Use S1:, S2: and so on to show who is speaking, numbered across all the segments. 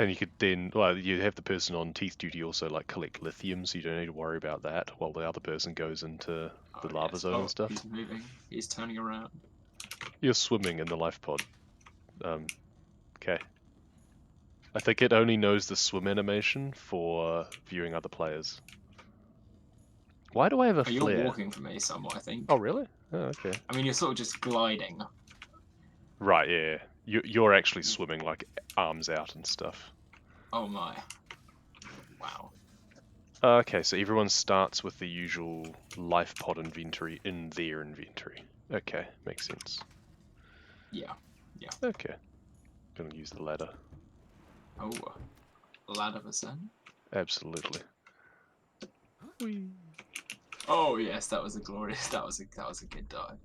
S1: And you could then, well, you have the person on teeth duty also like collect lithium, so you don't need to worry about that while the other person goes into the lava
S2: yes.
S1: zone and stuff.
S2: He's moving. He's turning around.
S1: You're swimming in the life pod. Okay. I think it only knows the swim animation for viewing other players. Why do I have a flare?
S2: You're walking for me somewhat, I think.
S1: Oh, really? Oh, okay.
S2: I mean, you're sort of just gliding.
S1: Right, yeah. You're actually swimming, like, arms out and stuff.
S2: Oh my. Wow.
S1: Okay, so everyone starts with the usual life pod inventory in their inventory. Okay, makes sense.
S2: Yeah. Yeah.
S1: Okay. Gonna use the ladder.
S2: Oh. Ladder percent?
S1: Absolutely. Whee.
S2: Oh yes, that was a glorious. That was a good dive.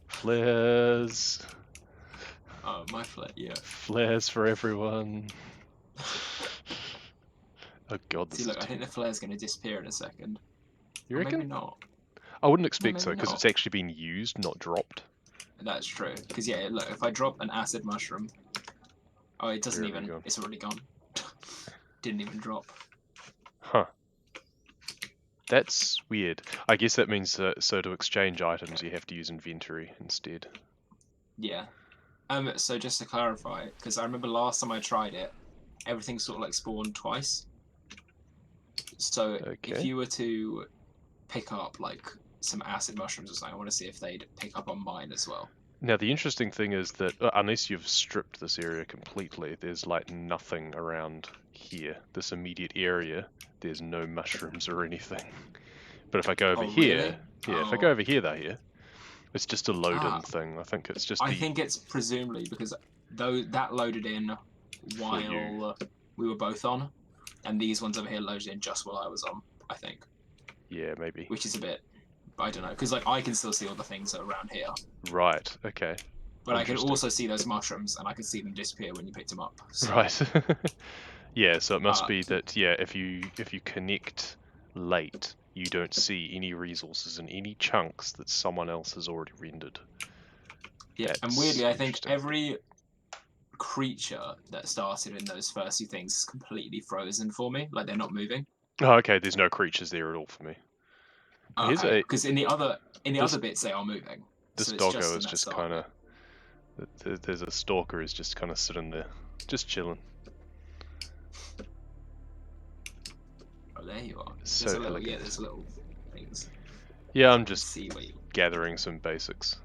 S1: Flares.
S2: Oh, my flare, yeah.
S1: Flares for everyone. Oh god, this
S2: See, look,
S1: is
S2: I think the flare's going to disappear in a second.
S1: You
S2: Or
S1: reckon?
S2: maybe not.
S1: I wouldn't expect so,
S2: maybe
S1: because
S2: not.
S1: it's actually been used, not dropped.
S2: That's true. Because yeah, look, if I drop an acid mushroom, oh, it doesn't
S1: Where have you
S2: even.
S1: gone?
S2: It's already gone. Didn't even drop.
S1: Huh. That's weird. I guess that means that, so to exchange items you have to use inventory instead.
S2: Yeah. So just to clarify, because I remember last time I tried it, everything sort of like spawned twice. So if you were to pick up like some acid mushrooms or something, I want to see if they'd pick up on mine as well.
S1: Now the interesting thing is that unless you've stripped this area completely, there's like nothing around here. This immediate area, there's no mushrooms or anything. But if I go over here,
S2: really?
S1: if I go over here, they're here. It's just a load-in thing. I think it's just
S2: I think it's presumably because that loaded in while we were both on, and these ones over here loaded in just while I was on, I think.
S1: Yeah, maybe.
S2: Which is a bit, I don't know, because like I can still see all the things that are around here.
S1: Right, okay.
S2: But I can also see those mushrooms, and I can see them disappear when you picked them up. So.
S1: Right. Yeah, so it must be that, yeah, if you connect late, you don't see any resources in any chunks that someone else has already rendered.
S2: Yeah, and weirdly, I think every creature that started in those first few things is completely frozen for me, like they're not moving.
S1: Oh, okay, there's no creatures there at all for me.
S2: Okay, because in the other bits they are moving.
S1: This
S2: so
S1: doggo is just kind of... There's a stalker is just kind of sitting there, just chilling.
S2: Oh, there you are.
S1: So elegant.
S2: Yeah, there's little things.
S1: Yeah, I'm just gathering some basics.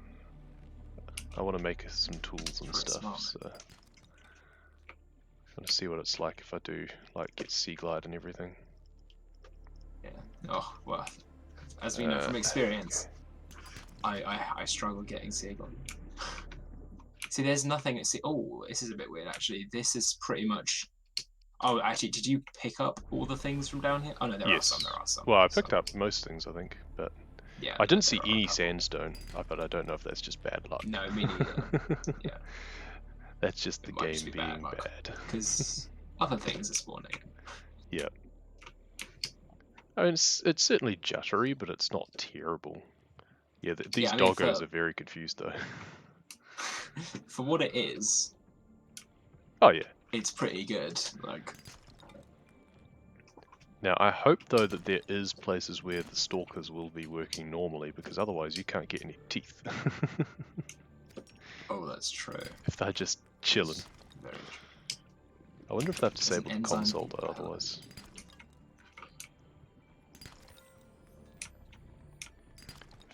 S1: I want to make some tools and stuff, so... I want to see what it's like if I do, like, get sea glide and everything.
S2: Yeah. Oh, well, as we know from experience, I struggle getting sea glide. See, there's nothing... See, oh, this is a bit weird, actually. This is pretty much... Oh, actually, did you pick up all the things from down here? Oh, no, there are some.
S1: Well, I picked up most things, I think, but...
S2: Yeah,
S1: I didn't see any sandstone, but I don't know if that's just bad luck.
S2: No, me neither. Yeah.
S1: That's just the game being bad.
S2: Because other things are spawning.
S1: Yeah. I mean, it's certainly juttery, but it's not terrible. Yeah, these doggos are very confused, though.
S2: For what it is...
S1: Oh, yeah.
S2: It's pretty good, like...
S1: Now, I hope, though, that there is places where the stalkers will be working normally, because otherwise you can't get any teeth.
S2: Oh, that's true.
S1: If they're just chilling.
S2: Very true.
S1: I wonder if they've disabled the console, though, otherwise.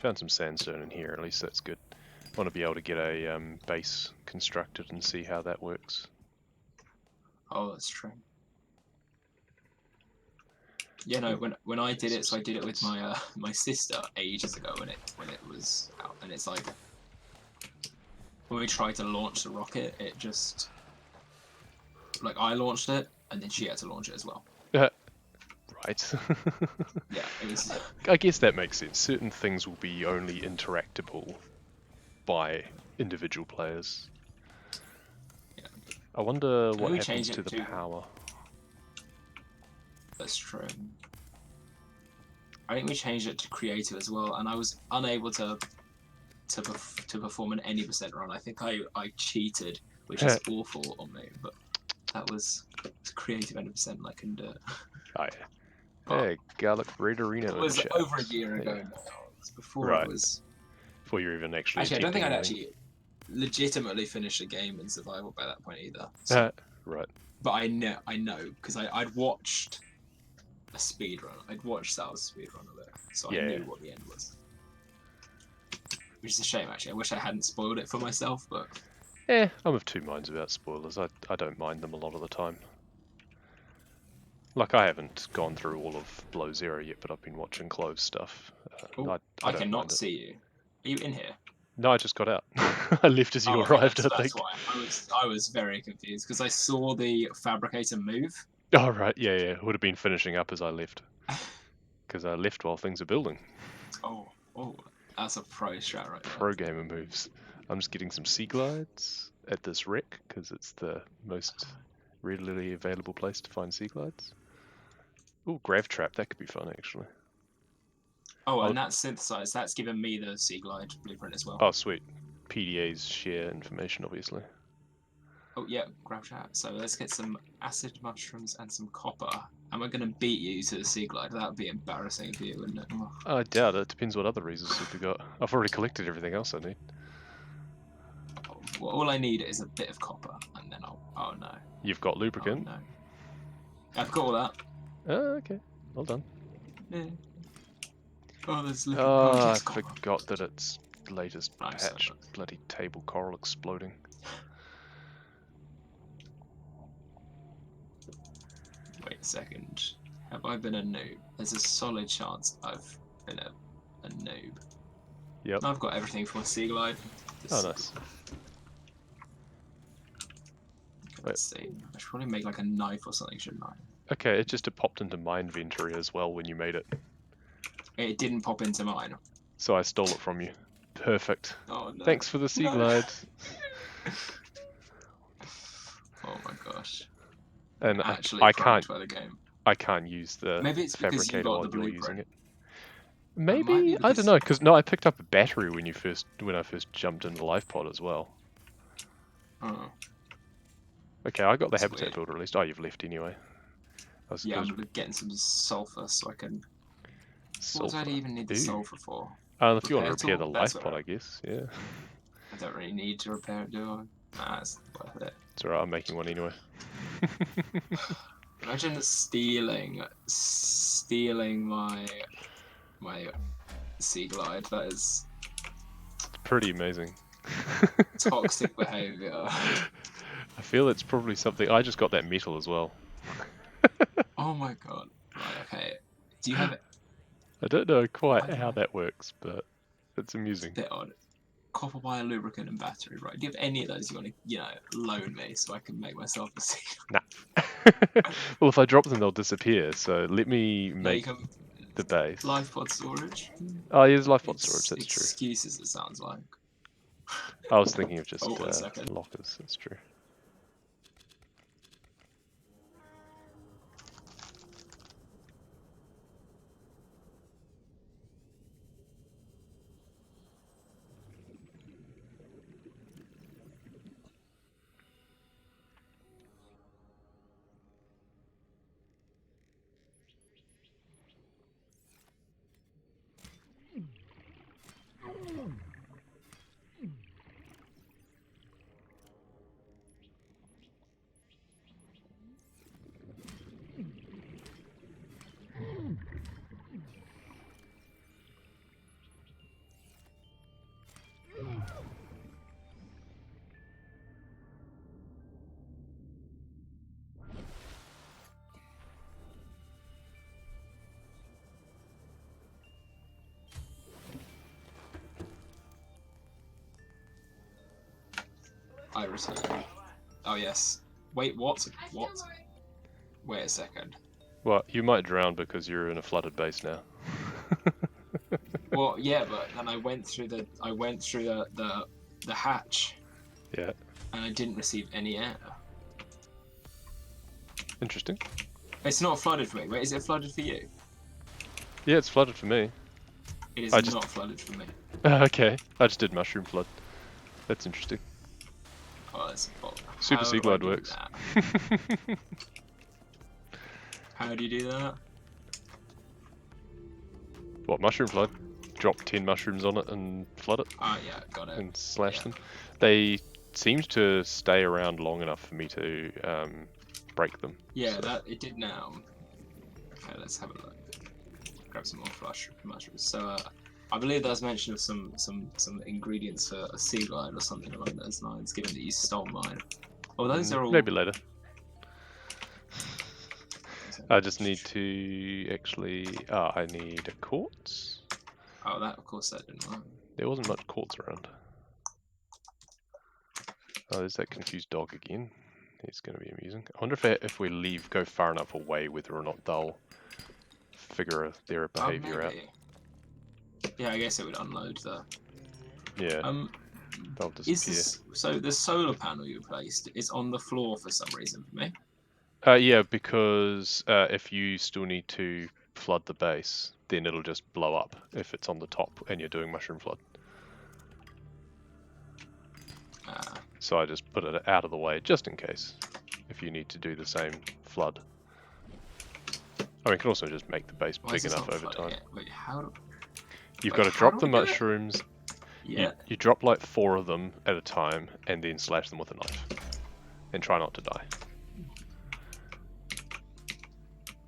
S1: Found some sandstone in here, at least that's good. I want to be able to get a base constructed and see how that works.
S2: Oh, that's true. Yeah, no. When I did it, so I did it with my my sister ages ago when it was out, and it's like when we tried to launch the rocket, it just like I launched it, and then she had to launch it as well.
S1: Right.
S2: Yeah, it was.
S1: I guess that makes sense. Certain things will be only interactable by individual players.
S2: Yeah.
S1: I wonder what happens to the power.
S2: That's true. I think we changed it to creative as well, and I was unable to perform an any % run. I think I cheated, which is awful on me. But that was as creative 100% I can do it.
S1: Oh yeah. Hey, Garlic Raiderino.
S2: It was over a year ago now. It was before
S1: Right.
S2: it was.
S1: Before you're even actually.
S2: Actually, I don't think I'd
S1: anything.
S2: actually legitimately finished a game in survival by that point either. So.
S1: Right.
S2: But I know, because I'd watched a speedrun. I'd watched Sal's speedrun of it, so I knew what the end was. Which is a shame, actually. I wish I hadn't spoiled it for myself, but...
S1: I'm of two minds about spoilers. I don't mind them a lot of the time. Like, I haven't gone through all of Below Zero yet, but I've been watching Clove's stuff.
S2: I cannot see you. Are you in here?
S1: No, I just got out. I left as you arrived, I think.
S2: That's why. I was very confused, because I saw the fabricator move.
S1: Oh, right. Yeah. It would have been finishing up as I left. Because I left while things are building.
S2: Oh, that's a pro strat right there.
S1: Pro gamer moves. I'm just getting some sea glides at this wreck, because it's the most readily available place to find sea glides. Ooh, grav trap. That could be fun, actually.
S2: Oh, and that's synthesized. That's given me the Sea Glide blueprint as well.
S1: Oh, sweet. PDAs share information, obviously.
S2: Oh, yeah, grab chat. So let's get some acid mushrooms and some copper. Am I going to beat you to the Sea Glide? That would be embarrassing for you, wouldn't it? Oh.
S1: I doubt it. Depends what other reasons you've got. I've already collected everything else I need.
S2: Well, all I need is a bit of copper, and then I'll... Oh, no.
S1: You've got lubricant?
S2: Oh, no. I've got all that.
S1: Oh, okay. Well done.
S2: Yeah. Oh, there's
S1: I forgot that it's latest patch. Bloody table coral exploding.
S2: Wait a second. Have I been a noob? There's a solid chance I've been a noob.
S1: Yep.
S2: I've got everything for a Sea Glide.
S1: Oh, nice.
S2: Let's see. I should probably make like a knife or something, shouldn't I?
S1: Okay, it just popped into my inventory as well when you made it.
S2: It didn't pop into mine.
S1: So I stole it from you. Perfect.
S2: Oh, no.
S1: Thanks for the Sea Glide.
S2: Oh my gosh.
S1: And
S2: actually
S1: I can't.
S2: By the game.
S1: I can't use the
S2: Maybe it's because you
S1: fabricator
S2: got the
S1: while you're using
S2: blueprint.
S1: it. Maybe I don't know, because no, I picked up a battery when I first jumped into the life pod as well.
S2: Oh.
S1: Okay, I got the
S2: That's
S1: habitat
S2: weird.
S1: builder at least. Oh, you've left anyway.
S2: Yeah, I'm getting some sulfur so I can. What do I even need the sulfur for?
S1: If you want to repair the life pod, I guess. Yeah.
S2: I don't really need to repair it, do I? Nah, it's worth it.
S1: It's alright. I'm making one anyway.
S2: Imagine stealing my Sea Glide. That is
S1: pretty amazing.
S2: toxic behaviour.
S1: I feel it's probably something. I just got that metal as well.
S2: Oh my god. Right, okay. Do you have it?
S1: I don't know quite how that works, but it's amusing.
S2: It's a bit odd. Copper wire, lubricant, and battery, right? Do you have any of those you want to, loan me so I can make myself a Sea
S1: Nah. Well, if I drop them, they'll disappear. So let me make the base.
S2: Life pod storage.
S1: Oh, yeah, there's life pod storage. That's true.
S2: Excuses. It sounds like.
S1: I was thinking of just
S2: second.
S1: lockers. That's true.
S2: I return. Oh yes. Wait, what? What? Wait a second.
S1: Well, you might drown because you're in a flooded base now.
S2: Well, yeah, but then I went through the hatch.
S1: Yeah.
S2: And I didn't receive any air.
S1: Interesting.
S2: It's not flooded for me. Wait, is it flooded for you?
S1: Yeah, it's flooded for me.
S2: It is not flooded for me.
S1: Okay, I just did mushroom flood. That's interesting.
S2: Oh, that's a bot.
S1: Super
S2: How
S1: sea
S2: do I
S1: glide
S2: do
S1: works.
S2: that? How do you do that?
S1: What, mushroom flood? Drop 10 mushrooms on it and flood it
S2: Oh yeah, got it.
S1: and slash
S2: Yeah.
S1: them. They seem to stay around long enough for me to break them.
S2: Yeah,
S1: so.
S2: that it did now. Okay, let's have a look. Grab some more mushrooms. So I believe there's mention of some ingredients for a sea glide or something along those lines. Given that you stole mine. Oh, those are all.
S1: Maybe later. I just need to actually. I need a quartz.
S2: Oh, that of course that didn't work.
S1: There wasn't much quartz around. Oh, there's that confused dog again. He's going to be amusing. I wonder if we go far enough away, whether or not they'll figure their behaviour out.
S2: Maybe. Yeah, I guess it would unload the.
S1: Yeah. They'll disappear.
S2: So the solar panel you placed is on the floor for some reason for me?
S1: Yeah, because if you still need to flood the base, then it'll just blow up if it's on the top and you're doing mushroom flood. So I just put it out of the way just in case, if you need to do the same flood. I mean, you can also just make the base big enough over time.
S2: Wait, how?
S1: You've got to drop the mushrooms.
S2: Yeah.
S1: You drop like 4 of them at a time and then slash them with a knife. And try not to die.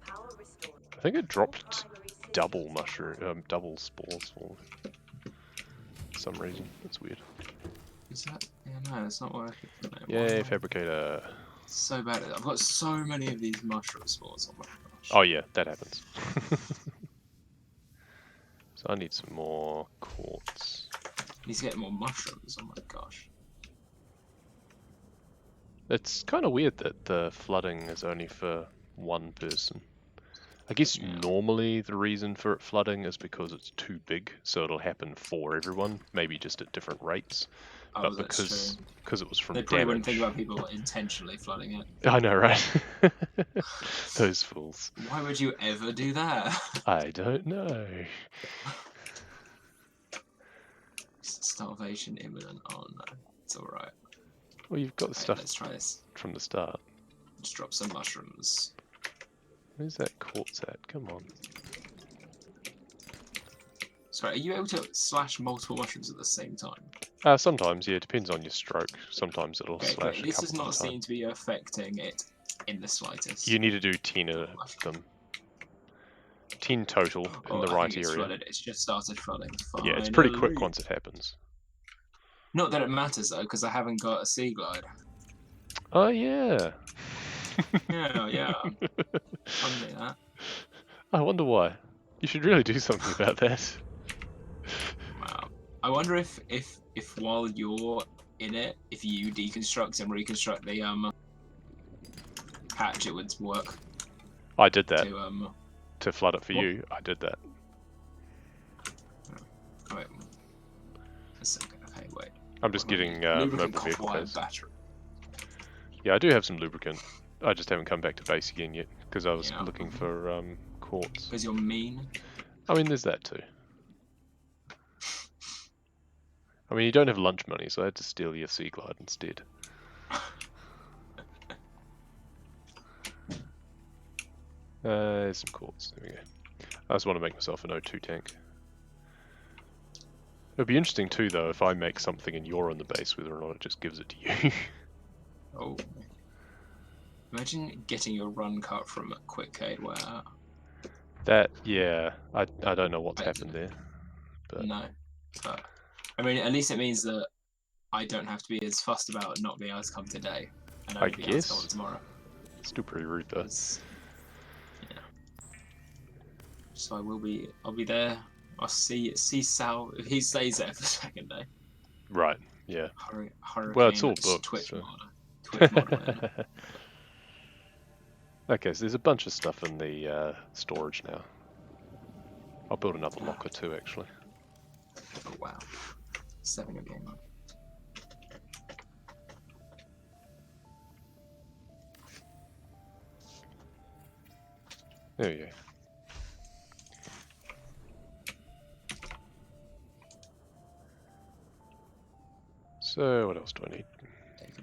S1: I think it dropped double double spores for some reason. That's weird.
S2: Is that? Yeah, no, it's not working.
S1: Yay, fabricator.
S2: So bad. I've got so many of these mushroom spores. Oh my gosh.
S1: Oh yeah, that happens. So I need some more quartz.
S2: I need to get more mushrooms. Oh my gosh.
S1: It's kind of weird that the flooding is only for one person. I guess normally the reason for it flooding is because it's too big, so it'll happen for everyone, maybe just at different rates.
S2: Oh,
S1: But because it was from
S2: they probably
S1: damage...
S2: wouldn't think about people intentionally flooding it.
S1: I know, right? Those fools.
S2: Why would you ever do that?
S1: I don't know.
S2: Starvation imminent. Oh no, it's alright.
S1: Well, you've got the stuff
S2: Let's try this.
S1: from the start.
S2: Just drop some mushrooms.
S1: Where's that quartz at? Come on.
S2: Sorry, are you able to slash multiple mushrooms at the same time?
S1: Sometimes, yeah, it depends on your stroke. Sometimes it'll slash a couple
S2: this does not
S1: at a
S2: seem
S1: time.
S2: to be affecting it in the slightest.
S1: You need to do 10 of them. 10 total in the right area.
S2: Flooded. It's just started flooding. Finally.
S1: Yeah, it's pretty quick once it happens.
S2: Not that it matters though, because I haven't got a sea glide.
S1: Oh yeah.
S2: yeah. Funny that.
S1: I wonder why. You should really do something about that.
S2: Wow. I wonder if while you're in it, if you deconstruct and reconstruct the hatch, it would work.
S1: I did that. To flood it for you, I did that.
S2: Oh, wait. A second. Okay, wait.
S1: I'm just getting mobile vehicle cars.
S2: Battery.
S1: Yeah, I do have some lubricant. I just haven't come back to base again yet because I was looking for quartz.
S2: Because you're mean.
S1: I mean, there's that too. I mean, you don't have lunch money, so I had to steal your sea glide instead. There's some quartz. There we go. I just want to make myself an O2 tank. It would be interesting too, though, if I make something and you're on the base, whether or not it just gives it to you.
S2: Oh. Imagine getting your run cut from a Quickcade where...
S1: That, yeah, I don't know what's happened there. But...
S2: No. But, I mean, at least it means that I don't have to be as fussed about not being able to come today. And
S1: I
S2: being able to come tomorrow.
S1: Still pretty rude, though.
S2: Yeah. So I'll be there. I'll see Sal, if he stays there for the second day.
S1: Right, yeah.
S2: Hurricane,
S1: well, it's all booked.
S2: Twitch
S1: so.
S2: model.
S1: Okay, so there's a bunch of stuff in the storage now. I'll build another locker too, actually.
S2: Oh wow. Stepping your game up.
S1: There we go. So, what else do I need?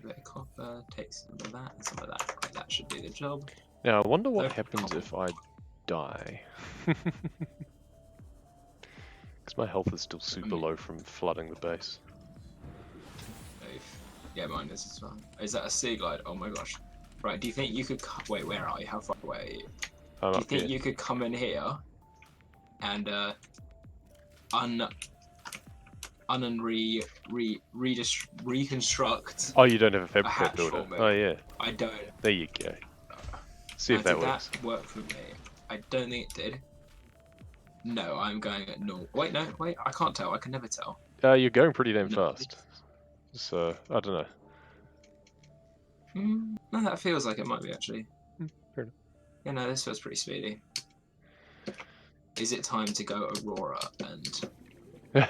S2: a bit of copper, take some of that and some of that. Right, that should do the job.
S1: Now I wonder what
S2: No
S1: happens
S2: problem.
S1: if I die. Because my health is still super low from flooding the base.
S2: Yeah, mine is as well. Is that a sea glide? Oh my gosh. Right, do you think you could... Wait, where are you? How far away are you?
S1: I'm
S2: Do you
S1: up
S2: think
S1: here.
S2: you could come in here and reconstruct
S1: Oh, you don't have a
S2: a
S1: fabricate
S2: hatch
S1: builder?
S2: for me?
S1: Oh yeah.
S2: I don't.
S1: There you go. See if that
S2: Did
S1: works.
S2: that work for me? I don't think it did. No, I'm going at normal. Wait, no, wait, I can't tell. I can never tell.
S1: You're going pretty damn
S2: No.
S1: fast. So, I don't know.
S2: No, that feels like it might be actually.
S1: Fair enough.
S2: Yeah, no, this feels pretty speedy. Is it time to go Aurora and... I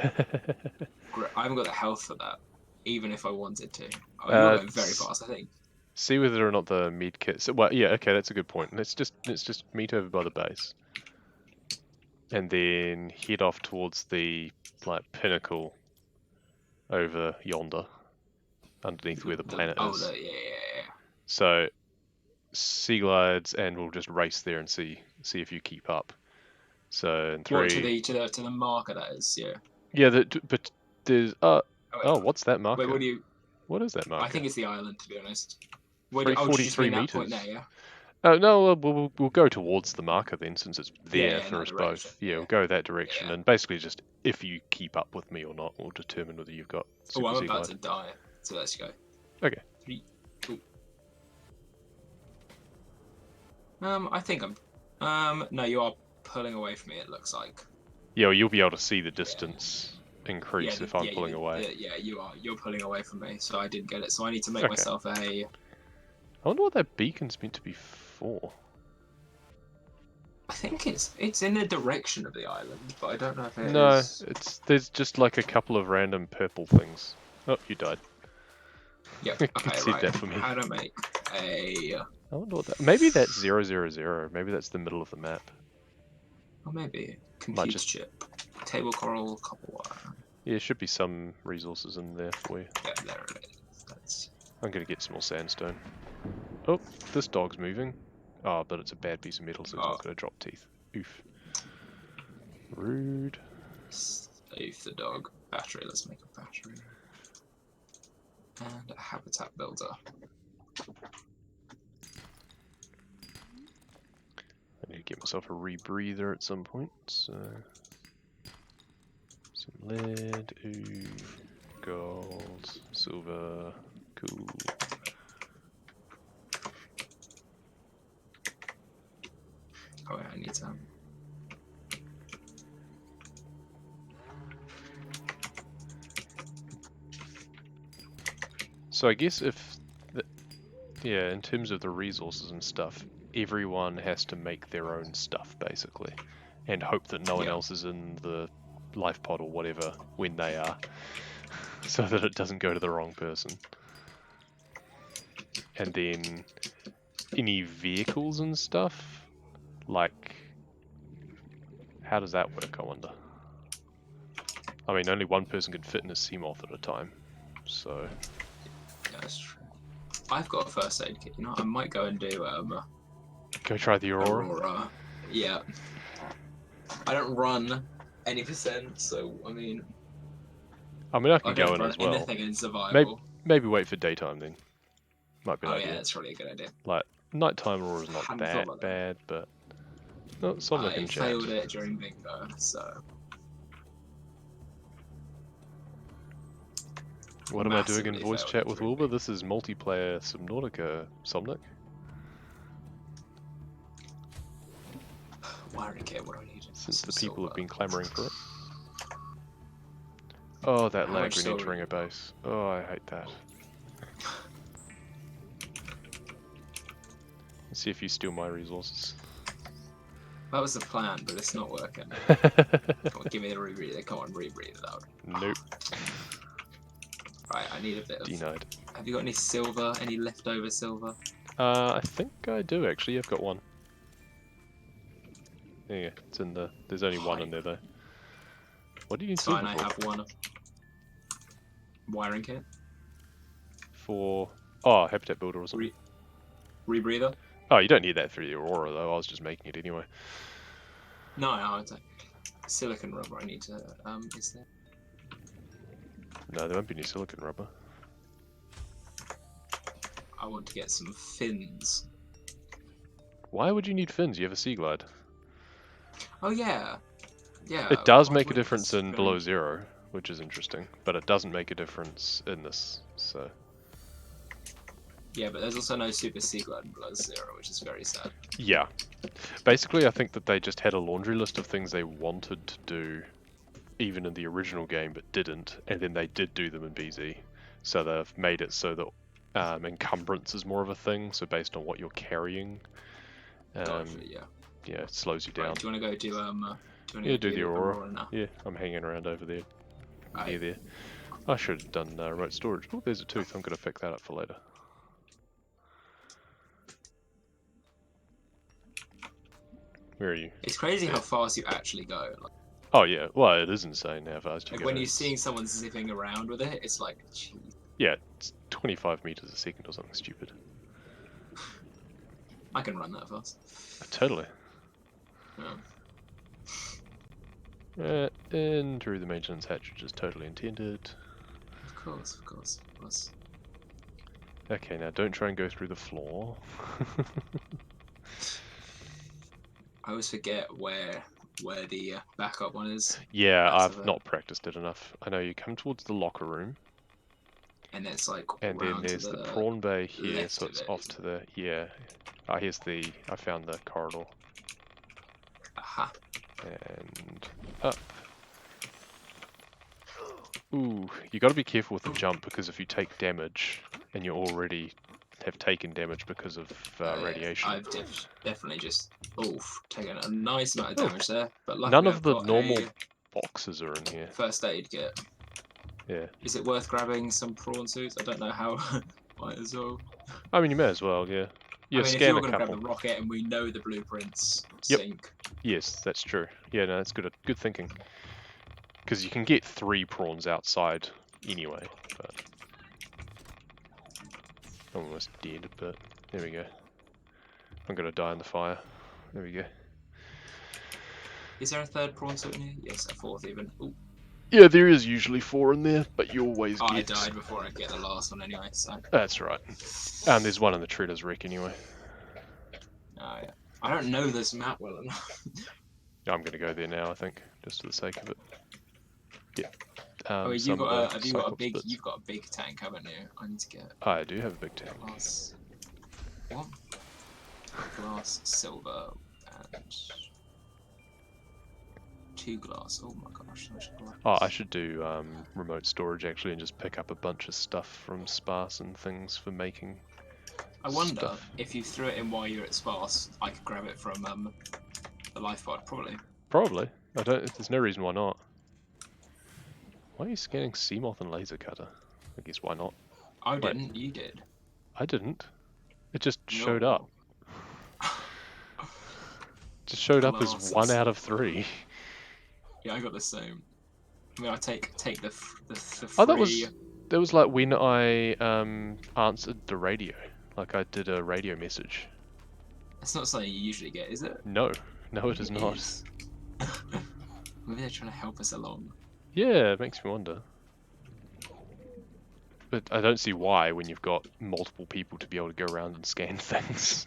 S2: haven't got the health for that, even if I wanted to. Oh, you're going very fast, I think.
S1: See whether or not the med kit. So, well, yeah, okay, that's a good point. Let's just meet over by the base, and then head off towards the pinnacle over yonder, underneath where the planet is.
S2: Yeah.
S1: So, sea glides, and we'll just race there and see if you keep up. So in 3.
S2: What, to the marker that is, yeah.
S1: Yeah, but there's what's that marker?
S2: Wait,
S1: what is that marker?
S2: I think it's the island, to be honest.
S1: 343 meters.
S2: Point there, yeah?
S1: Oh no, we'll go towards the marker then, since it's there
S2: Yeah,
S1: for us
S2: direction,
S1: both. Yeah, we'll go that direction,
S2: Yeah.
S1: and basically just if you keep up with me or not, will determine whether you've got.
S2: Oh, I'm
S1: Super
S2: about
S1: Sea
S2: to die, so let's go.
S1: Okay.
S2: 3, 2. I think I'm. No, you are pulling away from me. It looks like.
S1: Yeah, well, you'll be able to see the distance increase if I'm pulling away.
S2: Yeah, you are. You're pulling away from me, so I didn't get it. So I need to make myself a.
S1: I wonder what that beacon's meant to be for.
S2: I think it's in the direction of the island, but I don't know if it is.
S1: No, there's just like a couple of random purple things. Oh, you died.
S2: Yep. Okay,
S1: Said
S2: right.
S1: that for me.
S2: How to make a?
S1: I wonder what that. Maybe that's 000. Maybe that's the middle of the map.
S2: Or maybe compute chip, table coral, copper wire.
S1: Yeah, there should be some resources in there for you.
S2: Yeah, there it is.
S1: I'm gonna get some more sandstone. Oh, this dog's moving. Oh, but it's a bad piece of metal, so it's not gonna drop teeth. Oof. Rude.
S2: Save the dog. Battery. Let's make a battery. And a habitat builder.
S1: I need to get myself a rebreather at some point, so... Some lead, gold, silver, cool.
S2: Oh yeah, I need some.
S1: So I guess in terms of the resources and stuff, everyone has to make their own stuff basically, and hope that no one else is in the life pod or whatever when they are, so that it doesn't go to the wrong person. And then any vehicles and stuff, like, how does that work, I wonder? I mean, only one person can fit in a Seamoth at a time, so...
S2: Yeah, that's true. I've got a first aid kit, you know, I might go and do,
S1: Go try the Aurora?
S2: Yeah. I don't run any percent, so, I mean...
S1: I can go in as well.
S2: Anything in survival.
S1: Maybe wait for daytime then. Might be an idea.
S2: Yeah, that's probably a good idea.
S1: Like, nighttime Aurora is not that bad, but... No, something can chat.
S2: I failed it during bingo, so...
S1: What am I doing in voice chat with Wilbur? This is multiplayer Subnautica, Somnic.
S2: Wiring kit, what do I need?
S1: Since the people have been clamouring for it. Oh, that lag when entering a base. Oh, I hate that. Let's see if you steal my resources.
S2: That was the plan, but it's not working. Come on, give me the rebreather. Come on, rebreathe it out.
S1: Nope.
S2: Right, I need a bit of...
S1: Denied.
S2: Have you got any silver? Any leftover silver?
S1: I think I do actually. I've got one. Yeah, it's in the... There's only one in there though. What do you need silver for?
S2: I have one. Wiring kit?
S1: For... Oh, habitat builder or something.
S2: Rebreather?
S1: Oh, you don't need that for the Aurora though. I was just making it anyway.
S2: No, I don't. Silicon rubber. I need to. Is there?
S1: No, there won't be any silicon rubber.
S2: I want to get some fins.
S1: Why would you need fins? You have a Sea Glide.
S2: Oh yeah, yeah.
S1: It does
S2: I
S1: make a
S2: thought
S1: difference
S2: it's
S1: in
S2: very-
S1: below zero, which is interesting, but it doesn't make a difference in this. So
S2: Yeah, but there's also no super sea glide below zero, which is very sad.
S1: yeah, basically, I think that they just had a laundry list of things they wanted to do, even in the original game, but didn't, and then they did do them in BZ. So they've made it so that encumbrance is more of a thing. So based on what you're carrying,
S2: Gotcha, yeah.
S1: yeah, it slows you down.
S2: Right, do you want to go do
S1: Yeah, do the Aurora.
S2: now?
S1: Yeah, I'm hanging around over there, near
S2: Right.
S1: there. I should have done remote storage. Oh, there's a tooth. I'm going to pick that up for later. Where are you?
S2: It's crazy how fast you actually go. Like,
S1: Oh yeah, well it is insane how fast you
S2: like
S1: go.
S2: when you're seeing someone zipping around with it, it's like, geez.
S1: Yeah, it's 25 meters a second or something stupid.
S2: I can run that fast.
S1: Totally.
S2: Yeah.
S1: And through the maintenance hatch, which is totally intended.
S2: Of course, of course, of course.
S1: Okay, now don't try and go through the floor.
S2: I always forget where the backup one is.
S1: Yeah,
S2: That's
S1: I've not practiced it enough. I know you come towards the locker room.
S2: And it's like
S1: And then
S2: round
S1: there's
S2: to
S1: the prawn bay here,
S2: left
S1: so
S2: of
S1: it's
S2: it,
S1: off
S2: isn't
S1: to the, yeah. Ah, I found the corridor.
S2: Aha.
S1: And up. Ooh, you gotta be careful with the jump, because if you take damage, and you already have taken damage because of radiation.
S2: I've definitely just taken a nice amount of
S1: Oh.
S2: damage there, but luckily
S1: None
S2: I've
S1: of the
S2: got
S1: normal
S2: a
S1: boxes are in here.
S2: first aid kit.
S1: Yeah.
S2: Is it worth grabbing some prawn suits? I don't know how. Might as well.
S1: I mean, you may as well, yeah. Yeah,
S2: I mean, if
S1: scan
S2: you're
S1: a
S2: going to
S1: couple.
S2: grab the rocket and we know the blueprints
S1: Yep.
S2: sink.
S1: Yes, that's true. Yeah, no, that's good. Good thinking. Because you can get 3 prawns outside anyway. But I'm almost dead, but there we go. I'm gonna die in the fire. There we go.
S2: Is there a third prawn suit in here? Yes, a fourth even. Ooh.
S1: Yeah, there is usually 4 in there, but you always
S2: Oh,
S1: get.
S2: I died before I get the last one anyway, so.
S1: That's right. And there's one in the Treader's Wreck anyway.
S2: Oh, yeah. I don't know this map well enough.
S1: I'm gonna go there now, I think, just for the sake of it. Yeah.
S2: Oh,
S1: Some
S2: you've
S1: of
S2: got
S1: the
S2: have you got a
S1: Cyclops
S2: big
S1: bits.
S2: you've got a big tank, haven't you? I need to get
S1: I do have a big tank.
S2: glass. What? Glass, silver, and 2 glass. Oh my gosh!
S1: Oh, I should do remote storage actually, and just pick up a bunch of stuff from Sparse and things for making.
S2: I wonder
S1: stuff.
S2: if you threw it in while you're at Sparse, I could grab it from the life pod, probably.
S1: Probably. I don't. There's no reason why not. Why are you scanning Seamoth and Laser Cutter? I guess why not?
S2: I
S1: Wait.
S2: didn't. You did.
S1: I didn't. It just showed
S2: No.
S1: up. Just showed up as
S2: Glasses.
S1: 1 out of 3.
S2: Yeah, I got the same. I mean, I take the free.
S1: Oh, that was like when I answered the radio. Like I did a radio message.
S2: That's not something you usually get, is it?
S1: No, it is not.
S2: is. Maybe they're trying to help us along.
S1: Yeah, it makes me wonder. But I don't see why when you've got multiple people to be able to go around and scan things.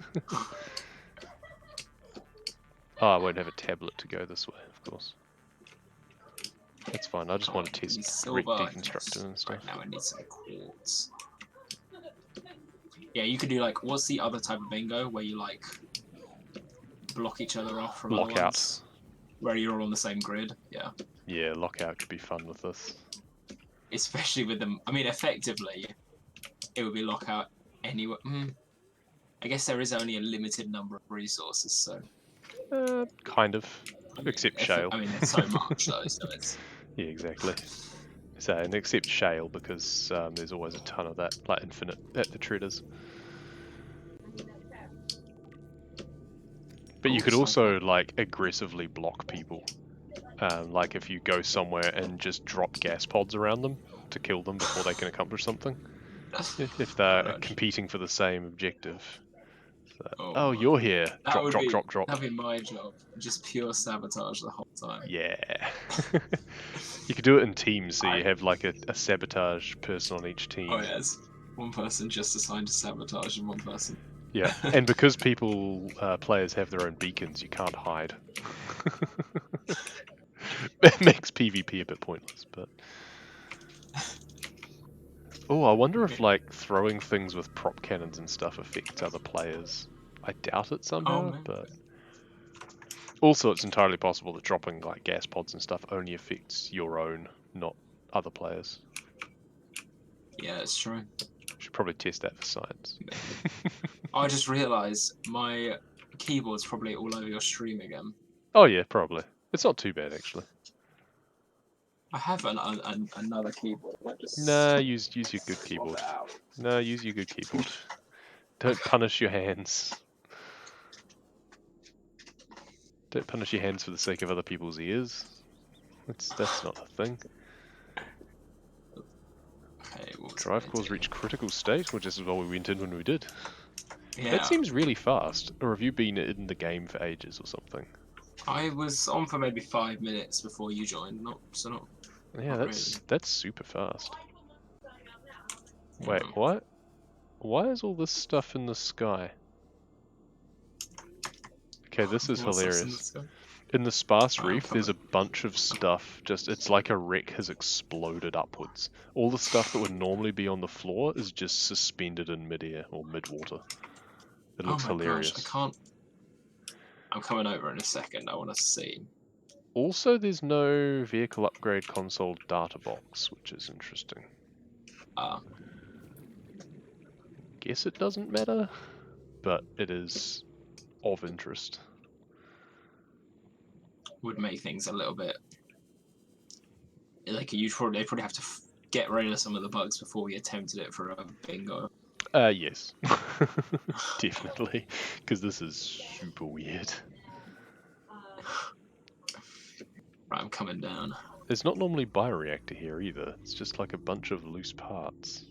S1: Oh, I won't have a tablet to go this way, of course. That's fine, I just want to test red deconstructor and stuff.
S2: Right, now I need some quartz. Yeah, you could do like, what's the other type of bingo where you like block each other off from other
S1: Lockout.
S2: ones? Where you're all on the same grid, yeah.
S1: Yeah, lockout could be fun with this.
S2: Especially with them, I mean, effectively, it would be lockout anywhere. I guess there is only a limited number of resources, so.
S1: Kind of.
S2: I mean,
S1: Except shale.
S2: I mean, there's so much though, so it's.
S1: Yeah, exactly. So, and except shale, because there's always a ton of that, like infinite, at the treaders. But you could also, like, aggressively block people. Like if you go somewhere and just drop gas pods around them to kill them before they can accomplish something. if they're
S2: Gosh.
S1: competing for the same objective. So,
S2: Oh
S1: oh,
S2: my
S1: you're
S2: God.
S1: here.
S2: That
S1: Drop,
S2: would
S1: drop,
S2: be
S1: drop, drop.
S2: that'd be my job. Just pure sabotage the whole time.
S1: Yeah. You could do it in teams, so you
S2: I-
S1: have like a sabotage person on each team.
S2: Oh yes, one person just assigned to sabotage and one person.
S1: Yeah, and because players have their own beacons, you can't hide. It makes PvP a bit pointless, but... Oh, I wonder if like throwing things with prop cannons and stuff affects other players. I doubt it
S2: Oh
S1: somehow,
S2: man.
S1: but... Also, it's entirely possible that dropping like gas pods and stuff only affects your own, not other players.
S2: Yeah, it's true.
S1: Should probably test that for science.
S2: I just realised my keyboard's probably all over your stream again.
S1: Oh yeah, probably. It's not too bad actually.
S2: I have another keyboard.
S1: Nah, use your good keyboard. No, use your good keyboard. Don't punish your hands. Don't punish your hands for the sake of other people's ears. That's not a thing.
S2: Okay,
S1: Drive cores reach critical state, which is what we went in when we did.
S2: Yeah,
S1: That seems really fast. Or have you been in the game for ages or something?
S2: I was on for maybe 5 minutes before you joined. Not.
S1: Yeah,
S2: Not
S1: that's super fast. Wait,
S2: Yeah.
S1: what? Why is all this stuff in the sky? Okay, this is
S2: What's this in
S1: hilarious.
S2: the sky?
S1: In the sparse
S2: Oh,
S1: reef, there's a bunch of stuff, it's like a wreck has exploded upwards. All the stuff that would normally be on the floor is just suspended in midair or mid-water. It looks
S2: Oh my
S1: hilarious.
S2: gosh, I can't. I'm coming over in a second. I want to see.
S1: Also, there's no vehicle upgrade console data box, which is interesting. Guess it doesn't matter, but it is of interest.
S2: Would make things a little bit like they probably have to get rid of some of the bugs before we attempted it for a bingo.
S1: Yes. Definitely, because this is super weird.
S2: Right, I'm coming down.
S1: There's not normally bioreactor here either, it's just like a bunch of loose parts.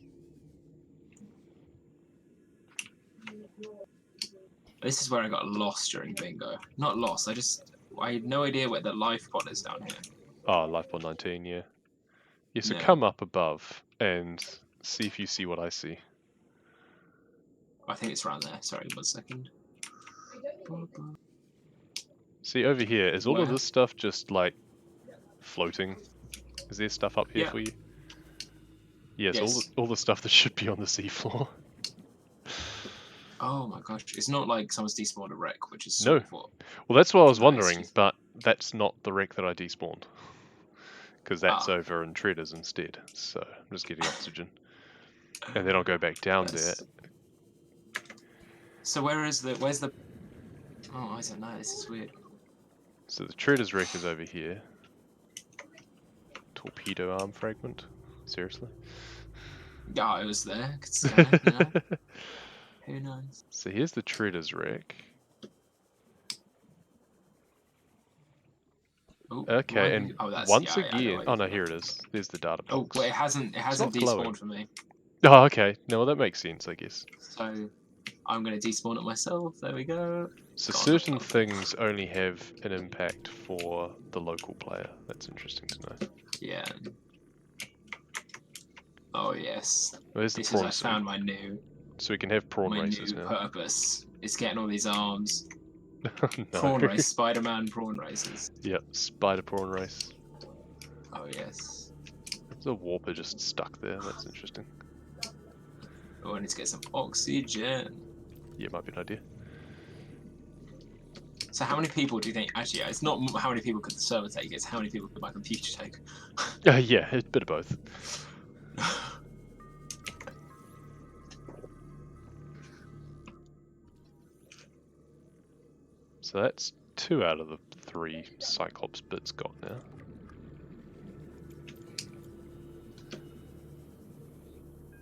S2: This is where I got lost during bingo. Not lost, I had no idea where the life pod is down here.
S1: Oh, LifePod 19, yeah. Yeah, so
S2: Yeah.
S1: come up above and see if you see what I see.
S2: I think it's around there. Sorry, 1 second.
S1: See, over here, is all of
S2: Where?
S1: this stuff just, like, floating? Is there stuff up here
S2: Yeah.
S1: for you? Yes,
S2: Yes.
S1: all the stuff that should be on the seafloor.
S2: Oh my gosh, it's not like someone's despawned a wreck, which is
S1: No.
S2: sort of what.
S1: Well, that's what I was
S2: No, it's
S1: wondering,
S2: just-
S1: but that's not the wreck that I despawned. Because that's
S2: Ah.
S1: over in Traders instead, so I'm just getting oxygen. And then I'll go back down there.
S2: So where's the? Oh, I don't know. This is weird.
S1: So the Traders wreck is over here. Torpedo arm fragment? Seriously?
S2: Yeah, it was there. Could scan it, you know? Who knows?
S1: So here's the Traders wreck.
S2: Oh,
S1: Okay, and
S2: that's,
S1: once
S2: yeah, I know
S1: again,
S2: where
S1: oh
S2: you're
S1: no,
S2: from.
S1: here it is. There's the data
S2: Oh,
S1: box.
S2: well, it hasn't
S1: not
S2: despawned
S1: glowing.
S2: for me.
S1: Oh, okay. No, well, that makes sense, I guess.
S2: So I'm gonna despawn it myself. There we go.
S1: So
S2: God,
S1: certain
S2: that's
S1: things only have an impact for the local player. That's interesting to know.
S2: Yeah. Oh yes.
S1: Where's the
S2: This is
S1: prawn
S2: I
S1: suit?
S2: found my new
S1: So we can have prawn races now.
S2: purpose. It's getting all these arms.
S1: No.
S2: Prawn race, Spider-Man prawn races.
S1: Yep, spider prawn race.
S2: Oh yes.
S1: There's a warper just stuck there. That's interesting.
S2: Oh, I need to get some oxygen.
S1: Yeah, might be an idea.
S2: So how many people do you think? Actually, yeah, it's not how many people could the server take. It's how many people could my computer take.
S1: Yeah, a bit of both. So that's 2 out of the 3 Cyclops bits got now.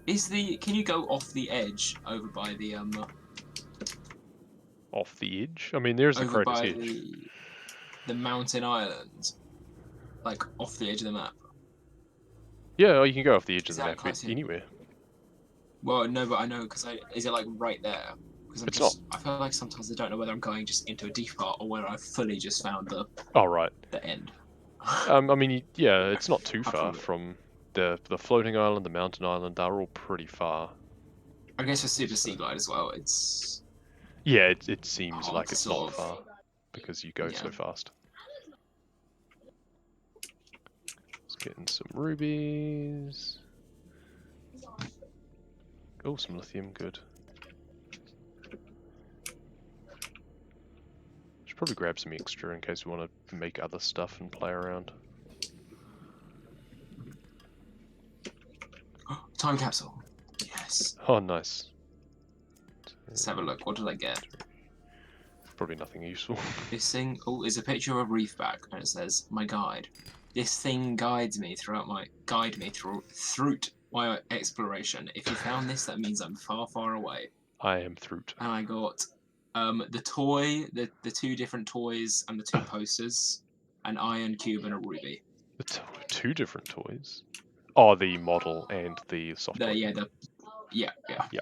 S2: Can you go off the edge over by the
S1: Off the edge? I mean, there's a
S2: over
S1: crater's
S2: by
S1: edge.
S2: the mountain island, like off the edge of the map?
S1: Yeah, or you can go off the edge of
S2: Is
S1: the
S2: that
S1: map
S2: close here?
S1: anywhere.
S2: Well, no, but I know because is it like right there? Because
S1: It's not.
S2: I feel like sometimes I don't know whether I'm going just into a deep part or whether I've fully just found
S1: Oh right.
S2: the end.
S1: I mean, yeah, it's not too
S2: I
S1: far
S2: probably,
S1: from the floating island, the mountain island. They're all pretty far.
S2: I guess for Super
S1: So
S2: Sea Glide as well, it's
S1: yeah, it seems
S2: hard
S1: like
S2: to
S1: it's not
S2: sort of
S1: far because you go
S2: yeah.
S1: so fast. Let's get in some rubies. Oh, some lithium, good. Should probably grab some extra in case we want to make other stuff and play around.
S2: Time capsule. Yes.
S1: Oh, nice.
S2: Let's have a look. What did I get?
S1: Probably nothing useful.
S2: This thing is a picture of a reef back, and it says, "My guide. This thing guides me through my exploration. If you found this, that means I'm far, far away."
S1: I am Thrut.
S2: And I got the toy, the two different toys, and the two posters, an iron cube and a ruby.
S1: Two different toys. Oh, the model and the soft toy.
S2: Yeah.
S1: Yeah.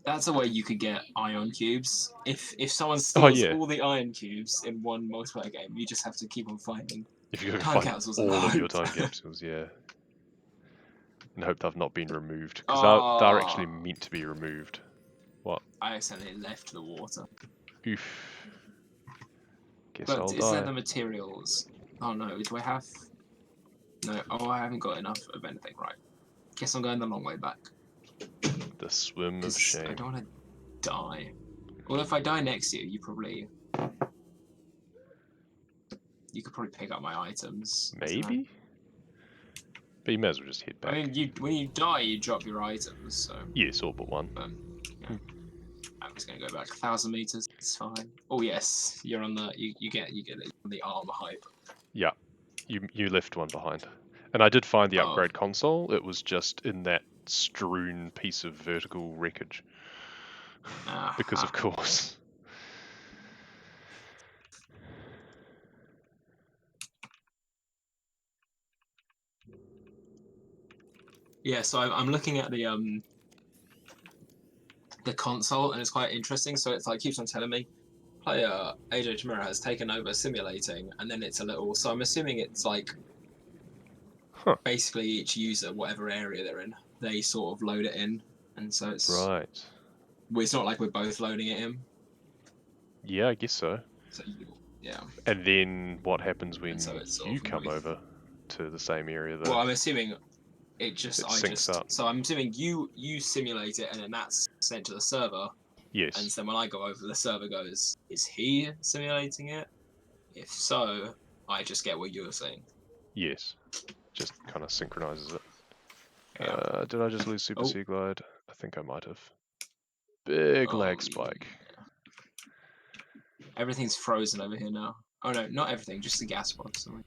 S2: That's a way you could get ion cubes. If someone
S1: Oh
S2: steals
S1: yeah.
S2: all the ion cubes in one multiplayer game, you just have to keep on finding
S1: If you go
S2: time
S1: find
S2: capsules
S1: all
S2: and
S1: of your
S2: hope.
S1: time capsules, yeah. And hope they've not been removed because they're actually
S2: Oh,
S1: meant to be removed. What?
S2: I accidentally left the water.
S1: Oof. Guess
S2: But
S1: I'll
S2: is there
S1: die.
S2: the materials? Oh no, do I have? No, oh I haven't got enough of anything. Right. Guess I'm going the long way back.
S1: The swim of
S2: 'Cause
S1: shame.
S2: I don't want to die. Well, if I die next to you, you could probably pick up my items.
S1: Maybe? But you may as well just head back.
S2: I mean, when you die, you drop your items. So
S1: Yes, all but one.
S2: yeah. I'm just gonna go back 1,000 meters. It's fine. Oh yes, you're on the you get it on the armor hype.
S1: Yeah, you left one behind. And I did find the
S2: Oh.
S1: upgrade console. It was just in that strewn piece of vertical wreckage. Because of course.
S2: Yeah, so I'm looking at the console, and it's quite interesting. So it's like keeps on telling me, player AJ Tamura has taken over simulating, and then it's a little. So I'm assuming it's like basically each user, whatever area they're in, they sort of load it in, and so it's
S1: right.
S2: It's not like we're both loading it in.
S1: Yeah, I guess so.
S2: So yeah.
S1: And then what happens when
S2: So
S1: you come over to the same area though?
S2: Well, I'm assuming
S1: syncs up.
S2: So I'm assuming you simulate it, and then that's sent to the server.
S1: Yes.
S2: And so when I go over, the server goes, "Is he simulating it? If so, I just get what you're saying."
S1: Yes. Just kind of synchronizes it.
S2: Yeah.
S1: Did I just lose Super Sea Glide? I think I might have. Big lag spike.
S2: Yeah. Everything's frozen over here now. Oh no, not everything, just the gas pod. Sorry.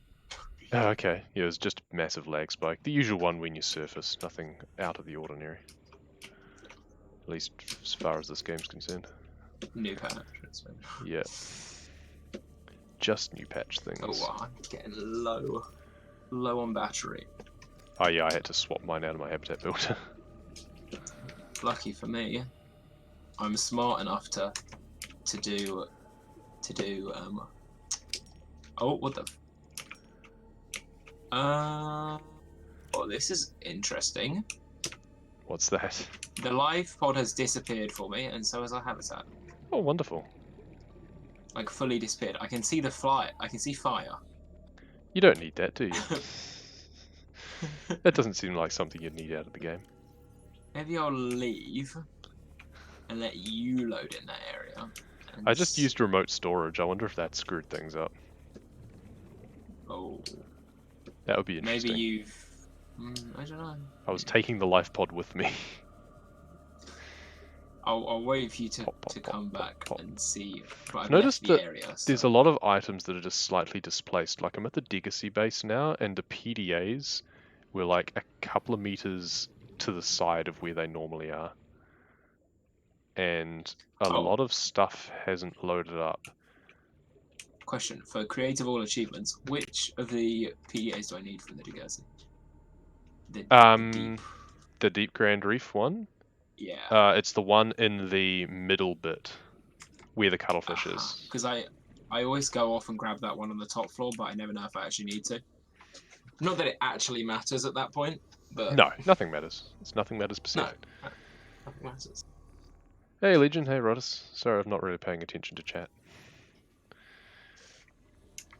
S1: Oh, okay, yeah, it was just a massive lag spike. The usual one when you surface, nothing out of the ordinary. At least as far as this game's concerned.
S2: New patch.
S1: Yeah. Just new patch things.
S2: Oh, I'm getting low on battery.
S1: Oh yeah, I had to swap mine out of my habitat builder.
S2: Lucky for me, I'm smart enough to do oh, what the oh, this is interesting.
S1: What's that?
S2: The life pod has disappeared for me, and so has our habitat.
S1: Oh, wonderful.
S2: Like fully disappeared. I can see I can see fire.
S1: You don't need that, do you? That doesn't seem like something you'd need out of the game.
S2: Maybe I'll leave and let you load in that area.
S1: I just used remote storage. I wonder if that screwed things up.
S2: Oh.
S1: That would be interesting.
S2: Maybe you've... I don't know.
S1: I was taking the life pod with me.
S2: I'll wait for you to come back and see. But
S1: I've noticed that
S2: area,
S1: there's a lot of items that are just slightly displaced. Like I'm at the Legacy base now, and the PDAs were like a couple of meters to the side of where they normally are. And a lot of stuff hasn't loaded up.
S2: Question, for creative all achievements, which of the PDAs do I need from the Legacy? The deep.
S1: The Deep Grand Reef one?
S2: Yeah.
S1: It's the one in the middle bit, where the cuttlefish is.
S2: Because I always go off and grab that one on the top floor, but I never know if I actually need to. Not that it actually matters at that point, but...
S1: No, nothing matters. It's nothing matters
S2: No,
S1: percent.
S2: nothing matters.
S1: Hey Legion, hey Rodus. Sorry, I'm not really paying attention to chat.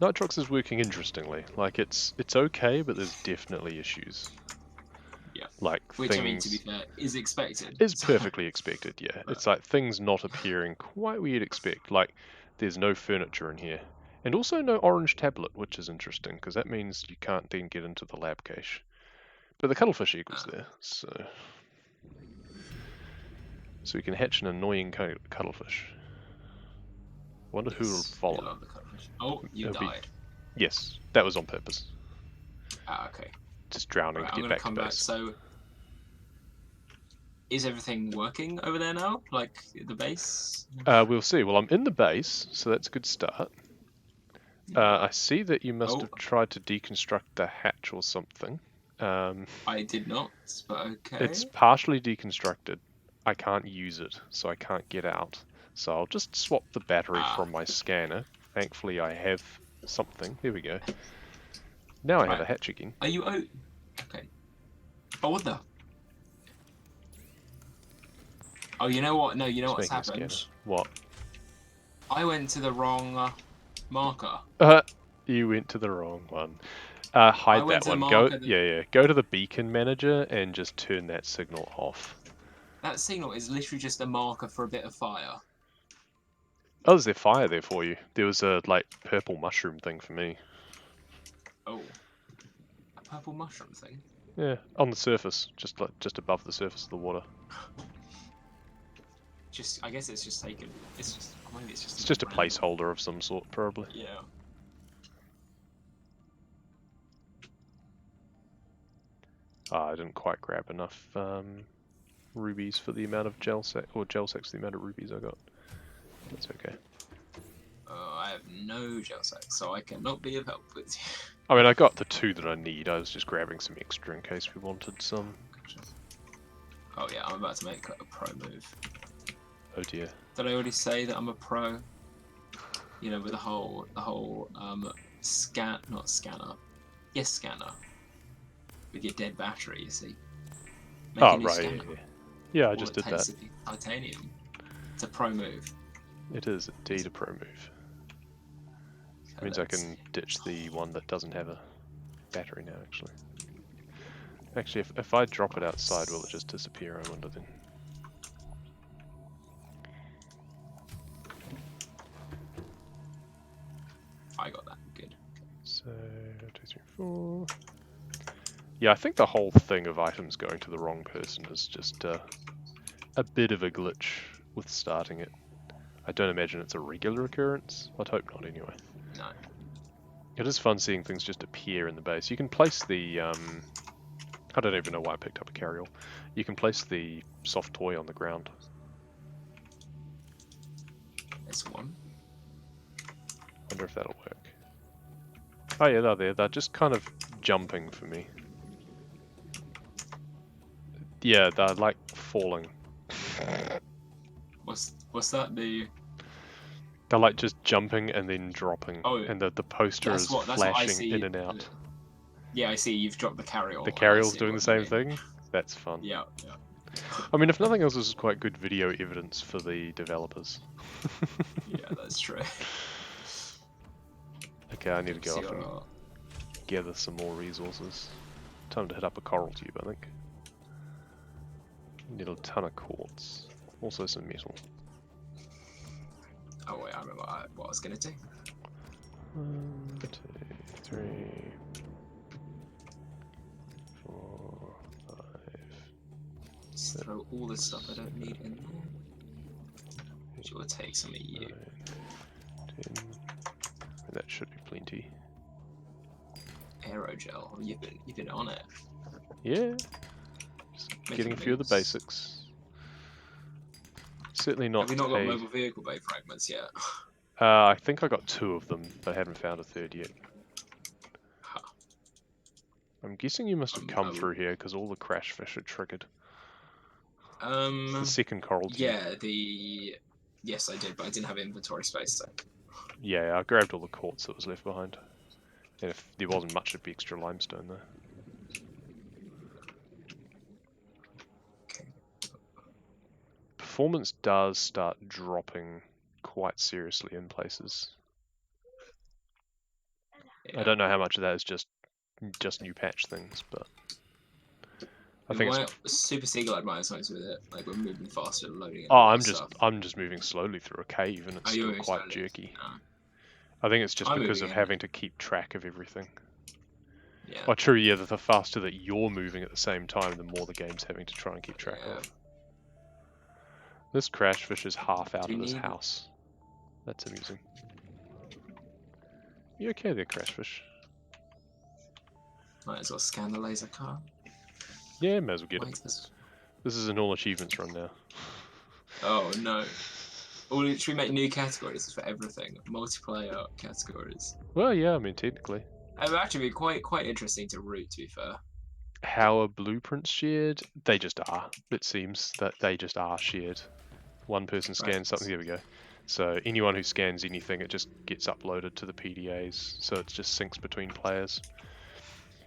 S1: Nitrox is working interestingly. Like, it's okay, but there's definitely issues.
S2: Yeah.
S1: Like,
S2: Which,
S1: things...
S2: I mean, to be fair, is expected.
S1: Is perfectly expected, yeah.
S2: But...
S1: It's like things not appearing quite where you'd expect. Like, there's no furniture in here. And also no orange tablet, which is interesting, because that means you can't then get into the lab cache. But the cuttlefish eagle's there, so we can hatch an annoying cuttlefish. Wonder who will follow.
S2: Love the cuttlefish. Oh, you died.
S1: Yes, that was on purpose.
S2: Ah, okay.
S1: Just drowning
S2: Right,
S1: to get back to base.
S2: So, is everything working over there now? Like, the base?
S1: We'll see. Well, I'm in the base, so that's a good start. I see that you must have tried to deconstruct the hatch or something.
S2: I did not, but okay.
S1: It's partially deconstructed. I can't use it, so I can't get out. So I'll just swap the battery from my scanner. Thankfully, I have something. There we go. Now I have a hatch again.
S2: Are you out? Okay. Oh, what the? Oh, you know what? No, you know what's happened?
S1: What?
S2: I went to the wrong marker.
S1: You went to the wrong one. Hide that one. Go to the beacon manager and just turn that signal off.
S2: That signal is literally just a marker for a bit of fire.
S1: Oh, is there fire there for you? There was a like purple mushroom thing for me.
S2: Oh, a purple mushroom thing?
S1: Yeah, on the surface, just above the surface of the water.
S2: I guess it's just taken. It's just. Maybe it's just.
S1: It's just a placeholder of some sort, probably.
S2: Yeah.
S1: I didn't quite grab enough rubies for the amount of gel sacks for the amount of rubies I got. That's okay.
S2: I have no gel sacks, so I cannot be of help with you.
S1: I mean, I got the 2 that I need. I was just grabbing some extra in case we wanted some.
S2: Oh yeah, I'm about to make a pro move.
S1: Oh dear.
S2: Did I already say that I'm a pro? You know, with the whole scanner. Yes, scanner. With your dead battery, you see. Make a new scanner.
S1: Yeah, I just did that.
S2: Titanium. It's a pro move.
S1: It is indeed a pro move. It means I can ditch the one that doesn't have a battery now, actually. Actually, if I drop it outside, will it just disappear, I wonder then?
S2: I got that. Good.
S1: So, 2, 3, 4... Yeah, I think the whole thing of items going to the wrong person is just a bit of a glitch with starting it. I don't imagine it's a regular occurrence. I'd hope not, anyway.
S2: No.
S1: It is fun seeing things just appear in the base. You can place the... I don't even know why I picked up a carryall. You can place the soft toy on the ground.
S2: There's one.
S1: Wonder if that'll work. Oh yeah, they're there. They're just kind of jumping for me. Yeah, they're like falling.
S2: What's that?
S1: They're like just jumping and then dropping.
S2: Oh,
S1: and the poster is flashing in and out.
S2: Yeah, I see. You've dropped the carryall.
S1: The carryall's doing the same thing? That's fun.
S2: Yeah, yeah.
S1: I mean, if nothing else, this is quite good video evidence for the developers.
S2: Yeah, that's true.
S1: Okay, I need to go off and gather some more resources. Time to hit up a coral tube, I think. Need a ton of quartz. Also some metal.
S2: Oh wait, I remember what I was gonna do.
S1: 1, 2, 3, 4, 5.
S2: Just throw all the stuff I don't need in there. Which will take some of you.
S1: 9, 10. That should be plenty.
S2: Aerogel. You've been on it.
S1: Yeah. Just getting a few of the basics. Certainly not.
S2: Have you not got mobile vehicle bay fragments yet?
S1: I think I got 2 of them, but I haven't found a 3rd yet.
S2: Huh.
S1: I'm guessing you must have come through here because all the crash fish are triggered. It's the second coral tube.
S2: Yeah, yes I did, but I didn't have inventory space, so.
S1: Yeah, I grabbed all the quartz that was left behind. And if there wasn't much of extra limestone there.
S2: Okay.
S1: Performance does start dropping quite seriously in places.
S2: Yeah.
S1: I don't know how much of that is just new patch things, but I think it's...
S2: Super Seagull admires something with it. Like we're moving faster and loading it.
S1: Oh, I'm just moving slowly through a cave and it's still quite jerky.
S2: No.
S1: I think it's just
S2: I'm
S1: because of
S2: moving
S1: having to keep track of everything.
S2: Yeah.
S1: Oh, true, yeah, the faster that you're moving at the same time, the more the game's having to try and keep track of. This crash fish is half out of this house. That's amusing. You okay there, crash fish?
S2: Might as well scan the laser car.
S1: Yeah, may as well get it. This is an all achievements run now.
S2: Oh no. Or should we make new categories for everything? Multiplayer categories.
S1: Well, yeah, I mean, technically.
S2: It would actually be quite interesting to root, to be fair.
S1: How are blueprints shared? They just are. It seems that they just are shared. One person scans something, there we go. So anyone who scans anything, it just gets uploaded to the PDAs. So it just syncs between players,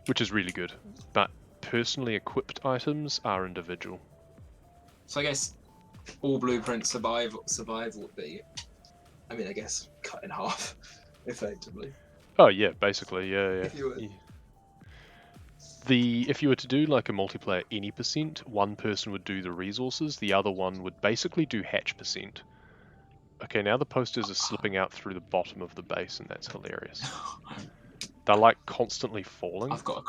S1: which is really good. But personally equipped items are individual.
S2: So I guess all blueprint survive would be, I mean, I guess cut in half, effectively.
S1: Oh yeah, basically, yeah.
S2: If
S1: If you were to do like a multiplayer any percent, one person would do the resources, the other one would basically do hatch percent. Okay, now the posters are slipping out through the bottom of the base, and that's hilarious. They're like constantly falling.
S2: I've got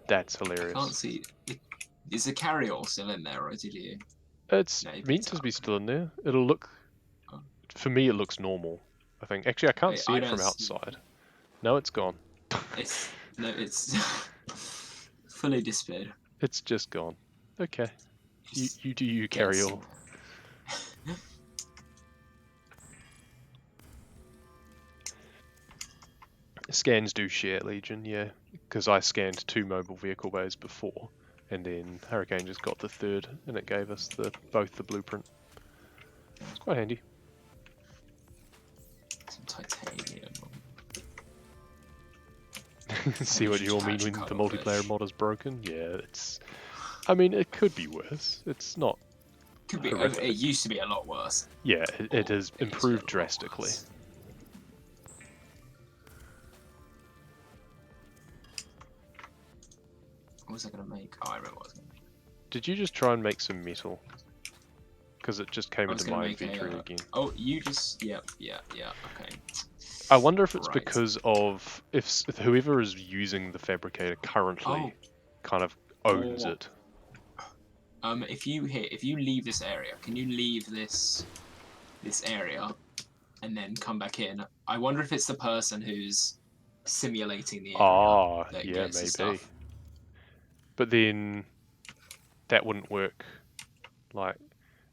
S1: That's hilarious.
S2: I can't see. Is the carry-all still in there, or did you?
S1: It's meant to be still in there. It'll look... For me, it looks normal, I think. Actually, I can't see it from outside. No, it's gone.
S2: It's fully disappeared.
S1: It's just gone. Okay. You do you, carry-all. Scans do share, Legion, yeah. Because I scanned 2 mobile vehicle bays before, and then Hurricane just got the 3rd, and it gave us both the blueprint. It's quite handy.
S2: Some titanium.
S1: See what you all mean when the multiplayer mod is broken? Yeah, it's... I mean, it could be worse. It's not...
S2: Could be. It used to be a lot worse.
S1: Yeah, it has improved drastically.
S2: What was I going to make? Oh, I remember what I was going to make.
S1: Did you just try and make some metal? Because it just came into my inventory again.
S2: Oh, you just... Yeah, okay.
S1: I wonder if it's because of... If whoever is using the fabricator currently kind of owns it.
S2: If you leave this area, can you leave this area and then come back in? I wonder if it's the person who's simulating the area. That
S1: Yeah,
S2: gets
S1: maybe.
S2: Stuff.
S1: But then that wouldn't work. Like,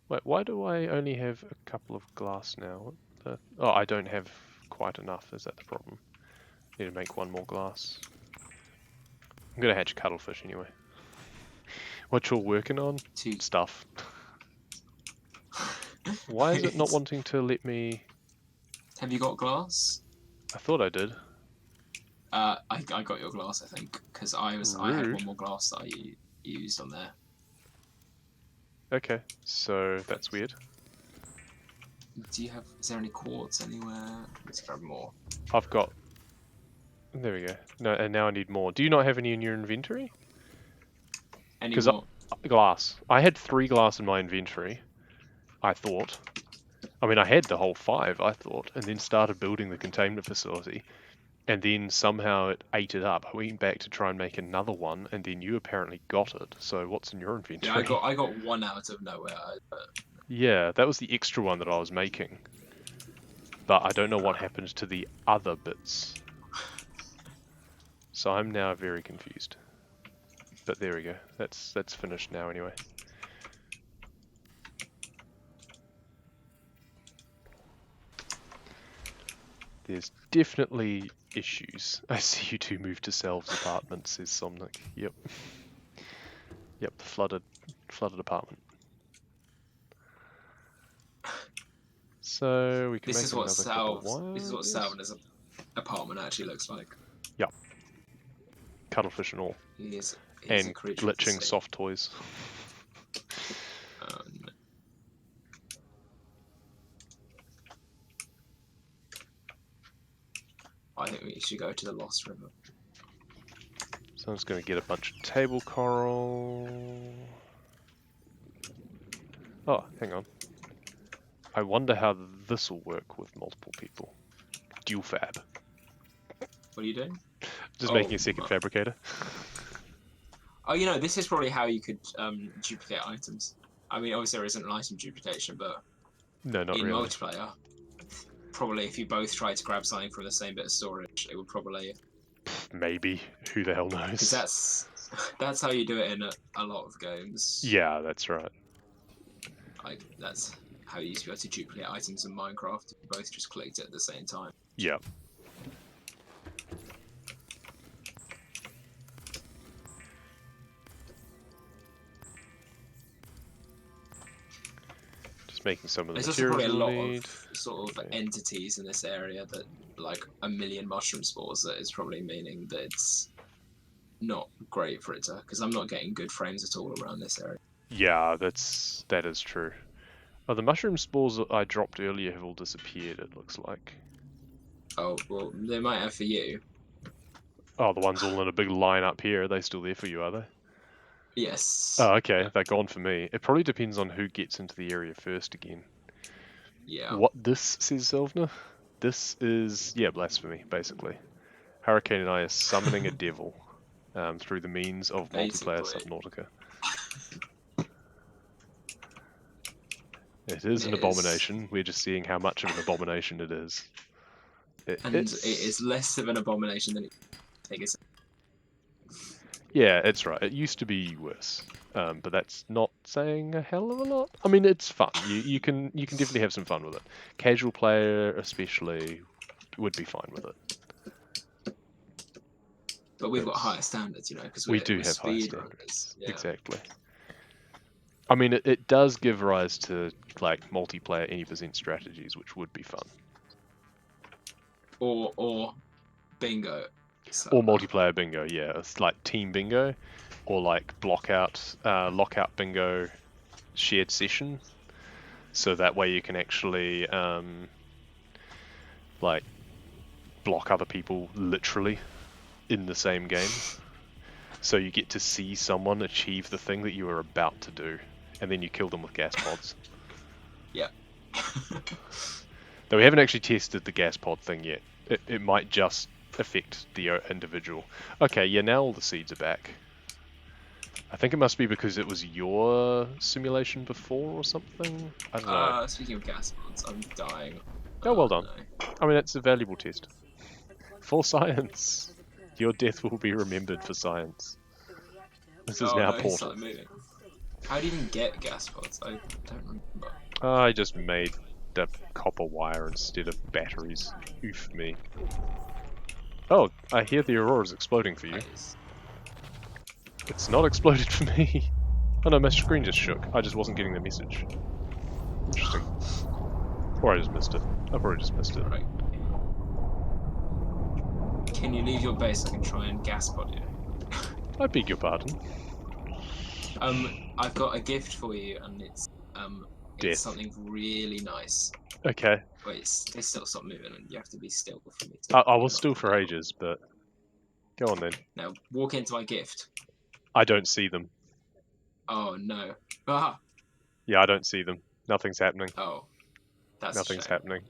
S1: wait, why do I only have a couple of glass now? Oh, I don't have quite enough. Is that the problem? Need to make 1 more glass. I'm gonna hatch cuttlefish anyway. What you're working on? Stuff. Why is it not wanting to let me...
S2: Have you got glass?
S1: I thought I did.
S2: I got your glass, I think, because I had 1 more glass that I used on there.
S1: Okay, so that's weird.
S2: Is there any quartz anywhere? Let's grab more.
S1: I've got... There we go. No, and now I need more. Do you not have any in your inventory?
S2: Any more?
S1: Glass. I had 3 glass in my inventory, I thought. I mean, I had the whole 5, I thought, and then started building the containment facility. And then somehow it ate it up. I went back to try and make another one, and then you apparently got it. So what's in your inventory?
S2: Yeah, I got 1 out of nowhere.
S1: Yeah, that was the extra one that I was making. But I don't know what happened to the other bits. So I'm now very confused. But there we go. That's finished now anyway. There's definitely issues. I see you two move to Salve's apartment, says Somnic. Yep. Yep, the flooded apartment. So we can
S2: This
S1: make
S2: is what
S1: another couple of wires.
S2: This is what Salvner's apartment actually looks like.
S1: Yep. Cuttlefish and all.
S2: He's
S1: And
S2: a creature of the
S1: glitching
S2: sea.
S1: soft toys.
S2: No. I think we should go to the Lost River.
S1: So I'm just going to get a bunch of table coral. Oh, hang on. I wonder how this will work with multiple people. Dual fab.
S2: What are you doing?
S1: Just making a second fabricator.
S2: Oh, you know, this is probably how you could duplicate items. I mean, obviously there isn't an item duplication, but
S1: No, not
S2: in
S1: really.
S2: multiplayer, probably if you both tried to grab something from the same bit of storage, it would probably...
S1: Maybe. Who the hell knows?
S2: Because that's how you do it in a lot of games.
S1: Yeah, that's right.
S2: Like, that's how you used to be able to duplicate items in Minecraft. You both just clicked it at the same time.
S1: Yeah. Just making some of the
S2: There's also
S1: materials
S2: probably a
S1: we'll
S2: lot
S1: need.
S2: of sort of entities in this area that, like, 1 million mushroom spores, that is probably meaning that it's not great for it to... Because I'm not getting good frames at all around this area.
S1: Yeah, that is true. Oh, the mushroom spores that I dropped earlier have all disappeared, it looks like.
S2: Oh, well, they might have for you.
S1: Oh, the ones all in a big line up here, are they still there for you, are they?
S2: Yes.
S1: Oh, okay, they're gone for me. It probably depends on who gets into the area first again.
S2: Yeah.
S1: What this says, Salvner? This is, yeah, blasphemy, basically. Hurricane and I are summoning a devil through the means of multiplayer Subnautica. It is an abomination. We're just seeing how much of an abomination it is.
S2: It is less of an abomination than it is.
S1: Yeah, it's right. It used to be worse, but that's not saying a hell of a lot. I mean, it's fun. You can definitely have some fun with it. Casual player, especially, would be fine with it.
S2: But we've got higher standards, you know, because
S1: we do have higher
S2: speed
S1: standards.
S2: runners. Yeah.
S1: Exactly. I mean, it does give rise to like multiplayer any percent strategies, which would be fun.
S2: Or bingo. So,
S1: Or multiplayer bingo, yeah. It's like team bingo, or like lockout bingo shared session. So that way you can actually like block other people literally in the same game. So you get to see someone achieve the thing that you were about to do, and then you kill them with gas pods.
S2: Yeah.
S1: Though we haven't actually tested the gas pod thing yet. It might just affect the individual. Okay, yeah, now all the seeds are back. I think it must be because it was your simulation before or something. I don't know.
S2: Speaking of gas pods, I'm dying.
S1: Oh, well done.
S2: No.
S1: I mean, it's a valuable test. For science. Your death will be remembered for science. This is now
S2: He's
S1: Portal.
S2: moving. How do you even get gas pods? I don't remember.
S1: I just made the copper wire instead of batteries. Oof me. Oh, I hear the aurora's exploding for you.
S2: Nice.
S1: It's not exploded for me. Oh no, my screen just shook. I just wasn't getting the message. Interesting. Or I just missed it. I probably just missed it.
S2: Right. Can you leave your base so I can try and gas pod you?
S1: I beg your pardon.
S2: I've got a gift for you, and it's
S1: Death.
S2: something really nice.
S1: Okay.
S2: Wait, they still stop moving, and you have to be still for me to...
S1: I was still for ages, but... Go on then.
S2: Now, walk into my gift.
S1: I don't see them.
S2: Oh, no. Ah!
S1: Yeah, I don't see them. Nothing's happening.
S2: Oh. That's
S1: Nothing's
S2: a shame.
S1: happening.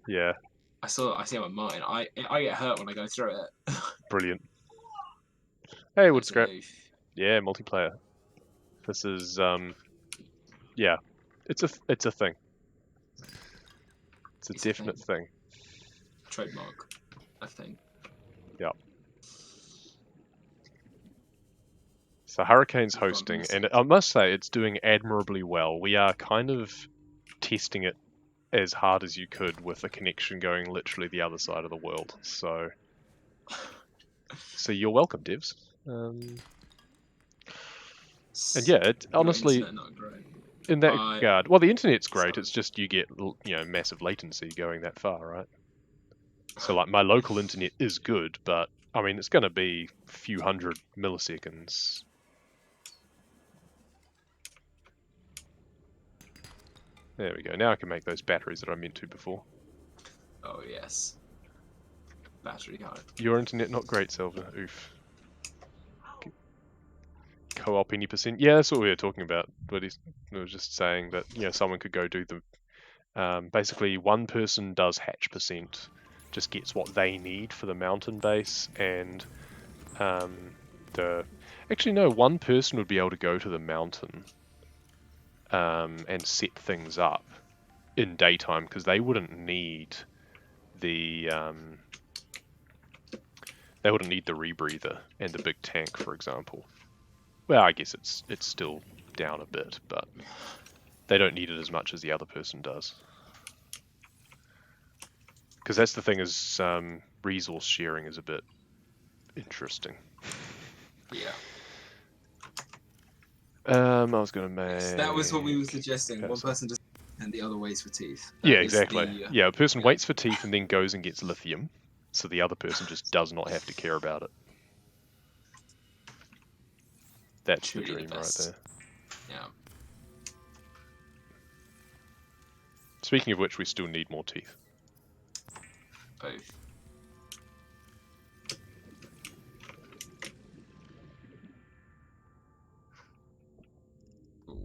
S1: Yeah.
S2: I see how mine. I get hurt when I go through it.
S1: Brilliant. Hey, wood
S2: It's a
S1: scrap.
S2: move.
S1: Yeah, multiplayer. This is, yeah. It's a thing. It's a definite thing.
S2: Trademark, I think.
S1: Yeah. So Hurricane's hosting, and I must say it's doing admirably well. We are kind of testing it as hard as you could with a connection going literally the other side of the world. So you're welcome, devs. And yeah, it
S2: Your
S1: honestly,
S2: internet not great.
S1: in that regard, well, the internet's great. It's just you get massive latency going that far, right? So like my local internet is good, but I mean it's going to be a few hundred milliseconds. There we go. Now I can make those batteries that I meant to before.
S2: Oh yes. Battery card.
S1: Your internet not great, Salvner. Oof. Co-op any %? Yeah, that's what we were talking about. But we were just saying that someone could go do the basically one person does hatch %, just gets what they need for the mountain base, and actually no, one person would be able to go to the mountain and set things up in daytime because they wouldn't need the rebreather and the big tank, for example. Well, I guess it's still down a bit, but they don't need it as much as the other person does. Because that's the thing is resource sharing is a bit interesting.
S2: Yeah.
S1: I was going to make...
S2: That was what we were suggesting. One person does and the other waits for teeth.
S1: Yeah, exactly. Yeah, a person waits for teeth and then goes and gets lithium, so the other person just does not have to care about it. That's truly the dream right there.
S2: Yeah.
S1: Speaking of which, we still need more teeth.
S2: Both. Ooh.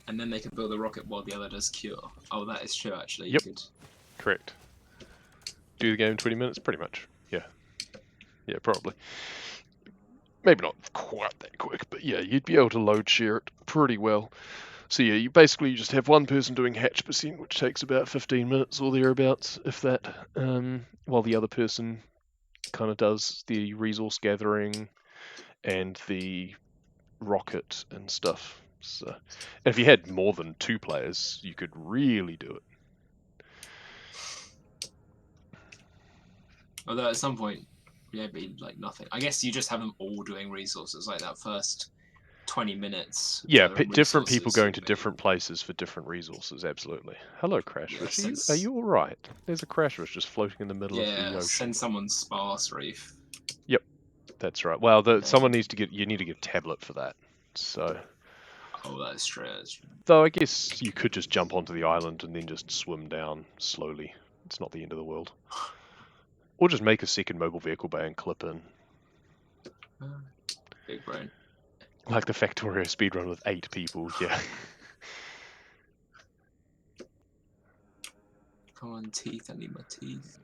S2: And then they can build a rocket while the other does cure. Oh, that is true, actually.
S1: Yep. Correct. Do the game in 20 minutes? Pretty much. Yeah. Yeah, probably. Maybe not quite that quick, but yeah, you'd be able to load share it pretty well. So yeah, you basically just have one person doing hatch %, which takes about 15 minutes or thereabouts, if that, while the other person kind of does the resource gathering and the rocket and stuff. So, and if you had more than 2 players, you could really do it.
S2: Although at some point, it'd be like nothing. I guess you just have them all doing resources, like that first 20 minutes.
S1: Yeah, different people going to different places for different resources, absolutely. Hello, Crashfish. Yeah, are you alright? There's a Crashfish just floating in the middle of the ocean.
S2: Send someone sparse reef.
S1: Yep, that's right. Well, someone needs to you need to get a tablet for that, so...
S2: Oh, that's true.
S1: Though I guess you could just jump onto the island and then just swim down slowly. It's not the end of the world. Or just make a second mobile vehicle bay and clip in.
S2: Big brain.
S1: Like the Factorio speedrun with 8 people, yeah.
S2: Come on, teeth. I need my teeth.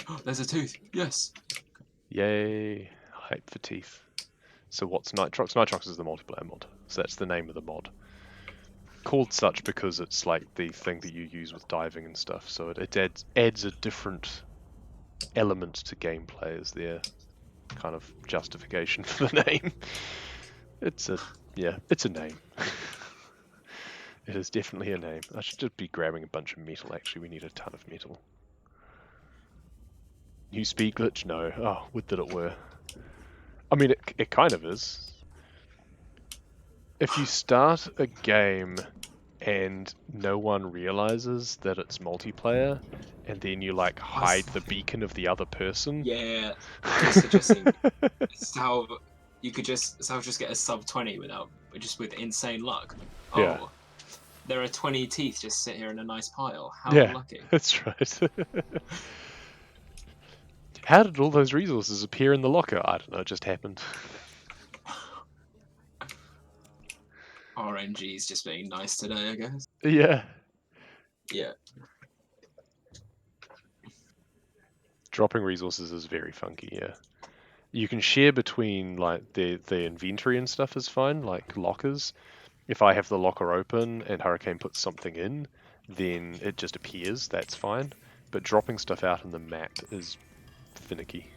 S2: Oh, there's a tooth. Yes.
S1: Yay. Hype for teeth. So what's Nitrox? Nitrox is the multiplayer mod. So that's the name of the mod. Called such because it's like the thing that you use with diving and stuff. So it adds a different element to gameplay as their kind of justification for the name. It's a name. It is definitely a name. I should just be grabbing a bunch of metal. Actually, we need a ton of metal. New speed glitch? No. Oh, would that it were. I mean, it kind of is. If you start a game and no one realizes that it's multiplayer, and then you like hide the beacon of the other person.
S2: Yeah, I was suggesting Salve. You could just get a sub 20 with insane luck. Oh, yeah. There are 20 teeth just sit here in a nice pile. How unlucky.
S1: That's right. How did all those resources appear in the locker? I don't know, it just happened.
S2: RNG's just being nice today, I guess.
S1: Yeah.
S2: Yeah.
S1: Dropping resources is very funky, yeah. You can share between, like, the inventory and stuff is fine, like lockers. If I have the locker open and Hurricane puts something in, then it just appears, that's fine. But dropping stuff out in the map is finicky.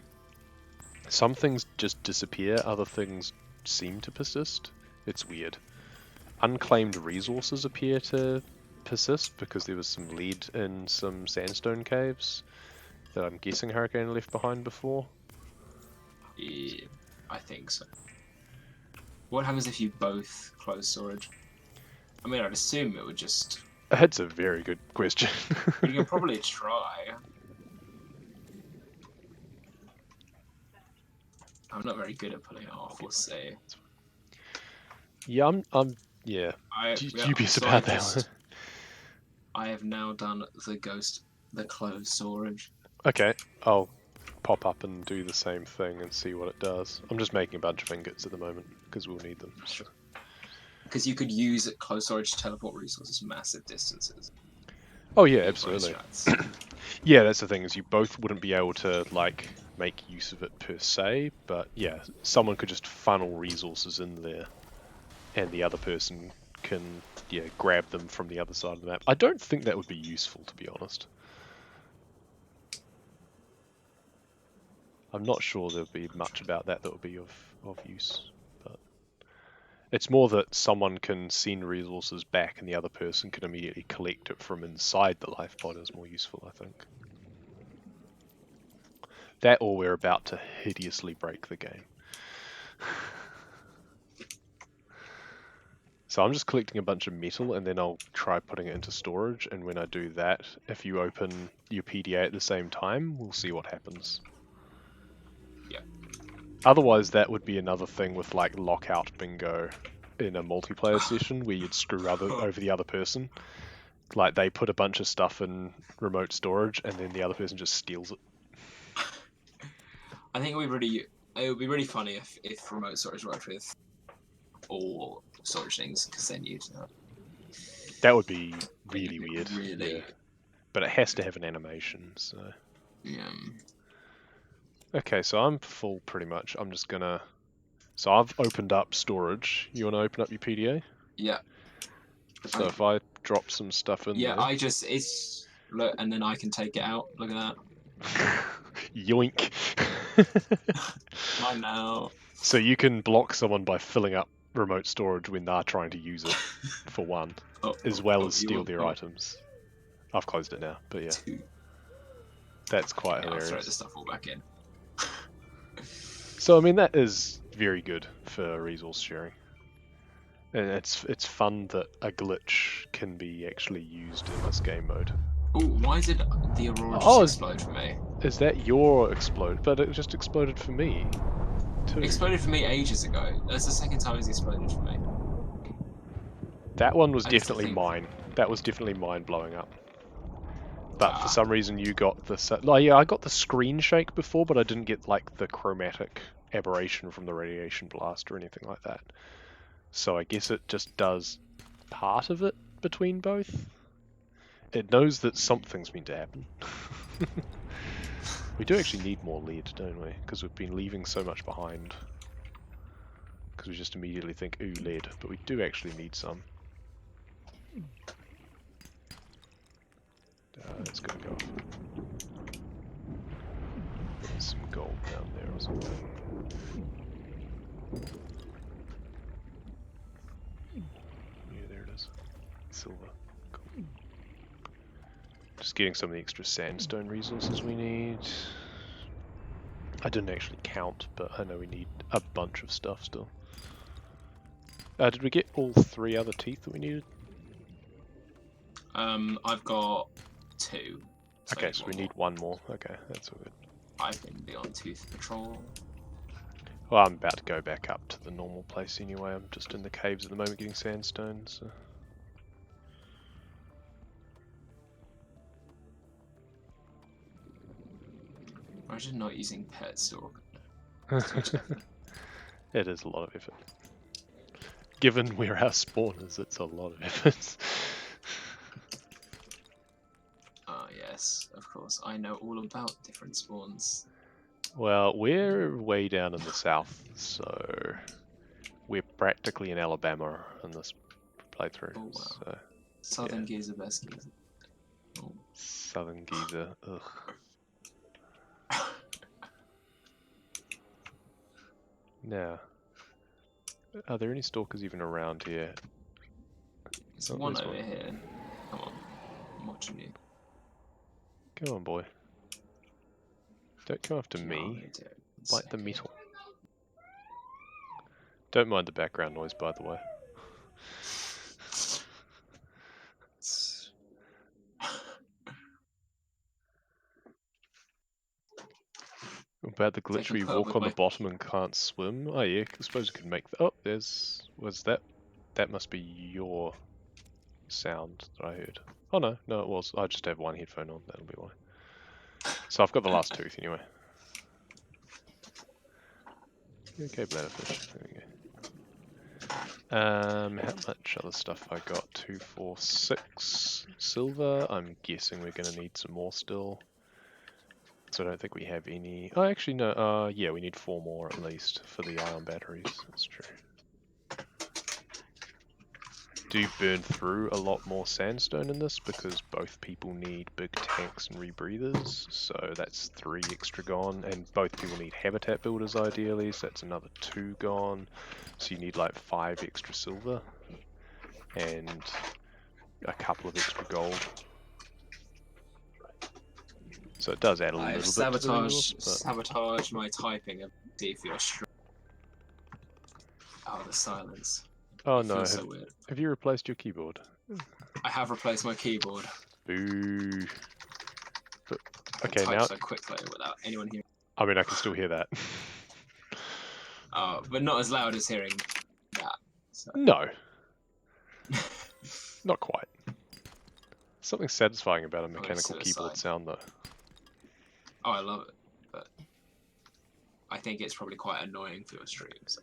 S1: Some things just disappear, other things seem to persist. It's weird. Unclaimed resources appear to persist because there was some lead in some sandstone caves that I'm guessing Hurricane left behind before.
S2: Yeah, I think so. What happens if you both close storage? I mean, I'd assume it would just...
S1: That's a very good question.
S2: You can probably try. I'm not very good at pulling it off, we'll see.
S1: Yeah, yeah. Dubious about that.
S2: I have now done the closed storage.
S1: Okay, I'll pop up and do the same thing and see what it does. I'm just making a bunch of ingots at the moment because we'll need them. So.
S2: Because you could use closed storage to teleport resources massive distances.
S1: Oh yeah, absolutely. Yeah, that's the thing, is you both wouldn't be able to like make use of it per se, but yeah, someone could just funnel resources in there and the other person can grab them from the other side of the map. I don't think that would be useful, to be honest. I'm not sure there'll be much about that would be of use, but it's more that someone can send resources back and the other person can immediately collect it from inside the life pod is more useful, I think. That or we're about to hideously break the game. So I'm just collecting a bunch of metal and then I'll try putting it into storage, and when I do that, if you open your PDA at the same time, we'll see what happens.
S2: Yeah.
S1: Otherwise that would be another thing with like lockout bingo in a multiplayer session where you'd screw over the other person. Like they put a bunch of stuff in remote storage and then the other person just steals it.
S2: I think it would be really funny if remote storage worked with all storage things, because then you'd
S1: that would be really weird.
S2: Really,
S1: yeah. But it has to have an animation, so
S2: yeah.
S1: Okay, so I'm full pretty much. I'm just gonna. So I've opened up storage. You want to open up your PDA?
S2: Yeah.
S1: So if I drop some stuff in there.
S2: Yeah, look, and then I can take it out. Look at that.
S1: Yoink.
S2: Mine now.
S1: So you can block someone by filling up remote storage when they're trying to use it, for one, as well as steal their items. I've closed it now, but yeah. That's quite hilarious.
S2: I'll throw the stuff all back in.
S1: So I mean that is very good for resource sharing. And it's fun that a glitch can be actually used in this game mode.
S2: Oh, why did the Aurora just explode for me?
S1: Is that your explode? But it just exploded for me, too.
S2: It exploded for me ages ago. That's the second time it's exploded for me.
S1: That one was definitely mine. That was definitely mine blowing up. But for some reason you got the... yeah, I got the screen shake before, but I didn't get like the chromatic aberration from the radiation blast or anything like that. So I guess it just does part of it between both. It knows that something's meant to happen. We do actually need more lead, don't we? Because we've been leaving so much behind. Because we just immediately think, ooh, lead. But we do actually need some. It's going to go off. There's some gold down there or something. Yeah, there it is. Silver. Cool. Just getting some of the extra sandstone resources we need. I didn't actually count, but I know we need a bunch of stuff still. Did we get all 3 other teeth that we needed?
S2: I've got 2.
S1: Okay, so we need 1 more. Okay, that's all good.
S2: I've been on tooth patrol.
S1: Well, I'm about to go back up to the normal place anyway. I'm just in the caves at the moment getting sandstone, so...
S2: Imagine not using pet stalk.
S1: It is a lot of effort. Given where our spawn is, it's a lot of effort.
S2: Yes, of course. I know all about different spawns.
S1: Well, we're way down in the south, so we're practically in Alabama in this playthrough.
S2: Oh, wow.
S1: So,
S2: Southern geezer, best geezer. Oh.
S1: Southern geezer, ugh. Now, are there any stalkers even around here?
S2: There's one over here. Come I'm watching you.
S1: Come on, boy. Don't come after
S2: No,
S1: me.
S2: I don't.
S1: Bite the
S2: Second.
S1: metal. Don't mind the background noise, by the way. About the glitch
S2: Taking
S1: where you
S2: put up
S1: walk
S2: with
S1: on the
S2: my-
S1: bottom and can't swim. Oh yeah, I suppose you could make. Oh, was that? That must be your sound that I heard. Oh no, no, it was. I just have one headphone on. That'll be why. So I've got the last tooth anyway. Okay, bladderfish. There we go. How much other stuff I got? 2, 4, 6 silver. I'm guessing we're gonna need some more still. So I don't think we have any. Oh, actually no. Yeah, we need 4 more at least for the ion batteries. That's true. Do you burn through a lot more sandstone in this because both people need big tanks and rebreathers? So that's 3 extra gone, and both people need habitat builders ideally. So that's another 2 gone. So you need like 5 extra silver and a couple of extra gold. So it does add a
S2: I've
S1: little bit to the resource, but...
S2: sabotaged my typing ability for your stream. Oh, the silence.
S1: Oh
S2: It
S1: no,
S2: feels so weird.
S1: have you replaced your keyboard?
S2: I have replaced my keyboard.
S1: Boo. But,
S2: I
S1: okay,
S2: type
S1: now...
S2: so quickly without anyone hearing.
S1: I mean, I can still hear that.
S2: But not as loud as hearing that. So.
S1: No. Not quite. Something satisfying about a mechanical keyboard sound, though.
S2: Oh, I love it, but I think it's probably quite annoying for your stream. So.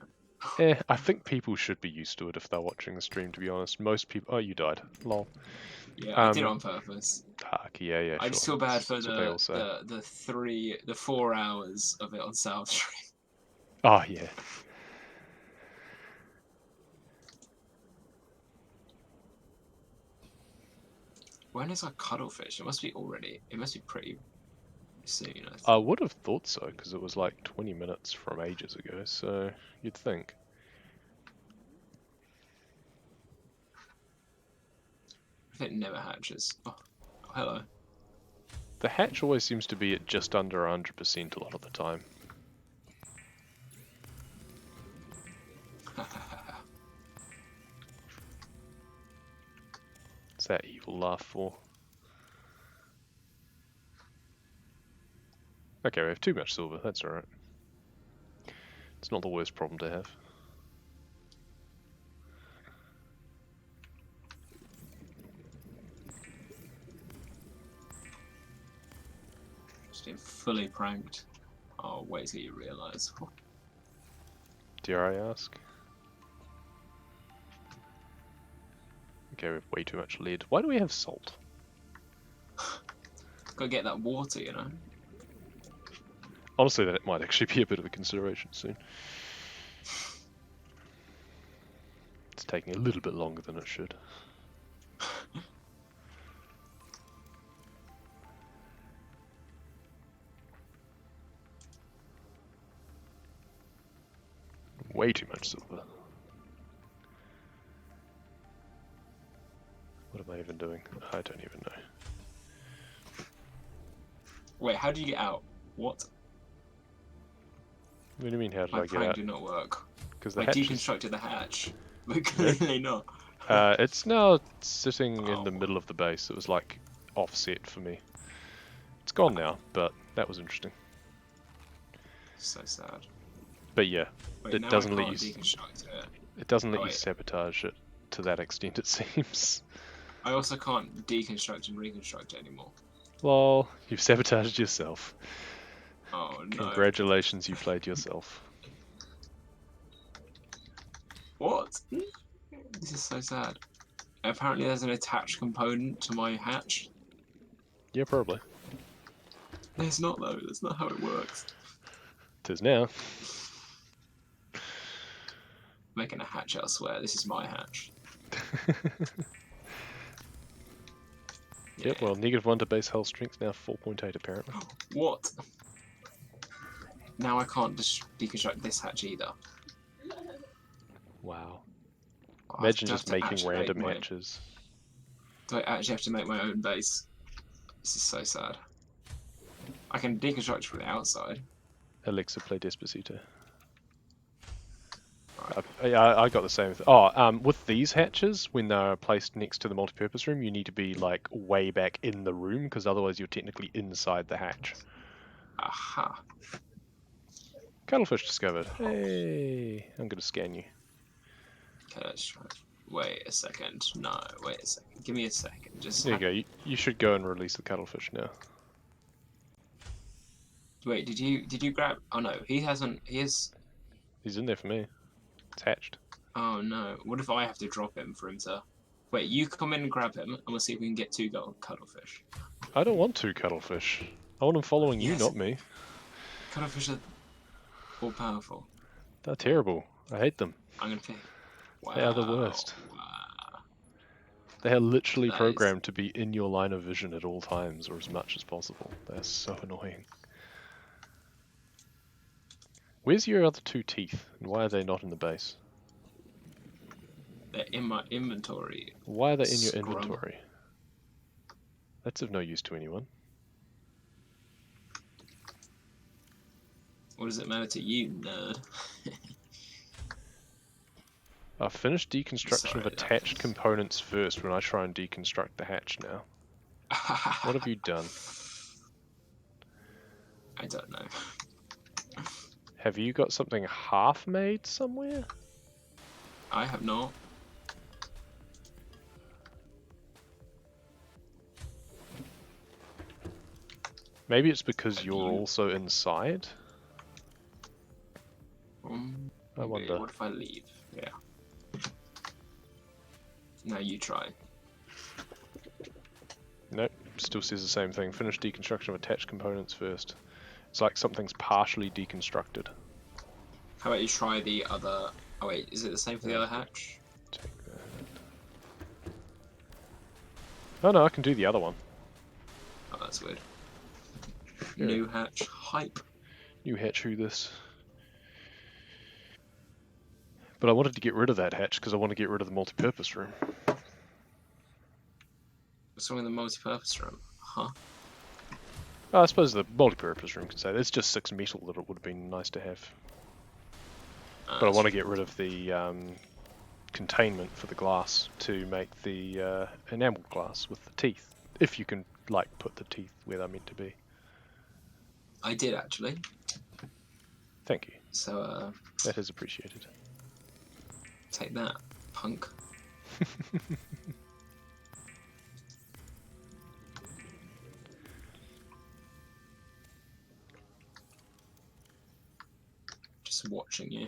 S1: I think people should be used to it if they're watching the stream, to be honest. Most people... Oh, you died. Lol.
S2: Yeah, I did it on purpose.
S1: Yeah, yeah,
S2: I
S1: sure.
S2: just feel bad for
S1: That's
S2: the 4 hours of it on South Stream.
S1: Oh, yeah.
S2: When is our cuttlefish? It must be pretty soon, I think.
S1: I would have thought so, because it was like 20 minutes from ages ago, so you'd think.
S2: It never hatches. Oh, hello.
S1: The hatch always seems to be at just under 100% a lot of the time. What's that evil laugh for? Okay, we have too much silver, that's alright. It's not the worst problem to have.
S2: Just getting fully pranked. Oh, wait till you realise.
S1: Dare I ask? Okay, we have way too much lead. Why do we have salt?
S2: Gotta get that water, you know?
S1: Honestly, that might actually be a bit of a consideration soon. It's taking a little bit longer than it should. Way too much silver. What am I even doing? I don't even know.
S2: Wait, how do you get out? What?
S1: What do you mean, how did
S2: My
S1: I get
S2: prank
S1: out?
S2: did not work.
S1: Because the
S2: I
S1: hatch
S2: deconstructed the hatch, but clearly not.
S1: it's now sitting in the
S2: Oh.
S1: middle of the base. It was like offset for me. It's gone now, but that was interesting.
S2: So sad.
S1: But yeah,
S2: Wait,
S1: it
S2: now
S1: doesn't
S2: I
S1: let
S2: can't
S1: you.
S2: deconstruct it.
S1: It doesn't let
S2: Oh,
S1: you
S2: wait.
S1: sabotage it to that extent. It seems.
S2: I also can't deconstruct and reconstruct it anymore.
S1: Well, you've sabotaged yourself.
S2: Oh no.
S1: Congratulations, you played yourself.
S2: What? This is so sad. Apparently there's an attached component to my hatch.
S1: Yeah, probably.
S2: There's not though, that's not how it works.
S1: It is now.
S2: Making a hatch elsewhere, this is my hatch.
S1: Yep, well, -1 to base hull strength, now 4.8 apparently.
S2: What? Now I can't deconstruct this hatch either.
S1: Wow.
S2: I'll
S1: Imagine
S2: have
S1: just
S2: to
S1: making
S2: activate
S1: random
S2: my-
S1: hatches.
S2: Do I actually have to make my own base? This is so sad. I can deconstruct from the outside.
S1: Alexa, play Despacito.
S2: Right.
S1: I got the same. With these hatches, when they're placed next to the multi-purpose room, you need to be like way back in the room because otherwise you're technically inside the hatch.
S2: Aha.
S1: Cuttlefish discovered. Hey, I'm gonna scan you.
S2: Okay, let's try. Wait a second. No, wait a second. Give me a second. Just
S1: There you go. You should go and release the cuttlefish now.
S2: wait. Did you grab? Oh no, he hasn't. He is.
S1: He's in there for me. It's hatched.
S2: Oh no. What if I have to drop him for him to? Wait, you come in and grab him, and we'll see if we can get 2 gold cuttlefish.
S1: I don't want 2 cuttlefish. I want him following you, not me.
S2: Cuttlefish are all powerful.
S1: They're terrible. I hate them.
S2: I'm gonna pick. Wow.
S1: They are the worst.
S2: Wow.
S1: They are literally
S2: That
S1: programmed to be in your line of vision at all times, or as much as possible. They're so annoying. Where's your other 2 teeth, and why are they not in the base?
S2: They're in my inventory.
S1: Why are they in your
S2: Scrub.
S1: inventory? That's of no use to anyone.
S2: What does it matter to you, nerd?
S1: I've finished deconstruction
S2: Sorry,
S1: of attached components first when I try and deconstruct the hatch now. What have you done?
S2: I don't know.
S1: Have you got something half made somewhere?
S2: I have not.
S1: Maybe it's because you're also inside? I wonder.
S2: What if I leave? Yeah. Now you try.
S1: Nope, still says the same thing. Finish deconstruction of attached components first. It's like something's partially deconstructed.
S2: How about you try the other... Oh wait, is it the same for the other hatch?
S1: Take that. Oh no, I can do the other one.
S2: Oh, that's weird.
S1: Yeah.
S2: New hatch hype.
S1: New hatch, who this? But I wanted to get rid of that hatch because I want to get rid of the multi-purpose room.
S2: What's wrong with the multi-purpose room? Huh?
S1: Oh, I suppose the multi-purpose room can say that. It's just 6 metal that it would have been nice to have. But I want to get rid of the containment for the glass to make the enameled glass with the teeth. If you can, like, put the teeth where they're meant to be.
S2: I did actually.
S1: Thank you.
S2: So,
S1: that is appreciated.
S2: Take that, punk. Just watching you.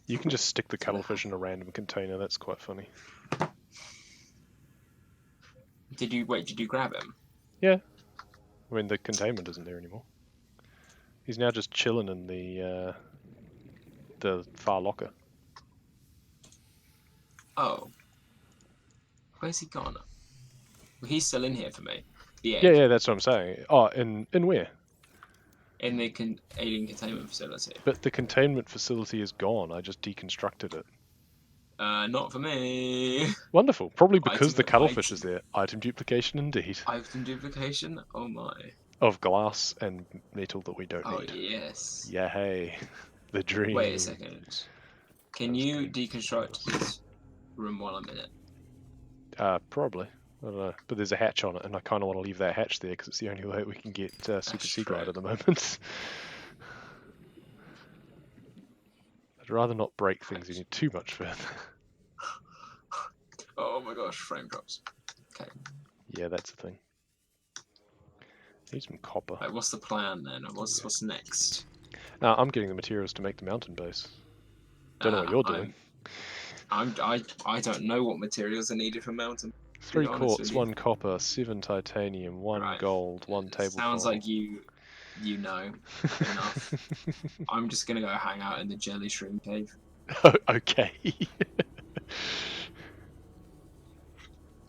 S1: You can just stick the cuttlefish in a random container, that's quite funny.
S2: Did you grab him?
S1: Yeah. I mean, the containment isn't there anymore. He's now just chilling in the far locker.
S2: Oh. Where's he gone? Well, he's still in here for me. The egg.
S1: Yeah, that's what I'm saying. Oh, in where?
S2: In the alien containment facility.
S1: But the containment facility is gone. I just deconstructed it.
S2: Not for me.
S1: Wonderful. Probably because the cuttlefish
S2: item.
S1: is there. Item duplication indeed.
S2: Item duplication? Oh my.
S1: Of glass and metal that we don't need.
S2: Oh yes.
S1: Yeah, hey. The dream.
S2: Wait a second. Can you deconstruct this room while I'm in it?
S1: Probably. I don't know. But there's a hatch on it, and I kind of want to leave that hatch there because it's the only way we can get Super Seaglide at the moment. I'd rather not break things any too much further.
S2: Oh my gosh, frame drops. Okay.
S1: Yeah, that's the thing. Need some copper.
S2: Right, what's the plan then? What's next?
S1: I'm getting the materials to make the mountain base. Don't know what you're doing.
S2: I don't know what materials are needed for mountain.
S1: 3 quartz, 1 copper, 7 titanium, 1 gold, 1 table.
S2: Sounds like you know enough. I'm just gonna go hang out in the jelly shroom cave.
S1: Okay.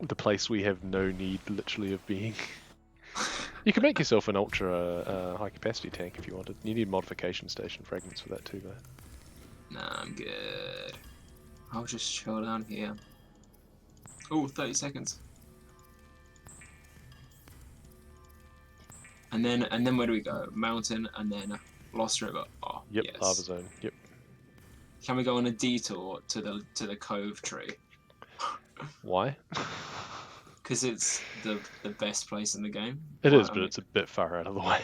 S1: The place we have no need, literally, of being. You can make yourself an ultra high capacity tank if you wanted. You need modification station fragments for that too, though.
S2: Nah, I'm good. I'll just chill down here. Oh, 30 seconds. And then where do we go? Mountain and then Lost River. Oh,
S1: Yep,
S2: yes.
S1: lava zone. Yep.
S2: Can we go on a detour to the cove tree?
S1: Why?
S2: Because it's the best place in the game.
S1: It
S2: Why,
S1: is, but it's a bit far out of the way.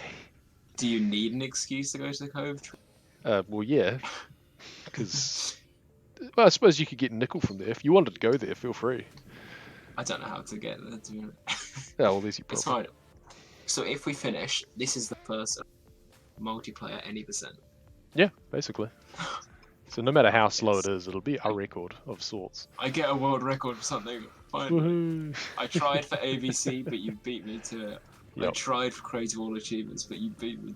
S2: Do you need an excuse to go to the cove tree?
S1: Well, yeah, because well, I suppose you could get nickel from there if you wanted to go there. Feel free.
S2: I don't know how to get there. To be honest.
S1: Yeah, well, there's your
S2: It's
S1: problem.
S2: fine. So if we finish, this is the first multiplayer any percent.
S1: Yeah, basically. So no matter how slow it is, it'll be a record of sorts.
S2: I get a world record for something. Finally. I tried for ABC, but you beat me to it.
S1: Yep.
S2: I tried for Creative All Achievements, but you beat me.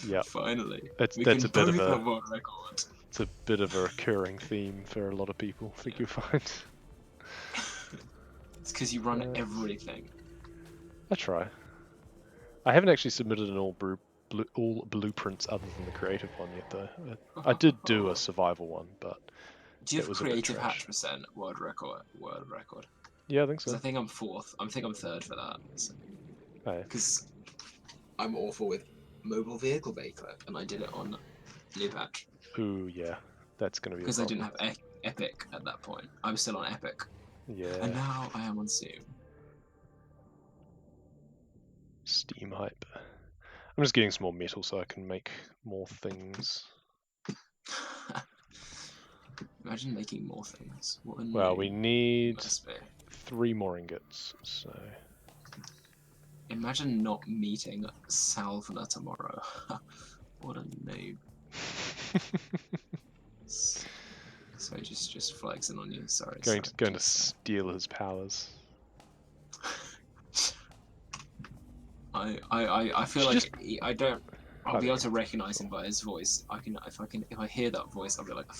S1: Yeah.
S2: Finally.
S1: That's a bit of a
S2: world record.
S1: It's a bit of a recurring theme for a lot of people. I think you'll find.
S2: It's because you run everything.
S1: I try. I haven't actually submitted an all blueprints other than the creative one yet, though. I did do a survival one, but
S2: do you have
S1: was
S2: creative hatch percent world record?
S1: Yeah, I think so.
S2: I think I'm fourth. I think I'm third for that. Because I'm awful with mobile vehicle bakelite, and I did it on new patch.
S1: Ooh, yeah, that's gonna be.
S2: Because I didn't have Epic at that point. I was still on Epic.
S1: Yeah.
S2: And now I am on Steam.
S1: Steam hype. I'm just getting some more metal so I can make more things.
S2: Imagine making more things.
S1: Well, we need 3 more ingots, so...
S2: Imagine not meeting Salvner tomorrow. What a noob. So just flexing on you, sorry.
S1: Going to steal his powers.
S2: I feel like I don't. I'll be able to recognize him by his voice. If I hear that voice, I'll be like,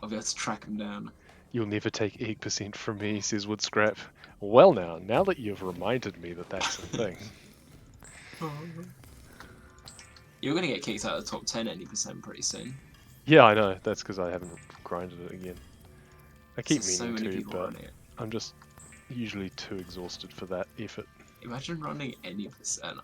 S2: I'll be able to track him down.
S1: You'll never take egg percent from me, says Woodscrap. Well now that you've reminded me that that's a thing.
S2: You're gonna get kicked out of the top 10 any percent pretty soon.
S1: Yeah, I know. That's because I haven't grinded it again. I keep meaning to, but I'm just usually too exhausted for that effort.
S2: Imagine running any percent.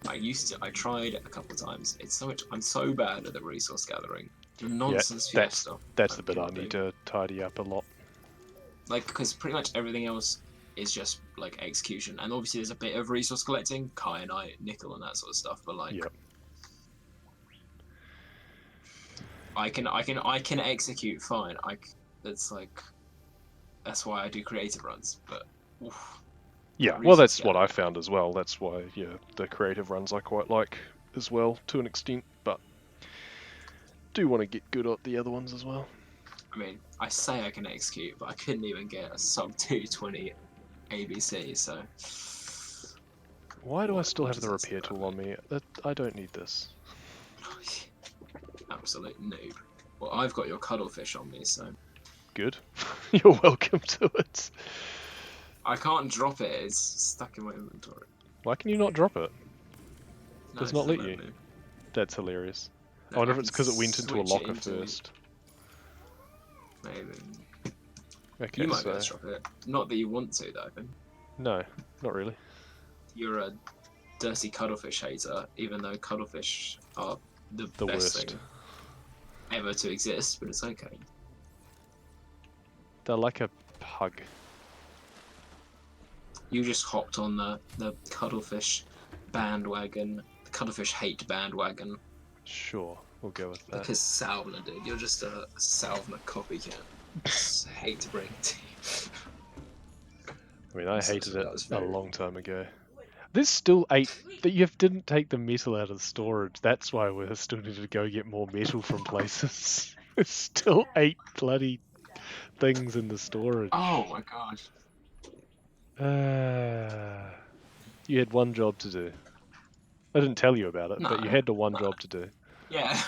S2: I tried a couple of times. It's so much. I'm so bad at the resource gathering. The nonsense stuff.
S1: That's the bit I need to tidy up a lot.
S2: Like, because pretty much everything else is just like execution, and obviously there's a bit of resource collecting, kyanite, nickel, and that sort of stuff. But like, I can execute fine. That's why I do creative runs. But
S1: yeah, well, that's what I found as well. That's why the creative runs I quite like as well to an extent, but do want to get good at the other ones as well.
S2: I mean, I say I can execute, but I couldn't even get a sub 220 ABC. So
S1: why do I still have the repair tool on me? I don't need this.
S2: Absolute noob. Well, I've got your cuttlefish on me, so...
S1: Good. You're welcome to it.
S2: I can't drop it, it's stuck in my inventory.
S1: Why can you not drop it?
S2: No,
S1: Does not let you. That's hilarious. I wonder if it's because it went into a locker first.
S2: Maybe.
S1: Okay,
S2: you might be able to drop it. Not that you want to, though.
S1: No, not really.
S2: You're a dirty cuttlefish hater, even though cuttlefish are the best
S1: worst
S2: thing ever to exist, but it's okay.
S1: They're like a pug.
S2: You just hopped on the cuttlefish bandwagon, the cuttlefish hate bandwagon.
S1: Sure, we'll go with that.
S2: Because Salvner did. You're just a Salvner copycat. I hate to break it to you.
S1: I mean, I hated it a long time ago. There's still 8 that you didn't take the metal out of the storage. That's why we still need to go get more metal from places. There's still 8 bloody things in the storage.
S2: Oh my gosh.
S1: You had one job to do. I didn't tell you about it, but you had the one job to do.
S2: Yeah.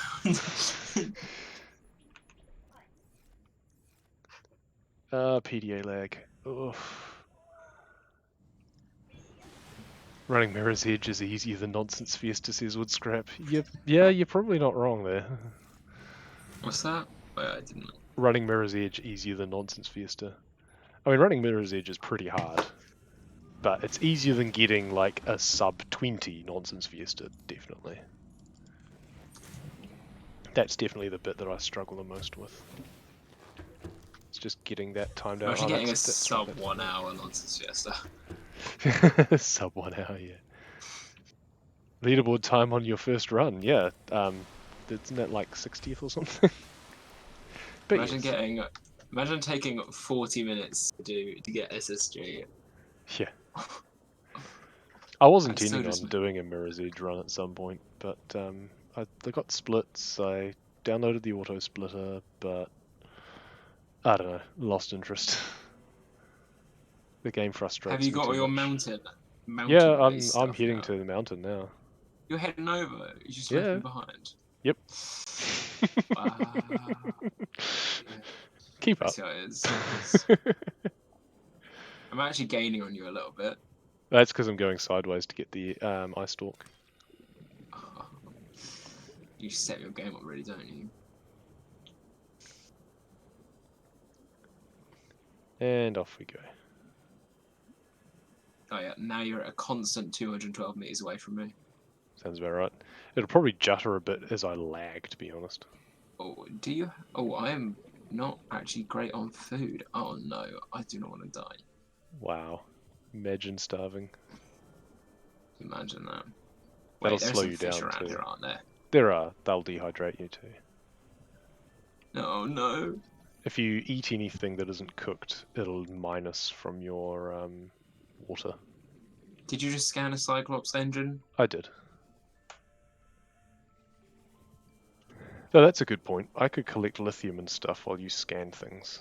S1: PDA lag. Oof. Running Mirror's Edge is easier than Nonsense Fiesta, says Woodscrap. Yeah, you're probably not wrong there.
S2: What's that? Oh, yeah, I didn't know.
S1: Running Mirror's Edge easier than Nonsense Fiesta. I mean, running Mirror's Edge is pretty hard. but it's easier than getting like a sub 20 nonsense Fiesta, definitely. That's definitely the bit that I struggle the most with. It's just getting that timed out.
S2: Imagine getting a
S1: that's
S2: sub 1 hour nonsense Fiesta.
S1: Sub 1 hour, yeah. Leaderboard time on your first run, yeah. Isn't that like 60th or something? But
S2: imagine taking 40 minutes to get SSG.
S1: Yeah. I was intending on doing a Mirror's Edge run at some point, but I got splits. I downloaded the auto splitter, but I don't know, lost interest. The game frustrates me.
S2: Have you got all your mountain?
S1: Yeah, I'm heading to the mountain now.
S2: You're heading over. You just left me behind.
S1: Yep. Keep up.
S2: I'm actually gaining on you a little bit.
S1: That's because I'm going sideways to get the ice stalk.
S2: You set your game up really, don't you?
S1: And off we go.
S2: Oh yeah, now you're at a constant 212 meters away from me.
S1: Sounds about right. It'll probably jutter a bit as I lag, to be honest.
S2: Oh, do you? Oh, I am not actually great on food. Oh no, I do not want to die.
S1: Wow. Imagine starving.
S2: Imagine that.
S1: That'll slow you down too.
S2: Here, aren't there?
S1: There are. They'll dehydrate you too.
S2: Oh no.
S1: If you eat anything that isn't cooked, it'll minus from your water.
S2: Did you just scan a Cyclops engine?
S1: I did. No, that's a good point. I could collect lithium and stuff while you scan things.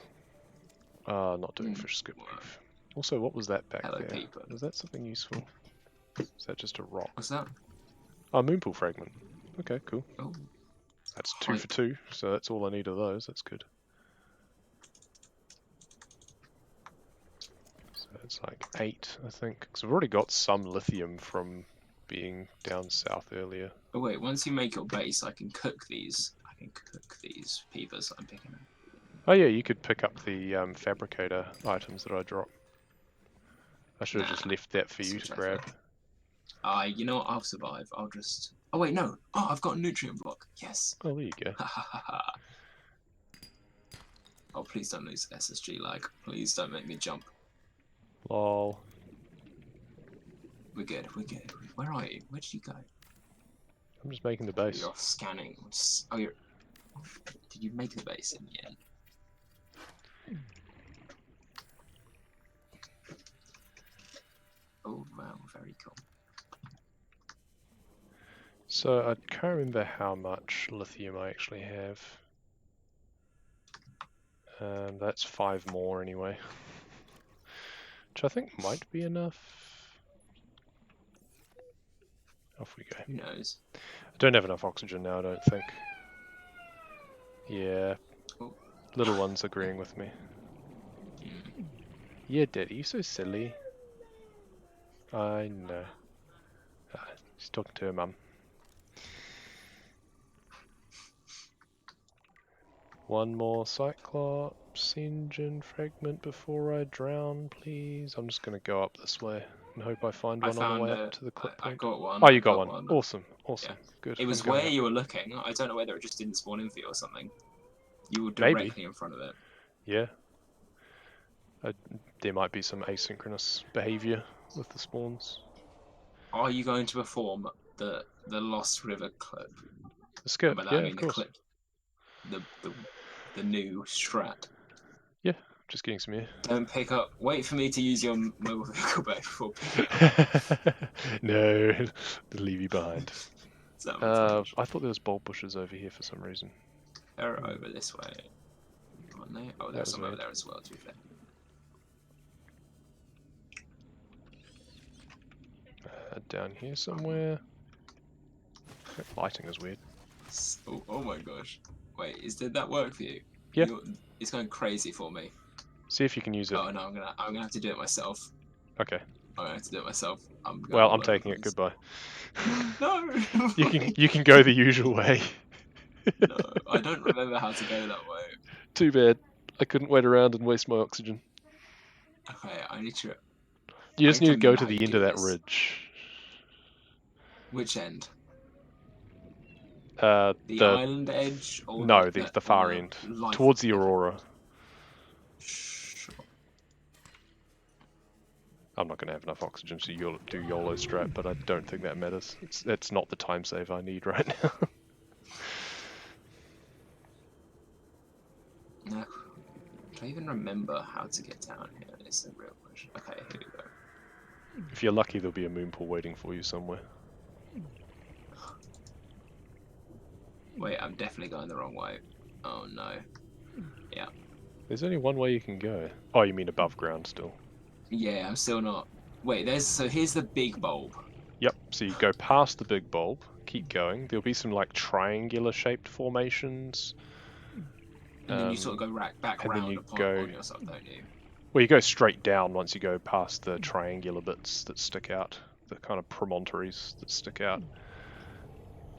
S1: Not doing fish skip beef. Also, what was that back there?
S2: People.
S1: Was that something useful? Is that just a rock?
S2: What's that?
S1: Oh, moonpool fragment. Okay, cool.
S2: Oh.
S1: That's 2 for 2, so that's all I need of those. That's good. So it's like 8, I think. Because I've already got some lithium from being down south earlier.
S2: Oh wait, once you make your base, I can cook these. I can cook these peepers I'm picking up.
S1: Oh yeah, you could pick up the fabricator items that I dropped. I should have just left that for you to grab.
S2: You know what? I'll survive. I'll just... Oh wait, no. Oh, I've got a nutrient block. Yes.
S1: Oh, there you go.
S2: Oh, please don't lose SSG lag. Please don't make me jump.
S1: Lol.
S2: We're good. We're good. Where are you? Where did you go?
S1: I'm just making the base.
S2: You're off scanning. Oh, you're... Did you make the base in the end? Oh, wow. Very cool.
S1: So I can't remember how much lithium I actually have. That's 5 more anyway. Which I think might be enough. Off we go.
S2: Who knows?
S1: I don't have enough oxygen now, I don't think. Yeah.
S2: Oh.
S1: Little one's agreeing with me. Yeah, Daddy, you're so silly. I know. She's talking to her mum. One more Cyclops engine fragment before I drown, please. I'm just going to go up this way and hope I find one on the way up to the clip point.
S2: I got one.
S1: Oh, you got one. Awesome, awesome. Yeah. Good.
S2: It was where you were looking. I don't know whether it just didn't spawn in for you or something. You were directly in front of it.
S1: Yeah. There might be some asynchronous behaviour with the spawns.
S2: Are you going to perform the Lost River clip?
S1: The skip, yeah, of course.
S2: The clip. The new strat.
S1: Yeah, just getting some air.
S2: Don't pick up. Wait for me to use your mobile vehicle back before picking up.
S1: No, they'll leave you behind.
S2: I
S1: thought there was bulb bushes over here for some reason.
S2: They're over this way. Aren't they? Oh, there's some over there as well, to be fair.
S1: Down here somewhere. Lighting is weird.
S2: Oh my gosh. Wait, did that work for you?
S1: Yeah.
S2: It's going crazy for me.
S1: See if you can use it.
S2: Oh no, I'm gonna have to do it myself.
S1: Okay.
S2: I'm gonna have to do it myself. I'm
S1: taking it. Goodbye.
S2: No.
S1: You can go the usual way.
S2: No, I don't remember how to go that way.
S1: Too bad. I couldn't wait around and waste my oxygen.
S2: Okay, I need to.
S1: You just
S2: I
S1: need to
S2: don't
S1: go
S2: remember
S1: to
S2: how
S1: the
S2: you
S1: end
S2: do
S1: of that
S2: this.
S1: ridge.
S2: Which end?
S1: The
S2: island edge, or
S1: no,
S2: the
S1: the far end,
S2: life
S1: towards the
S2: okay.
S1: aurora.
S2: Sure.
S1: I'm not going to have enough oxygen, so you'll do YOLO strat, but I don't think that matters. It's not the time save I need right now.
S2: No. Do I even remember how to get down here? It's a real question. Okay, here we go.
S1: If you're lucky, there'll be a moon pool waiting for you somewhere.
S2: Wait, I'm definitely going the wrong way. Oh no. Yeah.
S1: There's only one way you can go. Oh, you mean above ground still?
S2: Yeah, I'm still not. Wait, so here's the big bulb.
S1: Yep, so you go past the big bulb, keep going. There'll be some like triangular shaped formations.
S2: And then you sort of go back
S1: and then
S2: round
S1: you
S2: upon
S1: go-
S2: on yourself, don't you?
S1: Well, you go straight down once you go past the triangular bits that stick out, the kind of promontories that stick out.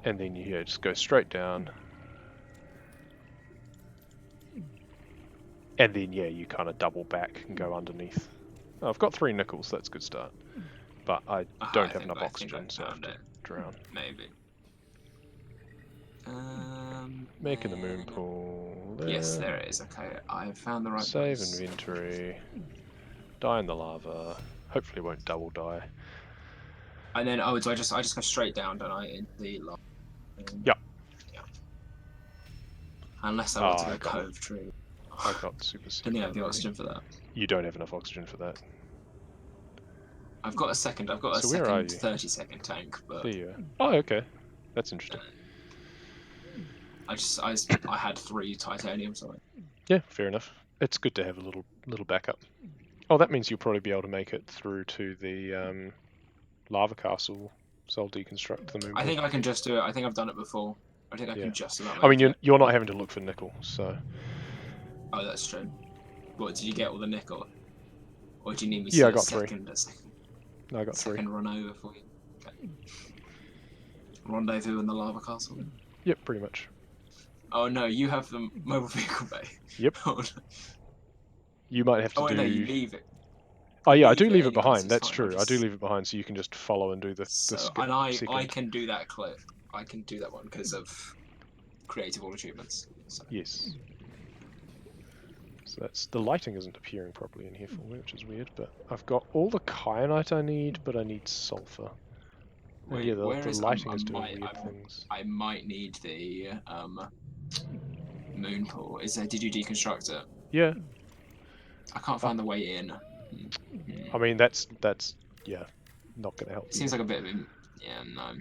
S1: And then you just go straight down. And then, yeah, you kind of double back and go underneath. Oh, I've got 3 nickels, that's a good start. But I don't have enough oxygen, so I have to drown.
S2: Maybe.
S1: Making the moon pool. There.
S2: Yes, there it is. Okay, I found the right
S1: Save
S2: place.
S1: inventory. Die in the lava. Hopefully it won't double die.
S2: And then, so I just go straight down, don't I, in the lava?
S1: Yep.
S2: Yeah. Unless I want to
S1: I
S2: go
S1: got
S2: cove tree.
S1: I got super sick.
S2: Didn't have the oxygen for that.
S1: You don't have enough oxygen for that.
S2: I've got a second. I've got a
S1: So where are
S2: second
S1: you?
S2: 30-second tank, but
S1: There you are. Oh, okay. That's interesting.
S2: I had 3 titanium, so
S1: Yeah, fair enough. It's good to have a little backup. Oh, that means you'll probably be able to make it through to the lava castle. So I'll deconstruct the moon.
S2: I think I can just do it. I think I've done it before. I think I
S1: Yeah.
S2: can just about make
S1: I mean,
S2: it.
S1: you're not having to look for nickel, so.
S2: Oh, that's true. What, did you get all the nickel? Or do you need me to
S1: Yeah,
S2: do
S1: I got 3.
S2: a second?
S1: No, I got 3.
S2: Second run over for you. Okay. Rendezvous in the lava castle.
S1: Yep, pretty much.
S2: Oh no, you have the mobile vehicle bay.
S1: Yep.
S2: Oh, no.
S1: You might have to do.
S2: No, you leave it.
S1: Oh yeah, I do
S2: leave
S1: leave
S2: it
S1: it
S2: anyways,
S1: behind.
S2: it's
S1: That's
S2: fine,
S1: true.
S2: I'll
S1: I do
S2: just-
S1: leave it behind, so you can just follow and do the
S2: And I
S1: second.
S2: can do that clip. I can do that one because of creative all achievements. So.
S1: Yes. So that's the lighting isn't appearing properly in here for me, which is weird. But I've got all the kyanite I need, but I need sulfur. Oh,
S2: Wait,
S1: yeah, the
S2: where is
S1: lighting is doing weird things.
S2: I might need the moon pool. Did you deconstruct it?
S1: Yeah.
S2: I can't find the way in.
S1: I mean, that's yeah, not gonna help.
S2: It seems like a bit of no.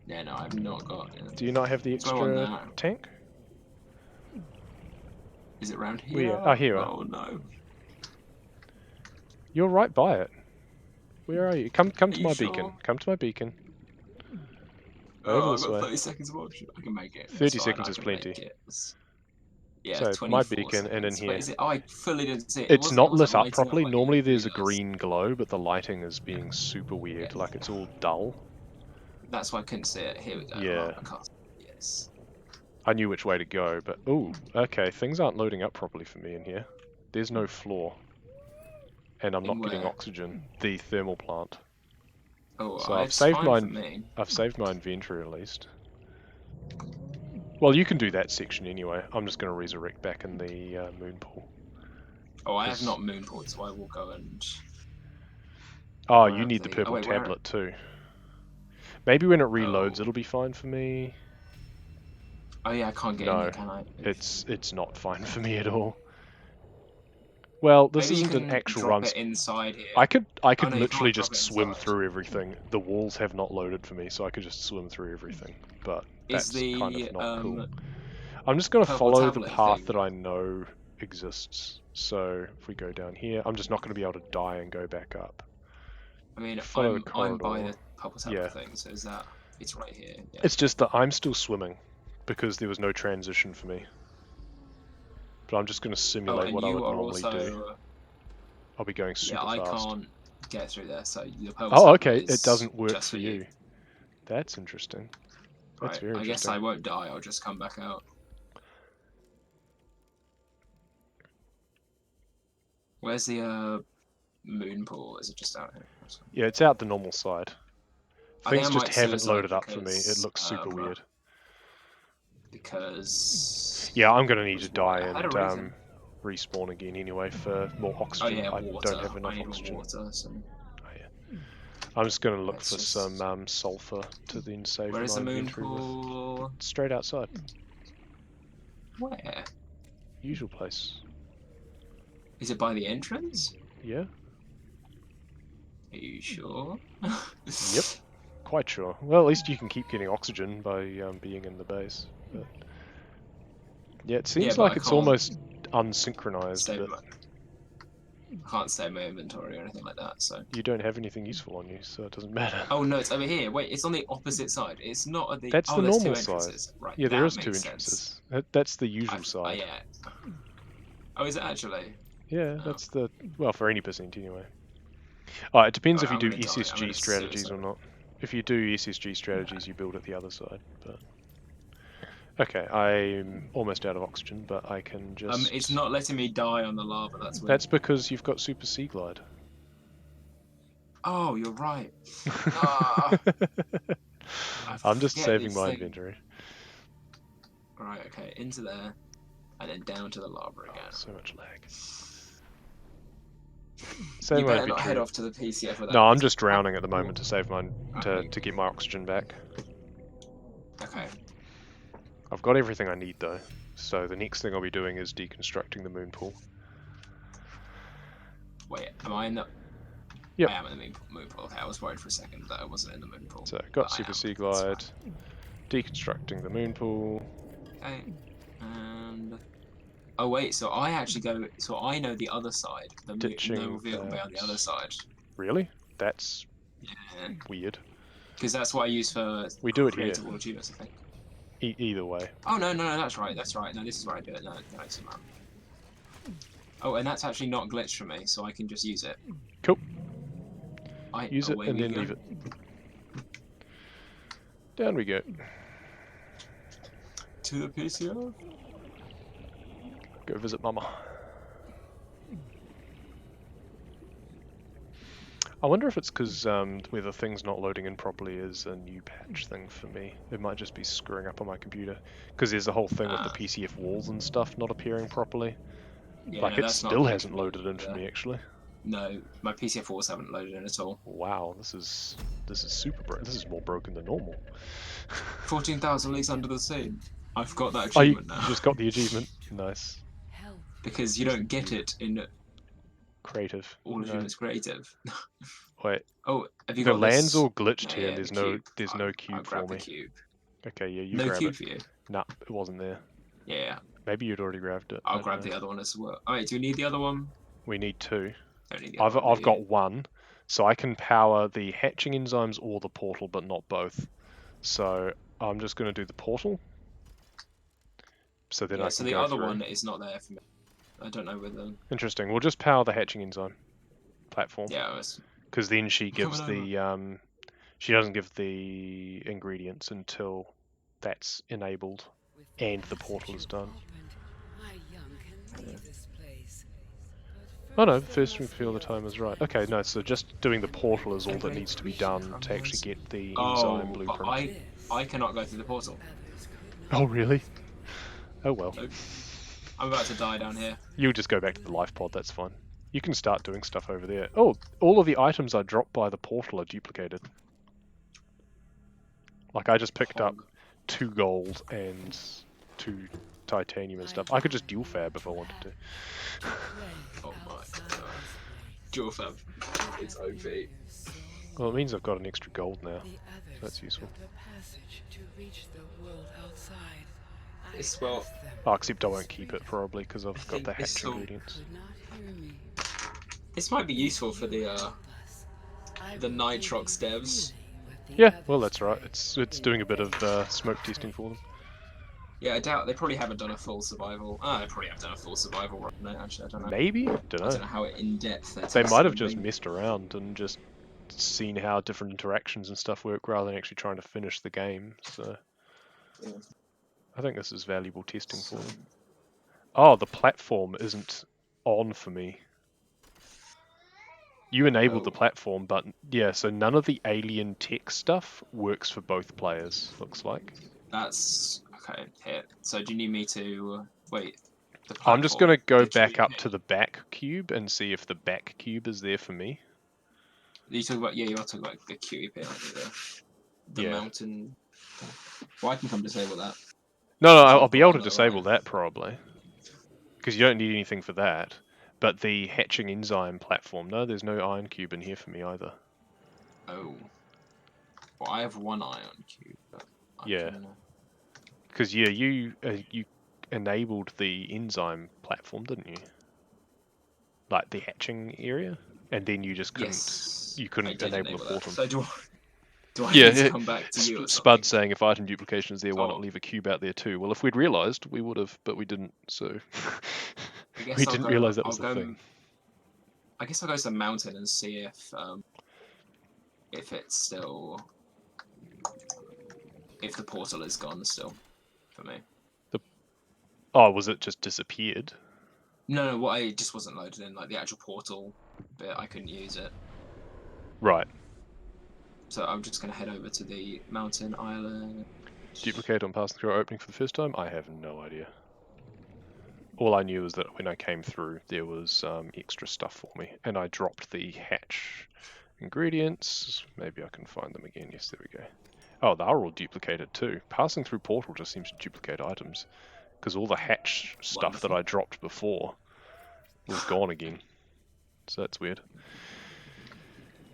S2: Yeah, no, I've not got.
S1: Do you not have the extra tank?
S2: Is it around here?
S1: Where? Ah, here.
S2: Oh no.
S1: You're right by it. Where are you? Come to my
S2: sure?
S1: beacon. Come to my beacon.
S2: Oh, I've got 30 seconds of option. I can make it.
S1: 30 seconds is plenty.
S2: Yeah,
S1: so
S2: 24
S1: my beacon
S2: seconds.
S1: and in here.
S2: Wait, is it? Oh, I fully didn't see it.
S1: It's not lit up
S2: lighting
S1: properly.
S2: like
S1: Normally
S2: everything
S1: there's a
S2: else.
S1: green glow, but the lighting is being super weird.
S2: Yeah.
S1: Like it's all dull.
S2: That's why I couldn't see it. Here we go.
S1: Yeah.
S2: Yes.
S1: I knew which way to go, but ooh, okay, things aren't loading up properly for me in here. There's no floor. And I'm not getting oxygen. The thermal plant.
S2: Oh,
S1: so I've saved my inventory at least. Well, you can do that section anyway. I'm just going to resurrect back in the moon pool.
S2: Oh, I have not moon pooled, so I will go and...
S1: Oh, you need the purple tablet too. Maybe when it reloads it'll be fine for me.
S2: Oh yeah, I can't get in there, can I?
S1: It's not fine for me at all. Well, this isn't an actual run.
S2: Inside here.
S1: I could literally just swim through everything. The walls have not loaded for me, so I could just swim through everything. But that's kind of not cool. I'm just going to follow the path that I know exists. So if we go down here, I'm just not going to be able to die and go back up.
S2: I mean,
S1: follow
S2: I'm by the purple tablet thing, so is that... It's right here. Yeah.
S1: It's just that I'm still swimming, because there was no transition for me. But I'm just going to simulate what I would normally do. I'll be going super fast.
S2: Yeah, I can't get through there, so the purple
S1: Oh, okay, it doesn't work for you. That's interesting. That's very interesting.
S2: I guess I won't die, I'll just come back out. Where's the moon pool? Is it just out here?
S1: Yeah, it's out the normal side.
S2: I think
S1: Things
S2: I
S1: just
S2: might
S1: haven't
S2: suicide
S1: loaded up for me. It
S2: because,
S1: looks super weird.
S2: Because
S1: Yeah, I'm gonna need to
S2: why?
S1: die
S2: I had a
S1: and
S2: reason.
S1: respawn again anyway for more
S2: Oh
S1: oxygen.
S2: yeah,
S1: I
S2: water.
S1: don't have enough
S2: I need
S1: oxygen.
S2: more water. So
S1: Oh, yeah. I'm just gonna look
S2: let's
S1: for
S2: just...
S1: some sulfur to then save
S2: Where is
S1: my
S2: the moon
S1: inventory with.
S2: pool?
S1: Straight outside.
S2: Where?
S1: Usual place.
S2: Is it by the entrance?
S1: Yeah?
S2: Are you sure?
S1: Yep. Quite sure. Well, at least you can keep getting oxygen by being in the base. But... yeah, it seems
S2: but
S1: like
S2: I
S1: it's
S2: can't
S1: almost unsynchronized.
S2: save
S1: That
S2: my... I can't save my inventory or anything like that, so...
S1: you don't have anything useful on you, so it doesn't matter.
S2: Oh no, it's over here. Wait, it's on the opposite side. It's not at the...
S1: That's
S2: oh,
S1: the
S2: there's two
S1: normal side.
S2: entrances. Right,
S1: Yeah, there
S2: that
S1: is two
S2: makes
S1: entrances.
S2: sense.
S1: That's the usual side.
S2: Yeah. Oh, is it actually?
S1: Yeah,
S2: Oh.
S1: that's the... well, for any percent anyway. Oh, it depends if you
S2: I'm
S1: do
S2: gonna die. I'm
S1: SSG
S2: gonna
S1: strategies or
S2: suicide.
S1: not. If you do SSG strategies, you build at the other side, but... okay, I'm almost out of oxygen, but I can just...
S2: It's not letting me die on the lava, that's weird.
S1: That's because you've got Super Sea Glide.
S2: Oh, you're right. Ah,
S1: I'm just
S2: forget
S1: saving
S2: this
S1: my
S2: thing.
S1: inventory.
S2: Right, okay, into there, and then down to the lava again.
S1: Oh, so much lag.
S2: You better not head off to the PCF with that.
S1: No, I'm just drowning at the moment to save my... to get my oxygen back.
S2: Okay.
S1: I've got everything I need though, so the next thing I'll be doing is deconstructing the moon pool.
S2: Wait, am I in the...
S1: Yep.
S2: I am in the moon pool. Okay, I was worried for a second that I wasn't in the moon pool.
S1: So, got Super Sea Glide, deconstructing the moon pool.
S2: Okay, and... oh wait, so I actually go... so I know the other side. The moon will be on the other side.
S1: Really? That's
S2: yeah.
S1: Weird.
S2: Because that's what I use for...
S1: we do it here.
S2: Creative achievements, I think.
S1: Either way.
S2: Oh, no, that's right, that's right. No, this is where I do it. No, oh, and that's actually not glitched for me, so I can just use it.
S1: Cool. Use it and then
S2: go.
S1: leave it. Down we go.
S2: To the PCO?
S1: Go visit Mama. I wonder if it's because whether things not loading in properly is a new patch thing for me. It might just be screwing up on my computer. Because there's a whole thing with the PCF walls and stuff not appearing properly.
S2: Yeah,
S1: like,
S2: no,
S1: it still hasn't loaded in for me, actually.
S2: No, my PCF walls haven't loaded in at all.
S1: Wow, this is super broken. This is more broken than normal.
S2: 14,000 leagues under the sea. I've got that achievement now.
S1: You just got the achievement. Nice.
S2: Because you don't get it in...
S1: creative.
S2: All achievements creative.
S1: Wait.
S2: Oh, have you
S1: the
S2: got
S1: land's
S2: this?
S1: all glitched here, and
S2: there's
S1: no cube
S2: I'll
S1: for
S2: grab
S1: me.
S2: The cube.
S1: Okay, yeah, you
S2: no
S1: grab
S2: cube
S1: it.
S2: for you?
S1: Nah, it wasn't there.
S2: Yeah.
S1: Maybe you'd already grabbed it.
S2: I'll grab the other one as well. Alright, do we need the other one?
S1: We need two.
S2: I've
S1: got one, so I can power the hatching enzymes or the portal, but not both. So I'm just going to do the portal. So then I can
S2: so the other one is not there for me. I don't know whether...
S1: Interesting. We'll just power the hatching enzyme platform.
S2: Yeah,
S1: because then she gives the she doesn't give the ingredients until that's enabled and the portal is done. Oh no, first we feel the time is right. Okay, no, so just doing the portal is all that needs to be done to actually get the enzyme blueprint.
S2: I cannot go through the portal.
S1: Oh really? Oh well.
S2: Nope. I'm about to die down here.
S1: You'll just go back to the life pod, that's fine. You can start doing stuff over there. Oh, all of the items I dropped by the portal are duplicated. Like, I just picked up 2 gold and 2 titanium and stuff. I could just dual fab if I wanted to.
S2: Oh my god. Dual fab. It's OP.
S1: Well, it means I've got an extra gold now. That's useful.
S2: Well...
S1: oh, except I won't keep it probably because I've got the hatch ingredients.
S2: This might be useful for the Nitrox devs.
S1: Yeah, well that's right. It's doing a bit of smoke testing for them.
S2: Yeah, I doubt they probably haven't done a full survival. They probably have done a full survival run. No, actually, I don't know.
S1: Maybe?
S2: I don't know how in depth
S1: they might have just messed around and just seen how different interactions and stuff work rather than actually trying to finish the game. So
S2: yeah.
S1: I think this is valuable testing for them. Oh, the platform isn't on for me. You enabled the
S2: Oh.
S1: platform, but yeah, so none of the alien tech stuff works for both players, looks like.
S2: That's okay. Here. So do you need me to wait? The
S1: I'm just going
S2: platform,
S1: to go
S2: the
S1: back up
S2: QEP.
S1: to the back cube and see if the back cube is there for me.
S2: You talk about you are talking about the QEP, aren't you? The
S1: Yeah.
S2: mountain. Well, I can come disable that.
S1: No,
S2: So
S1: I'll
S2: I've
S1: be
S2: got
S1: able to
S2: another
S1: disable
S2: item.
S1: that probably. Because you don't need anything for that. But the hatching enzyme platform, no, there's no iron cube in here for me either.
S2: Oh. Well, I have one ion cube, but I
S1: Yeah.
S2: can.
S1: Because yeah, you enabled the enzyme platform, didn't you? Like the hatching area, and then you just
S2: Yes,
S1: you
S2: I
S1: couldn't
S2: did
S1: enable the
S2: enable that.
S1: portal.
S2: So do I need to
S1: Yeah,
S2: come back to you or something?
S1: Spud saying if item duplication is there, why not
S2: Oh,
S1: leave a cube out there too? Well, if we'd realised, we would have, but we didn't. So
S2: I
S1: we
S2: guess I'll
S1: didn't
S2: go.
S1: realise that
S2: I'll
S1: was the
S2: go.
S1: thing.
S2: I guess I'll go to the mountain and see if it's still if the portal is gone still for me.
S1: Oh, was it just disappeared?
S2: No, what I just wasn't loaded in, like the actual portal bit. I couldn't use it,
S1: Right.
S2: so I'm just gonna head over to the mountain island.
S1: Duplicate on passing through or opening for the first time? I have no idea. All I knew was that when I came through, there was extra stuff for me, and I dropped the hatch ingredients. Maybe I can find them again. Yes, there we go. Oh, they are all duplicated too. Passing through portal just seems to duplicate items, because all the hatch stuff that
S2: Wonderful.
S1: I dropped before was gone again. So that's weird.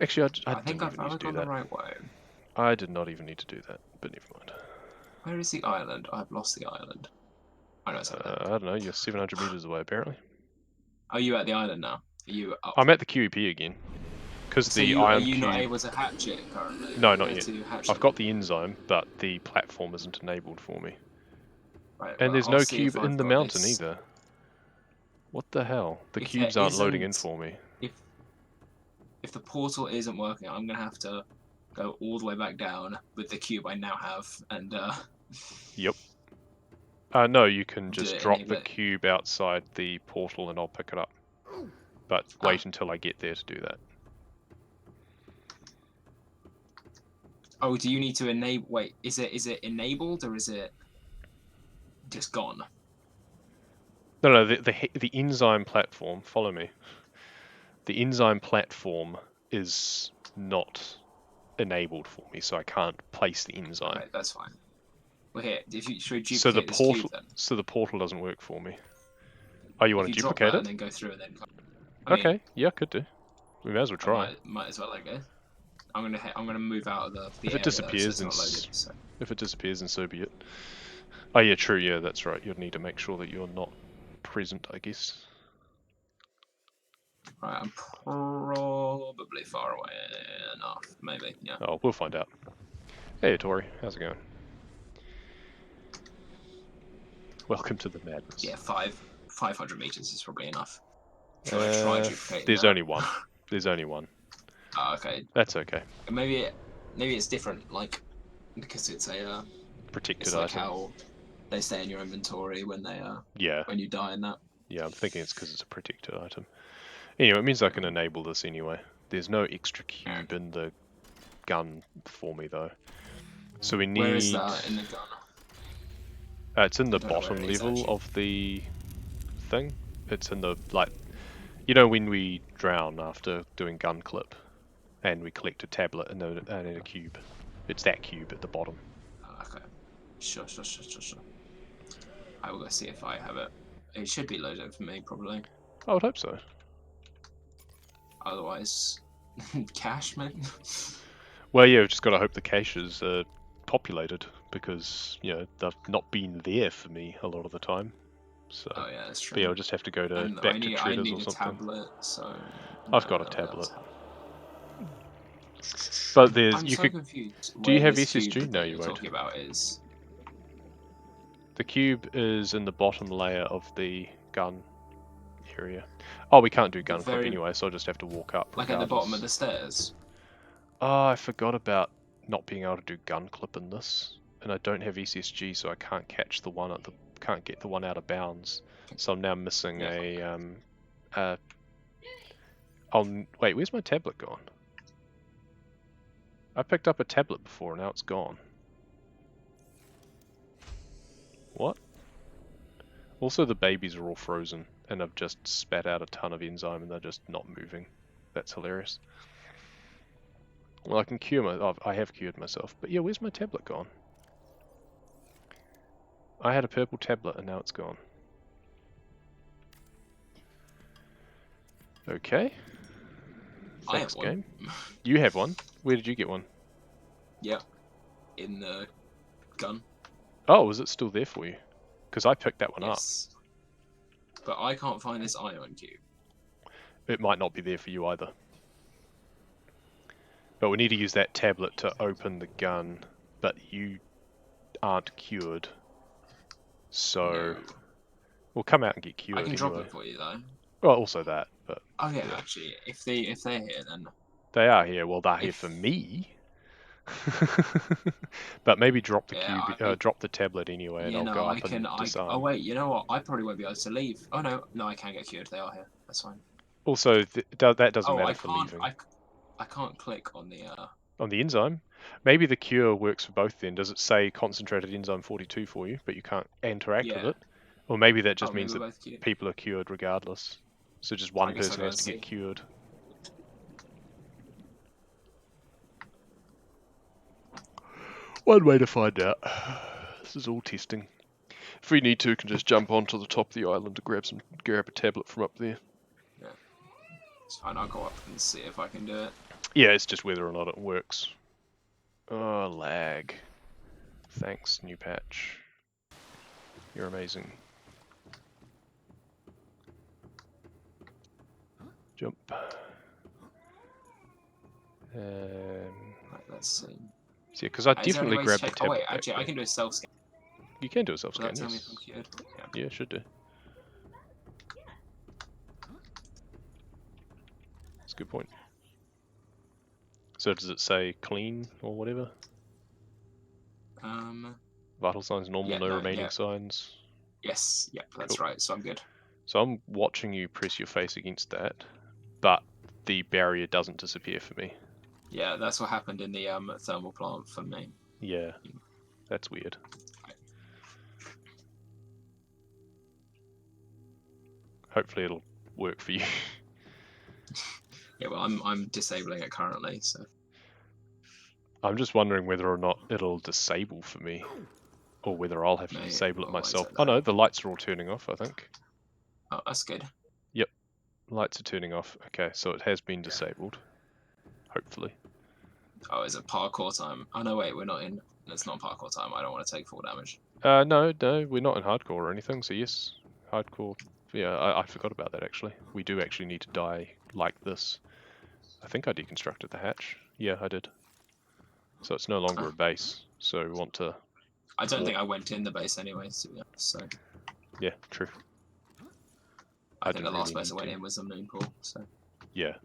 S1: Actually, I
S2: I think
S1: didn't even need to
S2: I've
S1: do
S2: gone the
S1: that.
S2: right way.
S1: I did not even need to do that, but never mind.
S2: Where is the island? I've lost the island. I know it's over there.
S1: I don't know, you're 700 meters away apparently.
S2: Are you at the island now? Are you up?
S1: I'm at the QEP again. Because
S2: So
S1: the
S2: are
S1: ion
S2: you not
S1: cube...
S2: able to hatch it currently?
S1: No, not
S2: Where
S1: yet.
S2: to hatch
S1: I've
S2: it?
S1: got the enzyme, but the platform isn't enabled for me.
S2: Right,
S1: And
S2: well,
S1: there's
S2: I'll
S1: no
S2: see if
S1: cube in
S2: I've
S1: the
S2: got
S1: mountain
S2: this.
S1: either. What the hell? The
S2: If there
S1: cubes aren't loading in
S2: isn't,
S1: for me.
S2: if the portal isn't working, I'm gonna have to go all the way back down with the cube I now have and
S1: Yep. No, you can
S2: do
S1: just
S2: it,
S1: drop
S2: enable
S1: the
S2: it.
S1: cube outside the portal and I'll pick it up. But wait until I get there to do that.
S2: Oh, do you need to enable? Wait, is it enabled or is it just gone?
S1: No, the enzyme platform, follow me. The enzyme platform is not enabled for me, so I can't place the enzyme.
S2: Okay, that's fine. Well, here, should we
S1: So the
S2: duplicate this cube then?
S1: portal doesn't work for me. Oh, you
S2: If
S1: want
S2: you
S1: to
S2: drop
S1: duplicate
S2: that
S1: it?
S2: and then go through and then, I mean,
S1: Okay, yeah, could do. We may as well
S2: I
S1: try.
S2: might as well, I guess. I'm gonna move out of the
S1: If it
S2: area though, so
S1: disappears,
S2: it's not loaded. So.
S1: then so be it. Oh yeah, true. Yeah, that's right. You'd need to make sure that you're not present, I guess.
S2: Right, I'm probably far away enough, maybe. Yeah.
S1: Oh, we'll find out. Hey, Tori, how's it going? Welcome to the madness.
S2: Yeah, 500 meters is probably enough. Should I try duplicating
S1: there's
S2: that?
S1: only one. There's only one.
S2: Oh, okay.
S1: That's okay.
S2: Maybe it's different, like because it's a
S1: Protected
S2: it's like
S1: item.
S2: how they stay in your inventory when they
S1: Yeah.
S2: when you die in that.
S1: Yeah, I'm thinking it's because it's a protected item. Anyway, it means I can enable this anyway. There's no extra cube in the gun for me though. So we need...
S2: Where is that in the gun?
S1: it's in the
S2: I don't know where
S1: bottom
S2: it is,
S1: level
S2: actually.
S1: of the thing. It's in the, like, you know when we drown after doing gun clip and we collect a tablet and a cube. It's that cube at the bottom.
S2: Okay. Sure. I will go see if I have it. It should be loaded for me, probably.
S1: I would hope so.
S2: Otherwise, cash, man.
S1: Well, yeah, we've just got to hope the caches are populated because, you know, they've not been there for me a lot of the time. So,
S2: Oh yeah, that's true.
S1: but yeah, I'll just have to go to
S2: And
S1: back
S2: I
S1: to
S2: need
S1: traders or
S2: a
S1: something.
S2: tablet, so
S1: I've got a tablet. But there's
S2: I'm
S1: you
S2: so
S1: could.
S2: confused.
S1: Do you
S2: Where
S1: have
S2: this cube
S1: SSG? No,
S2: that
S1: you
S2: you're
S1: won't.
S2: talking about is.
S1: The cube is in the bottom layer of the gun area. Oh, we can't do gun clip anyway, so I'll just have to walk up.
S2: Like at the bottom of the stairs.
S1: Oh, I forgot about not being able to do gun clip in this, and I don't have SSG, so I can't catch the one can't get the one out of bounds. So I'm now missing a Oh, wait, where's my tablet gone? I picked up a tablet before, now it's gone. What? Also, the babies are all frozen, and I've just spat out a ton of enzyme, and they're just not moving. That's hilarious. Well, I can cure I have cured myself, but yeah, where's my tablet gone? I had a purple tablet, and now it's gone. Okay. Thanks, game. You have one? Where did you get one?
S2: Yep. In the gun.
S1: Oh, is it still there for you? Because I picked that one up.
S2: Yes. But I can't find this ion cube.
S1: It might not be there for you either. But we need to use that tablet to open the gun, but you aren't cured. So
S2: No.
S1: we'll come out and get cured
S2: I can
S1: anyway.
S2: drop it for you though.
S1: Well, also that, but
S2: Oh yeah, actually, if they're here, then
S1: they are here. Well, they're here for me. But maybe drop the cube, drop the tablet anyway, and I'll go up and disarm.
S2: Oh wait, you know what? I probably won't be able to leave. Oh no, I can get cured. They are here. That's fine.
S1: Also, that doesn't matter for leaving.
S2: I can't click on the
S1: on the enzyme. Maybe the cure works for both then. Does it say concentrated enzyme 42 for you, but you can't interact with it? Or maybe that just means that people are cured regardless. So just one person has to get cured. One way to find out. This is all testing. If we need to, we can just jump onto the top of the island to grab a tablet from up there.
S2: Yeah. It's fine, I'll go up and see if I can do it.
S1: Yeah, it's just whether or not it works. Oh, lag. Thanks, new patch. You're amazing. Jump.
S2: Right, let's see.
S1: So, yeah, because I definitely grabbed the tablet.
S2: Oh wait, actually, I can do a self-scan.
S1: You can do a self-scan,
S2: Will that tell me
S1: yes.
S2: if I'm cured?
S1: Yeah, it should do. That's a good point. So does it say clean or whatever? Vital signs normal, no remaining signs.
S2: Yes, yep, that's right, so I'm good.
S1: So I'm watching you press your face against that, but the barrier doesn't disappear for me.
S2: Yeah, that's what happened in the thermal plant for me.
S1: Yeah, that's weird. Hopefully it'll work for you.
S2: Yeah, well, I'm disabling it currently, so.
S1: I'm just wondering whether or not it'll disable for me, or whether I'll have to disable it myself. Oh no, the lights are all turning off, I think.
S2: Oh, that's good.
S1: Yep, lights are turning off. Okay, so it has been disabled. Hopefully.
S2: Oh, is it parkour time? Oh no, wait, we're not in. It's not parkour time. I don't want to take full damage.
S1: No, we're not in hardcore or anything. So yes, hardcore. Yeah, I forgot about that actually. We do actually need to die like this. I think I deconstructed the hatch. Yeah, I did. So it's no longer a base. So we want to.
S2: I don't think I went in the base anyway, to be honest. So.
S1: Yeah, true.
S2: I think the last place I went in was the moon pool. So.
S1: Yeah.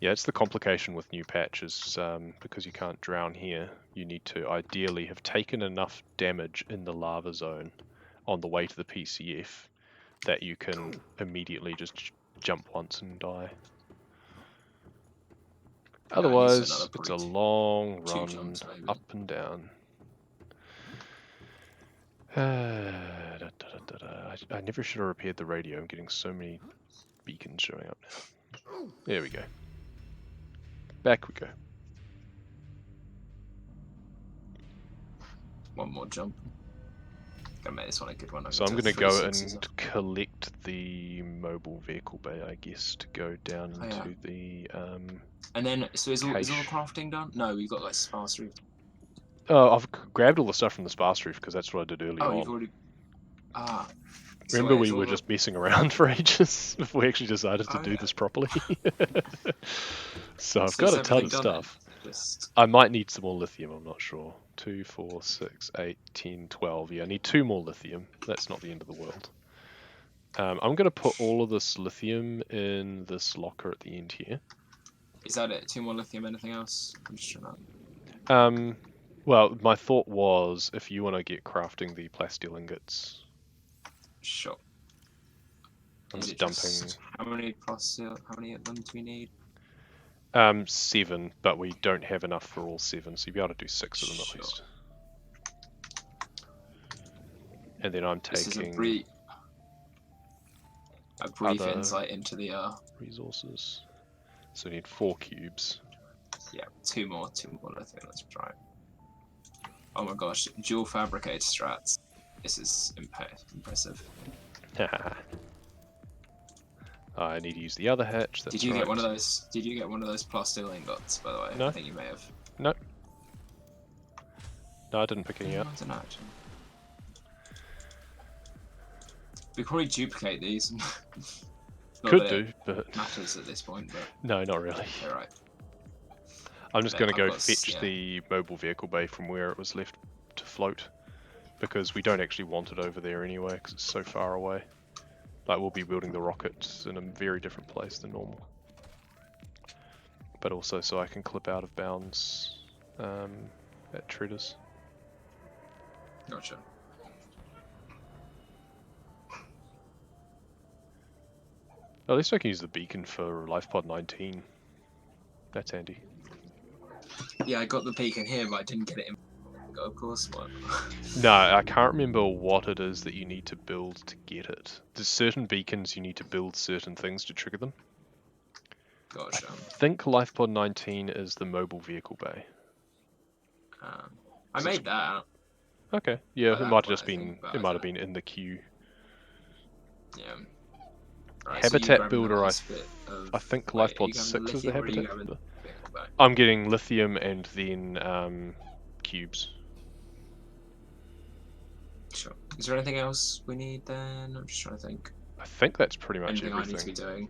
S1: Yeah, it's the complication with new patches, because you can't drown here. You need to ideally have taken enough damage in the lava zone on the way to the PCF that you can immediately just jump once and die. Otherwise, it's a long run up and down. I never should have repaired the radio. I'm getting so many beacons showing up now. There we go. Back we go.
S2: One more jump. Gotta make this one a good one.
S1: So I'm going to go and collect the mobile vehicle bay, I guess, to go down into the
S2: And then, so is all crafting done? No, we've got like sparse roof.
S1: Oh, I've grabbed all the stuff from the sparse roof because that's what I did earlier on.
S2: You've already.
S1: Remember, we were just messing around for ages before we actually decided to do this properly. So I've got a ton of stuff. I might need some more lithium, I'm not sure. 2, 4, 6, 8, 10, 12. Yeah, I need 2 more lithium. That's not the end of the world. I'm going to put all of this lithium in this locker at the end here.
S2: Is that it? 2 more lithium, anything else? I'm just trying
S1: to... well, my thought was, if you want to get crafting the plasteel ingots...
S2: Sure.
S1: I'm
S2: Is
S1: just
S2: it
S1: dumping
S2: just how many of them do we need?
S1: 7, but we don't have enough for all 7, so you'll be able to do 6 of them at
S2: Sure.
S1: least. And then I'm
S2: This is a
S1: taking
S2: brief
S1: other
S2: insight into the
S1: resources. So we need 4 cubes.
S2: yeah, two more I think. Let's try. Oh my gosh, dual fabricator strats. This is impressive.
S1: I need to use the other hatch. That's
S2: Did you
S1: right.
S2: get one of those? Did you get one of those plastic ingots? By the way,
S1: No.
S2: I think you may have.
S1: No. No, I didn't pick any up.
S2: I don't know. Actually. We could probably duplicate these. Not
S1: Could
S2: that
S1: do,
S2: it
S1: but
S2: matters at this point, but
S1: no, not really.
S2: you're right.
S1: I'm just going to
S2: I've
S1: go
S2: got
S1: fetch the mobile vehicle bay from where it was left to float, because we don't actually want it over there anyway, because it's so far away. Like, we'll be building the rockets in a very different place than normal. But also so I can clip out of bounds at Treaders.
S2: Gotcha.
S1: At least I can use the beacon for LifePod 19. That's handy.
S2: Yeah, I got the beacon here, but I didn't get it in. Of course.
S1: No, I can't remember what it is that you need to build to get it. There's certain beacons you need to build certain things to trigger them.
S2: Gotcha.
S1: I think LifePod 19 is the mobile vehicle bay.
S2: I made that.
S1: Okay, yeah, it might have just been.
S2: Think,
S1: It might have been in the queue.
S2: Yeah. Right,
S1: Habitat
S2: so
S1: builder, I think LifePod 6 is the habitat builder. I'm getting lithium and then cubes.
S2: Sure. Is there anything else we need then? I'm just trying to think.
S1: I think that's pretty much
S2: Anything
S1: everything.
S2: I need to be doing?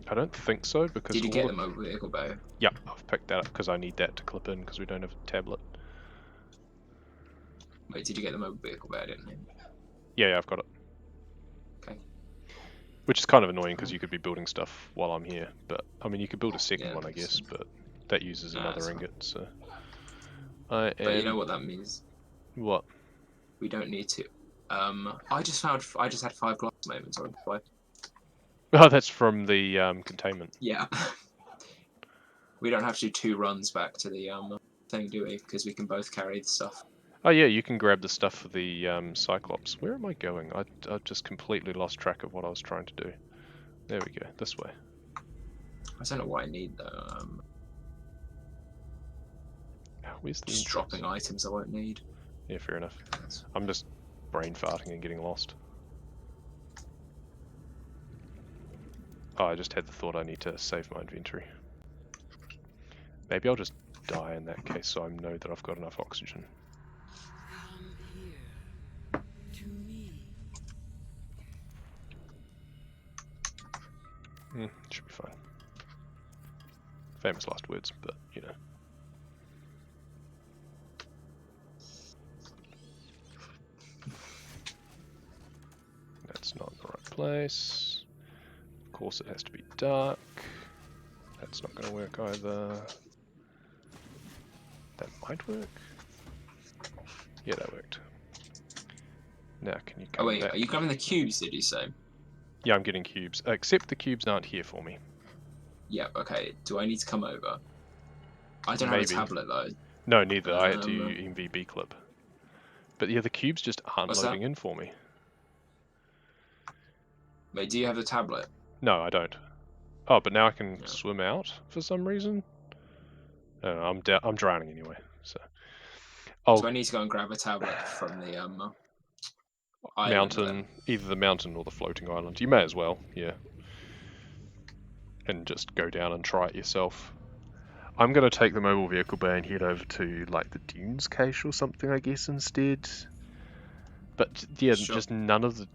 S1: I don't think so, because
S2: Did you get the mobile vehicle bay?
S1: Yeah, I've picked that up because I need that to clip in because we don't have a tablet.
S2: Wait, did you get the mobile vehicle bay? I didn't.
S1: Yeah, I've got it.
S2: Okay.
S1: Which is kind of annoying because you could be building stuff while I'm here, but I mean you could build a second one, I guess, but that uses another ingot. So
S2: But you know what that means?
S1: What?
S2: We don't need to. I just had 5 glass moments.
S1: Oh, that's from the containment.
S2: Yeah. We don't have to do 2 runs back to the thing, do we? Because we can both carry the stuff.
S1: Oh yeah, you can grab the stuff for the Cyclops. Where am I going? I just completely lost track of what I was trying to do. There we go, this way.
S2: I don't know what I need though.
S1: Where's the
S2: just dropping items I won't need.
S1: Yeah, fair enough. I'm just brain farting and getting lost. Oh, I just had the thought I need to save my inventory. Maybe I'll just die in that case so I know that I've got enough oxygen. Should be fine. Famous last words, but you know. That's not the right place. Of course it has to be dark. That's not going to work either. That might work. Yeah, that worked. Now can you come back?
S2: Oh wait, are you grabbing the cubes, did you say?
S1: Yeah, I'm getting cubes. Except the cubes aren't here for me.
S2: Yeah, okay. Do I need to come over? I don't have a tablet though.
S1: No, neither. I had to MVB clip. But yeah, the cubes just aren't loading in for me.
S2: Wait, do you have the tablet?
S1: No, I don't. Oh, but now I can swim out for some reason. I'm drowning anyway. So.
S2: Do I need to go and grab a tablet from the
S1: mountain, either the mountain or the floating island? You may as well, yeah. And just go down and try it yourself. I'm going to take the mobile vehicle bay and head over to like the dunes cache or something, I guess, instead. But yeah, just none of the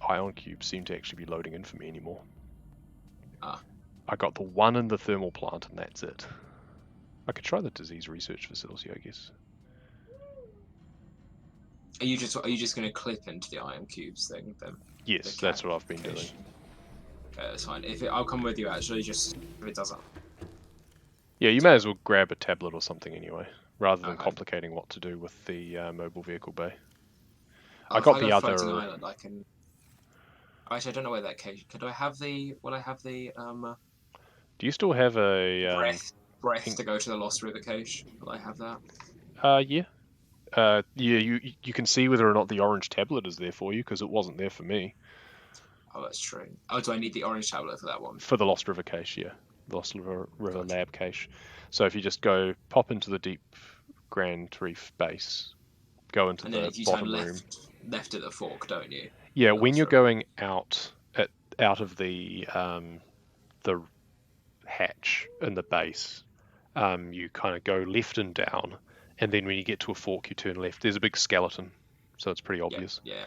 S1: ion cubes seem to actually be loading in for me anymore. I got the one in the thermal plant and that's it. I could try the disease research facility, I guess.
S2: Are you just going to clip into the ion cubes thing then?
S1: Yes, that's what I've been doing.
S2: Okay, that's fine. I'll come with you actually, just if it doesn't.
S1: Yeah, you may as well grab a tablet or something anyway, rather than complicating what to do with the mobile vehicle bay. I got the other.
S2: Island, I can... Actually, I don't know where that cache. Could I have the? Will I have the
S1: Do you still have a
S2: breath to go to the Lost River cache? Will I have that?
S1: Yeah. Yeah, you can see whether or not the orange tablet is there for you, because it wasn't there for me.
S2: Oh, that's true. Oh, do I need the orange tablet for that one?
S1: For the Lost River cache, yeah. The Lost River
S2: Gotcha.
S1: lab cache. So if you just go pop into the Deep Grand Reef base, go into
S2: And then
S1: the
S2: if you turn
S1: bottom room.
S2: left at the fork, don't you?
S1: Yeah,
S2: The
S1: when
S2: Lost
S1: you're
S2: River.
S1: going out of the hatch in the base, you kind of go left and down, and then when you get to a fork, you turn left. There's a big skeleton, so it's pretty
S2: Yeah,
S1: obvious.
S2: yeah.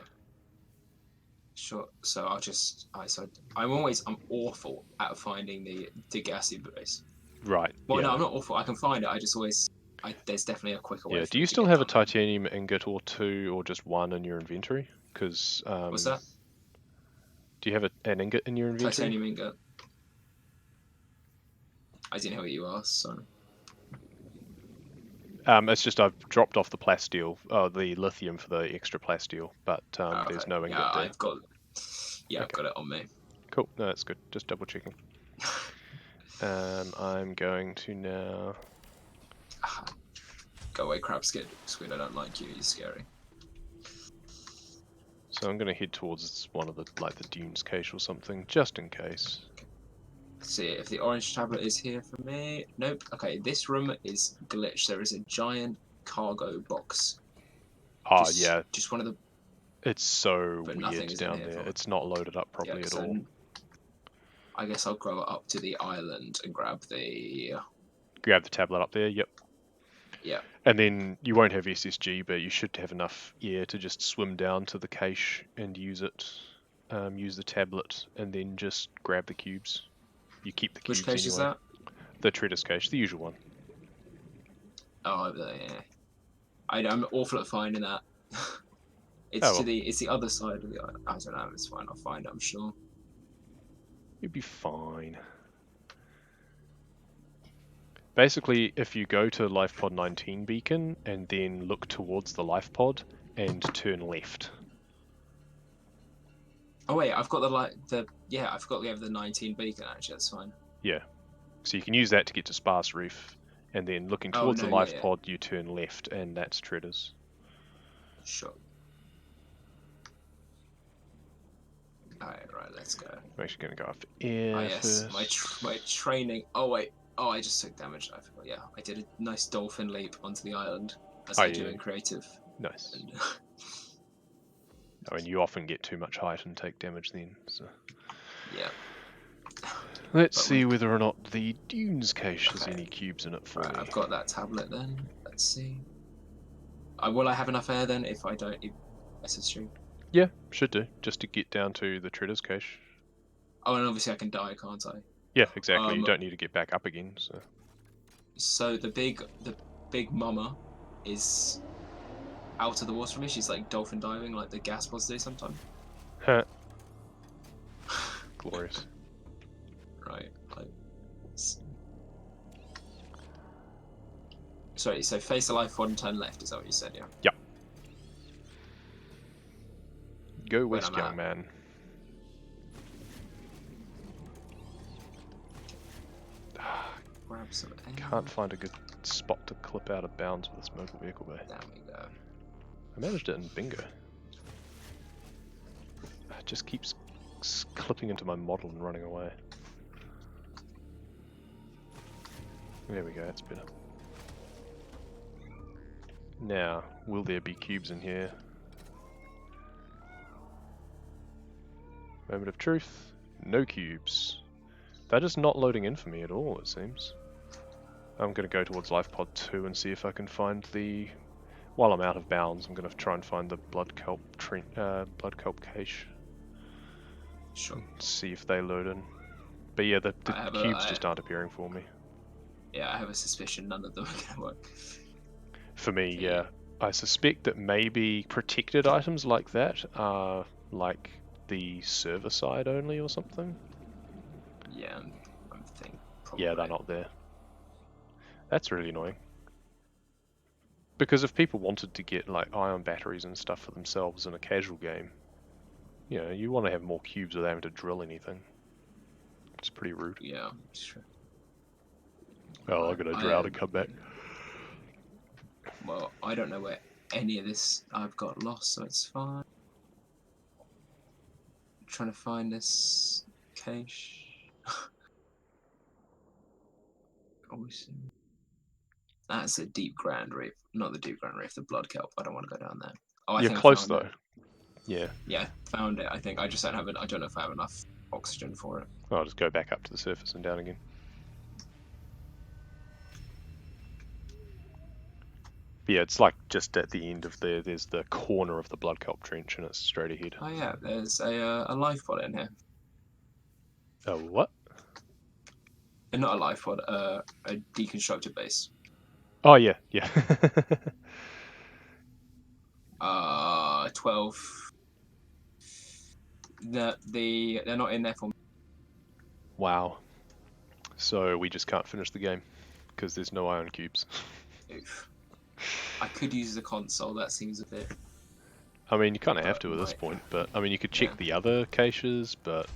S2: Sure. So I'm awful at finding the gassy base.
S1: Right.
S2: Well,
S1: Yeah.
S2: no, I'm not awful. I can find it. I just always there's definitely a quicker way
S1: Yeah.
S2: for
S1: Do
S2: me
S1: you
S2: to
S1: still
S2: get
S1: have a
S2: down there.
S1: titanium ingot or two, or just one in your inventory? Because
S2: What's that?
S1: do you have an ingot in your inventory?
S2: Titanium ingot. I didn't know what you asked. So.
S1: It's just I've dropped off the plasteel, the lithium for the extra plasteel, but
S2: Oh,
S1: there's
S2: okay.
S1: no
S2: Yeah,
S1: ingot there.
S2: I've
S1: Okay.
S2: got it on me.
S1: Cool. No, that's good. Just double checking. I'm going to now.
S2: Go away, crab squid. Squid, I don't like you. You're scary.
S1: So I'm going to head towards one of the dunes cache or something, just in case.
S2: Let's see if the orange tablet is here for me. Nope. Okay, this room is glitched. There is a giant cargo box.
S1: Ah, yeah.
S2: Just one of the.
S1: It's so
S2: But
S1: weird
S2: nothing is in
S1: down
S2: here
S1: there.
S2: for.
S1: It's not loaded up
S2: Yeah,
S1: properly at
S2: so
S1: all.
S2: I guess I'll go up to the island and grab the.
S1: Grab the tablet up there. Yep.
S2: Yeah.
S1: And then you won't have SSG, but you should have enough air to just swim down to the cache and use it. Use the tablet and then just grab the cubes. You keep the cubes
S2: Which cache
S1: anyway.
S2: is that?
S1: The Treader's cache, the usual one.
S2: Oh, yeah. I'm awful at finding that.
S1: Oh, well.
S2: It's the other side of the island. I don't know. It's fine. I'll find it. I'm sure.
S1: You'll be fine. Basically, if you go to LifePod 19 beacon and then look towards the LifePod and turn left.
S2: Oh wait, I've got I forgot we have the 19 beacon actually. That's fine.
S1: Yeah. So you can use that to get to Sparse Reef, and then looking towards the LifePod, you turn left, and that's Treaders.
S2: Sure. Alright, right, let's go.
S1: I'm actually going to go off air first.
S2: My training. Oh wait. Oh, I just took damage. I forgot. Yeah, I did a nice dolphin leap onto the island, as I do in creative.
S1: Nice.
S2: And,
S1: I mean, you often get too much height and take damage then. So.
S2: Yeah.
S1: Let's see whether or not the Dunes cache has any cubes in it for me.
S2: I've got that tablet then. Let's see. Will I have enough air then if I don't SSG?
S1: Yeah, should do. Just to get down to the Treader's cache.
S2: Oh, and obviously I can die, can't I?
S1: Yeah, exactly. You don't need to get back up again.
S2: So the big mama is out of the water for me. She's like dolphin diving, like the gas pods do sometimes.
S1: Huh. Glorious.
S2: Right. Sorry. So face the life pod and turn left. Is that what you said? Yeah.
S1: Yep. Go west, young man.
S2: Grab some air.
S1: Can't find a good spot to clip out of bounds with this mobile vehicle bay.
S2: There we go.
S1: I managed it in bingo. It just keeps clipping into my model and running away. There we go, that's better. Now, will there be cubes in here? Moment of truth. No cubes. They're just not loading in for me at all, it seems. I'm going to go towards LifePod 2 and see if I can find the... While I'm out of bounds, I'm going to try and find the blood kelp cache.
S2: Sure.
S1: See if they load in. But yeah, the cubes just aren't appearing for me.
S2: Yeah, I have a suspicion none of them are going to work.
S1: For me, yeah. I suspect that maybe protected items like that are like the server side only or something.
S2: Yeah, I'm thinking probably.
S1: Yeah, they're not there. That's really annoying. Because if people wanted to get like ion batteries and stuff for themselves in a casual game, You know, you want to have more cubes without having to drill anything. It's pretty rude.
S2: Yeah, sure.
S1: Oh, I'm gonna drown and come back.
S2: Well, I don't know where any of this I've got lost, so it's fine. I'm trying to find this cache. That's a deep grand reef, not the deep grand reef, the blood kelp. I don't want to go down there. Oh, I
S1: You're
S2: think
S1: close
S2: I found
S1: though.
S2: it.
S1: Yeah.
S2: Yeah, found it. I think I just don't have it. I don't know if I have enough oxygen for it.
S1: I'll just go back up to the surface and down again. But yeah, it's like just at the end of there's the corner of the blood kelp trench, and it's straight ahead.
S2: Oh yeah, there's a life pod in here.
S1: Oh, what?
S2: Not a life pod, a deconstructed base.
S1: Oh yeah, yeah.
S2: 12. They're not in there for me.
S1: Wow. So we just can't finish the game because there's no iron cubes.
S2: Oof. I could use the console. That seems a bit.
S1: I mean, you kind of have to at this point, but I mean, you could check the other caches, but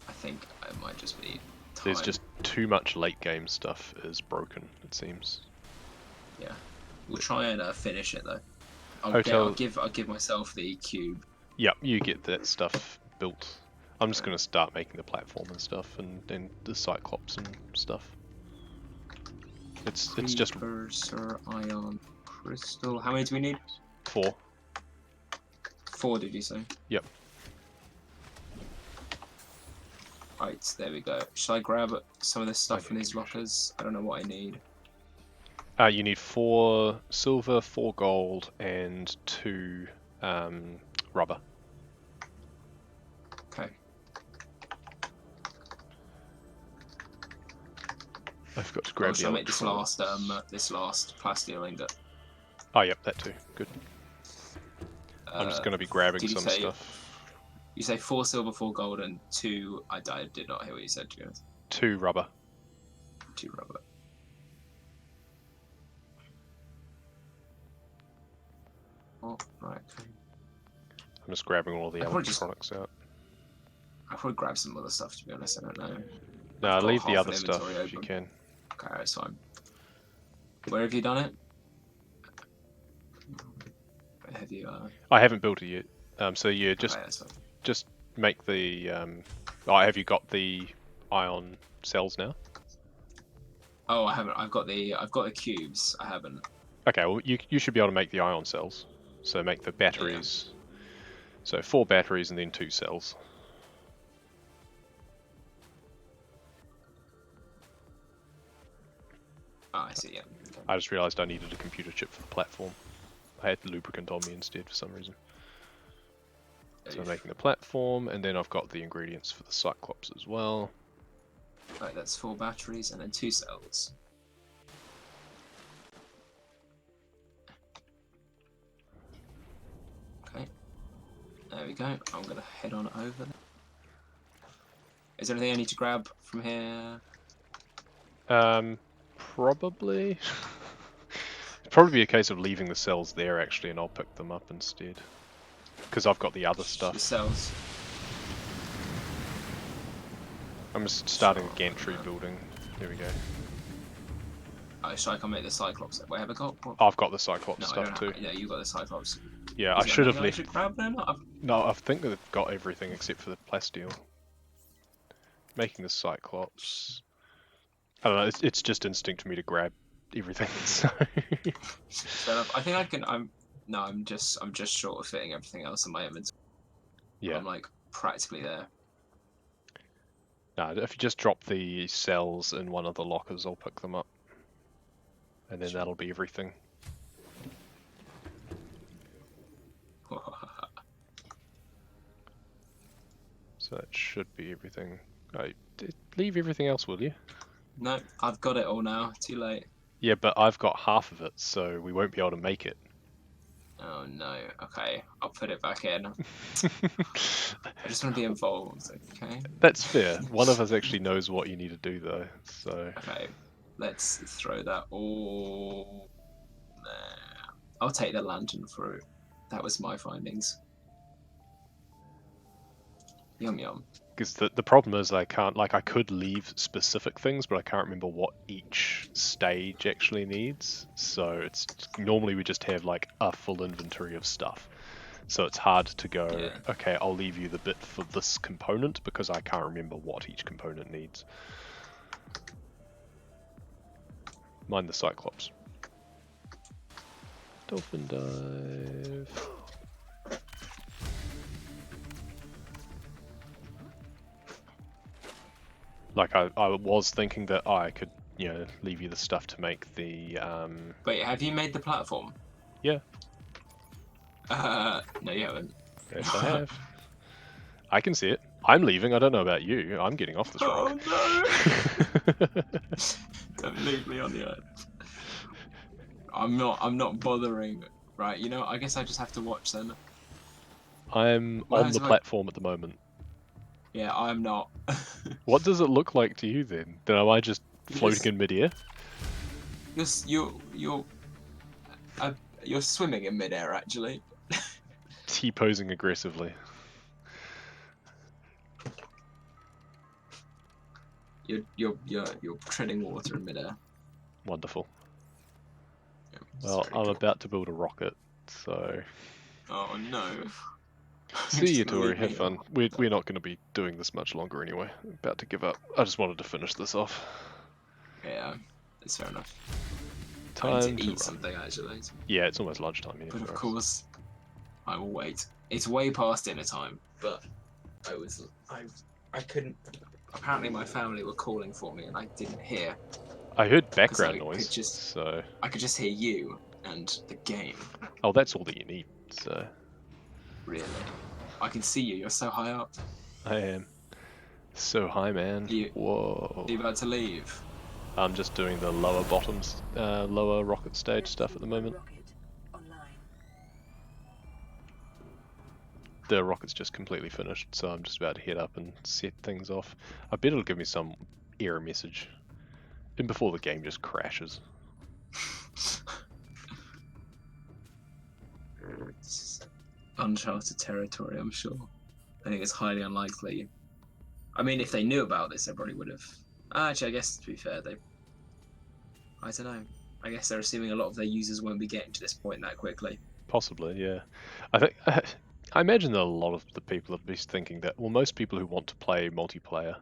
S2: I think it might just be.
S1: There's just too much late game stuff is broken, it seems.
S2: Yeah, we'll try and finish it though. I'll give myself the cube.
S1: Yep, you get that stuff built. I'm just gonna start making the platform and stuff, and the cyclops and stuff. It's just
S2: precursor ion crystal. How many do we need?
S1: 4.
S2: 4, did you say?
S1: Yep.
S2: Right, there we go. Should I grab some of this stuff from these lockers? I don't know what I need.
S1: You need 4 silver, 4 gold, and 2 rubber.
S2: Okay.
S1: I forgot to grab the
S2: I'll make this last plasteel ingot.
S1: Oh, yep, that too. Good. I'm just going to be grabbing some stuff.
S2: You say 4 silver, 4 gold, and 2. I did not hear what you said, to be honest.
S1: 2 rubber.
S2: 2 rubber. Oh, right. Okay.
S1: I'm just grabbing all the electronics out.
S2: I'll probably grab some other stuff, to be honest. I don't know.
S1: No, leave the other stuff if you can.
S2: Okay, that's fine. Where have you done it? Have you?
S1: I haven't built it yet. So you just make the. Have you got the ion cells now?
S2: Oh, I haven't. I've got the cubes. I haven't.
S1: Okay, well you should be able to make the ion cells. So make the batteries. Yeah. So 4 batteries and then 2 cells.
S2: Oh, I see. Yeah. Okay.
S1: I just realised I needed a computer chip for the platform. I had the lubricant on me instead for some reason. So I'm making the platform, and then I've got the ingredients for the cyclops as well.
S2: Right, that's 4 batteries and then 2 cells. Okay. There we go. I'm going to head on over there. Is there anything I need to grab from here?
S1: Probably. It'd probably be a case of leaving the cells there actually, and I'll pick them up instead. Because I've got the other stuff.
S2: The cells.
S1: I'm just starting a gantry building. There we go.
S2: Oh, so I can make the cyclops. Wait, have I got? What?
S1: I've got the cyclops stuff too.
S2: Yeah, you got the cyclops.
S1: Yeah, I should have left.
S2: Grab them?
S1: No, I think that I've got everything except for the plasteel. Making the cyclops. I don't know. It's just instinct for me to grab everything. So.
S2: I think I can. I'm just short of fitting everything else in my inventory.
S1: Yeah.
S2: I'm like practically there.
S1: No, if you just drop the cells in one of the lockers, I'll pick them up. And then that'll be everything. So that should be everything. Leave everything else, will you?
S2: No, I've got it all now. Too late.
S1: Yeah, but I've got half of it, so we won't be able to make it.
S2: Oh no. Okay, I'll put it back in. I just want to be involved, okay?
S1: That's fair. One of us actually knows what you need to do, though, so...
S2: Okay, let's throw that all there. I'll take the lantern fruit. That was my findings. Yum yum.
S1: Because the problem is I can't, like, I could leave specific things, but I can't remember what each stage actually needs. So it's normally we just have like a full inventory of stuff. So it's hard to go,
S2: Yeah.
S1: okay, I'll leave you the bit for this component because I can't remember what each component needs. Mind the Cyclops. Dolphin dive. Like I was thinking that I could, you know, leave you the stuff to make the
S2: Wait, have you made the platform?
S1: Yeah.
S2: No, you haven't.
S1: Yes, I have. I can see it. I'm leaving. I don't know about you. I'm getting off this rock.
S2: Oh no! Don't leave me on the earth. I'm not bothering. Right, you know, I guess I just have to watch then.
S1: I'm on the platform at the moment.
S2: Yeah, I'm not.
S1: What does it look like to you then? Am I just floating in midair?
S2: You're swimming in midair actually.
S1: T-posing aggressively.
S2: You're treading water in midair.
S1: Wonderful.
S2: Yeah,
S1: Well, I'm about to build a rocket, so.
S2: Oh no.
S1: See you, Tori. Have fun. We're not going to be doing this much longer anyway. I'm about to give up. I just wanted to finish this off.
S2: Yeah, it's fair enough.
S1: Time
S2: I need to eat
S1: run.
S2: something actually.
S1: Yeah, it's almost lunchtime here.
S2: But of course, I will wait. It's way past dinner time, but I couldn't. Apparently, my family were calling for me, and I didn't hear.
S1: I heard background noise,
S2: so I could just hear you and the game.
S1: Oh, that's all that you need. So.
S2: Really, I can see you. You're so high up.
S1: I am. So high, man. Whoa.
S2: Are you about to leave?
S1: I'm just doing the lower bottoms, lower rocket stage stuff at the moment. The rocket's just completely finished, so I'm just about to head up and set things off. I bet it'll give me some error message. And before the game just crashes.
S2: It's uncharted territory, I'm sure. I think it's highly unlikely. I mean, if they knew about this, they probably would have. Actually, I guess to be fair, I don't know. I guess they're assuming a lot of their users won't be getting to this point that quickly.
S1: Possibly, yeah. I imagine that a lot of the people would be thinking that, well, most people who want to play multiplayer,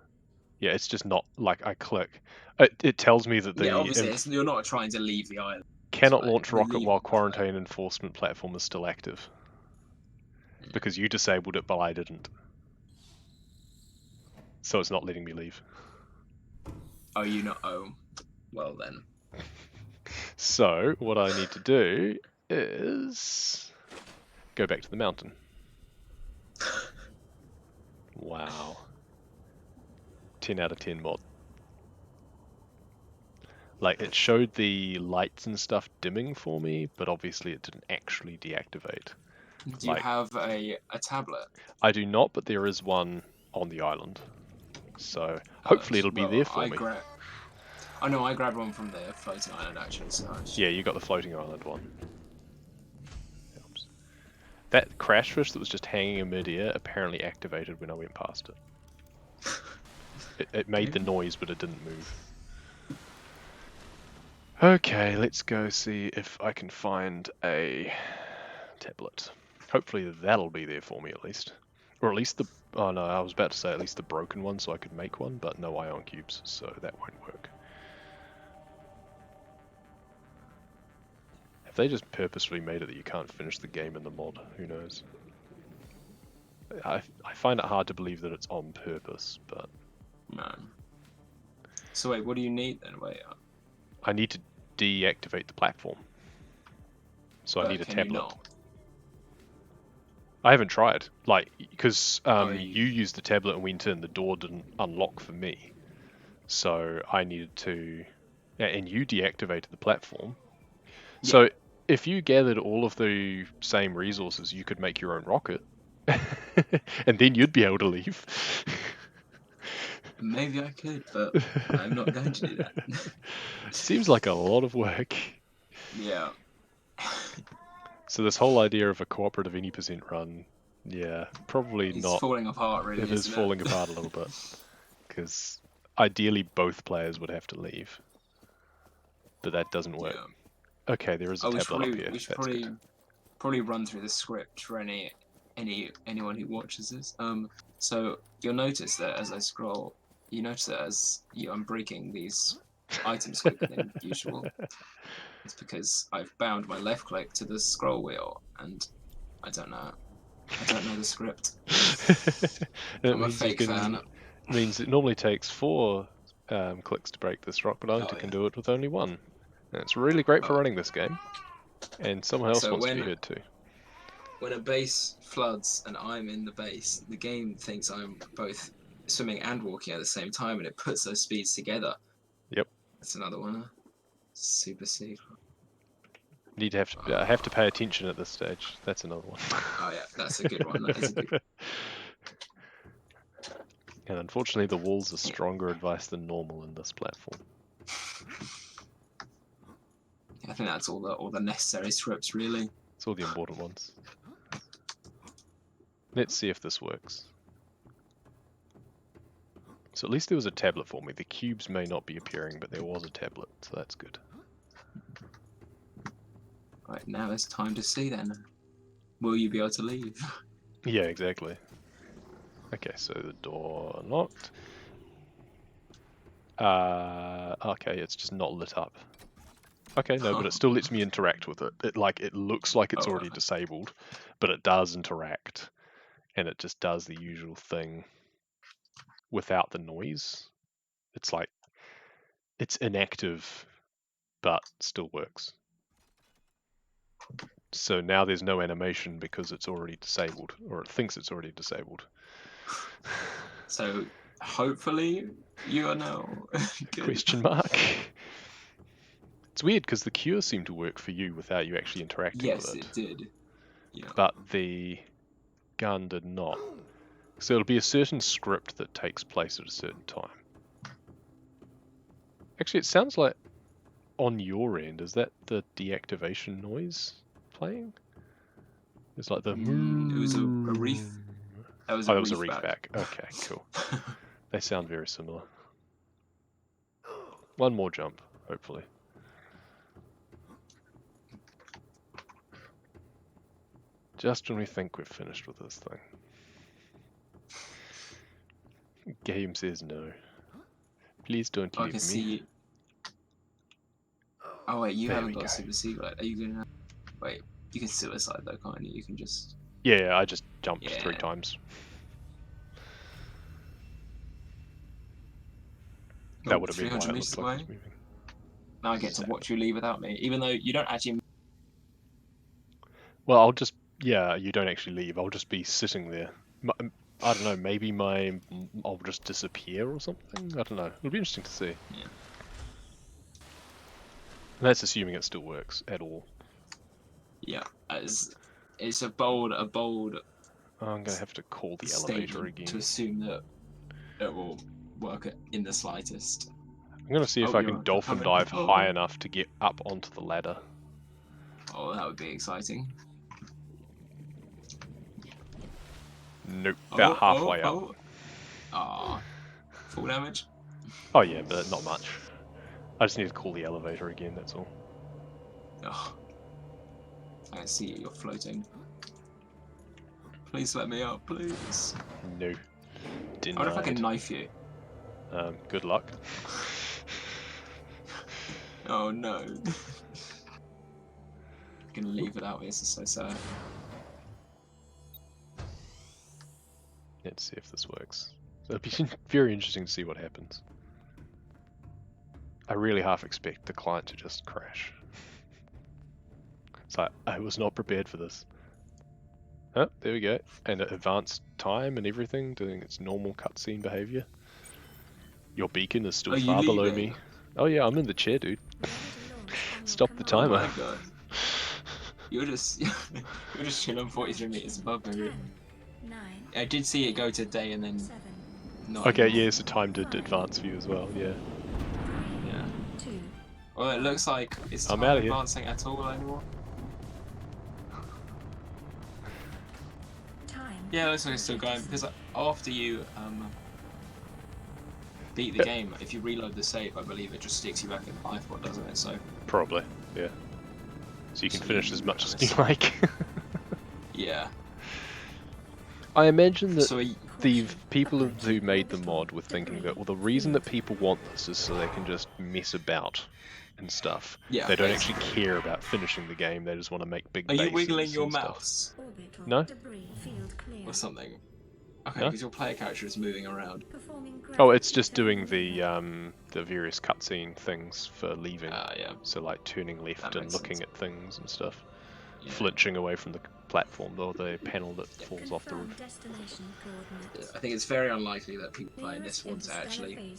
S1: yeah, it's just not like I click. It tells me that the
S2: obviously you're not trying to leave the island.
S1: Cannot launch rocket while quarantine enforcement platform is still active. Because you disabled it, but I didn't. So it's not letting me leave.
S2: Oh, you not? Oh, well then.
S1: So what I need to do is go back to the mountain. Wow. 10 out of 10 mod. Like, it showed the lights and stuff dimming for me, but obviously it didn't actually deactivate.
S2: Do you have a tablet?
S1: I do not, but there is one on the island. So hopefully it'll be there for me.
S2: Oh no, I grabbed one from the floating island actually. So
S1: yeah, you got the floating island one. Oops. That crash fish that was just hanging in midair apparently activated when I went past it. It made the noise, but it didn't move. Okay, let's go see if I can find a tablet. Hopefully that'll be there for me at least. Or at least the... Oh no, I was about to say at least the broken one so I could make one, but no ion cubes, so that won't work. Have they just purposefully made it that you can't finish the game in the mod? Who knows? I find it hard to believe that it's on purpose, but...
S2: No. So wait, what do you need then? Wait.
S1: I need to deactivate the platform. So I need a tablet. I haven't tried, like, because you used the tablet and went in, the door didn't unlock for me. So I needed to, and you deactivated the platform. Yeah. So if you gathered all of the same resources, you could make your own rocket, and then you'd be able to leave.
S2: Maybe I could, but I'm not going to do that.
S1: Seems like a lot of work.
S2: Yeah.
S1: So this whole idea of a cooperative any% run Yeah, probably
S2: He's
S1: not.
S2: falling apart, really.
S1: It is
S2: isn't
S1: falling apart a little bit. Because ideally both players would have to leave. But that doesn't work.
S2: Yeah.
S1: Okay, there is a
S2: Oh,
S1: tablet up here.
S2: we should
S1: That's good.
S2: probably run through the script for anyone who watches this. So you'll notice that as I scroll, you notice that I'm breaking these items quicker than usual. It's because I've bound my left click to the scroll wheel, and I don't know the script. I'm a fake fan.
S1: It means it normally takes 4 clicks to break this rock, but I can do it with only 1. And it's really great for running this game. And someone else wants to be heard too.
S2: When a base floods and I'm in the base, the game thinks I'm both swimming and walking at the same time, and it puts those speeds together.
S1: Yep.
S2: That's another one. Super secret.
S1: I have to pay attention at this stage. That's another one.
S2: Oh yeah, that's a good one. That is a good.
S1: And unfortunately, the walls are stronger advice than normal in this platform.
S2: I think that's all the necessary scripts, really.
S1: It's all the important ones. Let's see if this works. So at least there was a tablet for me. The cubes may not be appearing, but there was a tablet, so that's good.
S2: Right, now it's time to see then. Will you be able to leave?
S1: Yeah, exactly. Okay, so the door unlocked. Okay, it's just not lit up. Okay, no, but it still lets me interact with it. It looks like it's already disabled, but it does interact, and it just does the usual thing without the noise. It's like it's inactive, but still works. So now there's no animation because it's already disabled, or it thinks it's already disabled.
S2: So hopefully you are now good.
S1: Question mark. It's weird because the cure seemed to work for you without you actually interacting with it.
S2: Yes, it did. Yeah.
S1: But the gun did not. So it'll be a certain script that takes place at a certain time. Actually, it sounds like on your end, is that the deactivation noise playing? It's like the
S2: It was a reef. That was
S1: a reef back. Okay, cool. They sound very similar. One more jump, hopefully. Just when we think we've finished with this thing. Game says no. Please don't leave me.
S2: See. Oh wait, you haven't got a super secret. Are you gonna? Wait, you can suicide though, can't you? You can just.
S1: Yeah, I just jumped 3 times. That would have been why it looked like it was moving.
S2: Now I get to watch you leave without me, even though you don't actually.
S1: Well, I'll just. Yeah, you don't actually leave. I'll just be sitting there. I don't know, maybe I'll just disappear or something? I don't know. It'll be interesting to see.
S2: Yeah.
S1: That's assuming it still works at all.
S2: Yeah, it's a bold.
S1: I'm gonna have to call the elevator again.
S2: To assume that it will work in the slightest.
S1: I'm gonna see if I can dolphin dive high enough to get up onto the ladder.
S2: Oh, that would be exciting.
S1: Nope, about halfway up.
S2: Ah, full damage?
S1: Oh yeah, but not much. I just need to call the elevator again, that's all.
S2: Oh, I can see you're floating. Please let me up, please.
S1: No. Denied.
S2: I wonder if I can knife you.
S1: Good luck.
S2: Oh no. I'm gonna leave without me, this is so sad.
S1: Let's see if this works. So it'll be very interesting to see what happens. I really half expect the client to just crash. So I was not prepared for this. Oh, there we go. And it advanced time and everything, doing its normal cutscene behaviour. Your beacon is still far below me. Oh yeah, I'm in the chair, dude. Stop the timer.
S2: Oh my god. You're just chilling 43 meters above me. I did see it go to day and then not.
S1: Okay, yeah, so time did advance for you as well, yeah.
S2: Yeah. Well, it looks like it's
S1: I'm
S2: not
S1: out of
S2: advancing at all anymore.
S3: Time
S2: Yeah, looks like it's still going because after you beat the
S1: Yep.
S2: game, if you reload the save, I believe it just sticks you back in the life pod, doesn't it? So
S1: Probably, yeah. So you can
S2: So
S1: finish
S2: you
S1: as much
S2: have
S1: as
S2: a
S1: you
S2: save.
S1: like.
S2: yeah.
S1: I imagine that
S2: So
S1: the people who made the mod were thinking that, well, the reason that people want this is so they can just mess about and stuff.
S2: yeah,
S1: They don't actually
S2: basically.
S1: care about finishing the game, they just want to make big
S2: Are you
S1: bases
S2: wiggling your
S1: and stuff.
S2: mouse
S1: No?
S2: or something? Okay,
S1: No?
S2: because your player character is moving around.
S1: Oh, it's just doing the various cutscene things for leaving.
S2: Yeah,
S1: So like turning left
S2: that
S1: and
S2: makes
S1: looking
S2: sense.
S1: at things and stuff.
S2: Yeah.
S1: Flinching away from the platform or the panel that falls off the roof.
S2: I think it's very unlikely that people playing this want to actually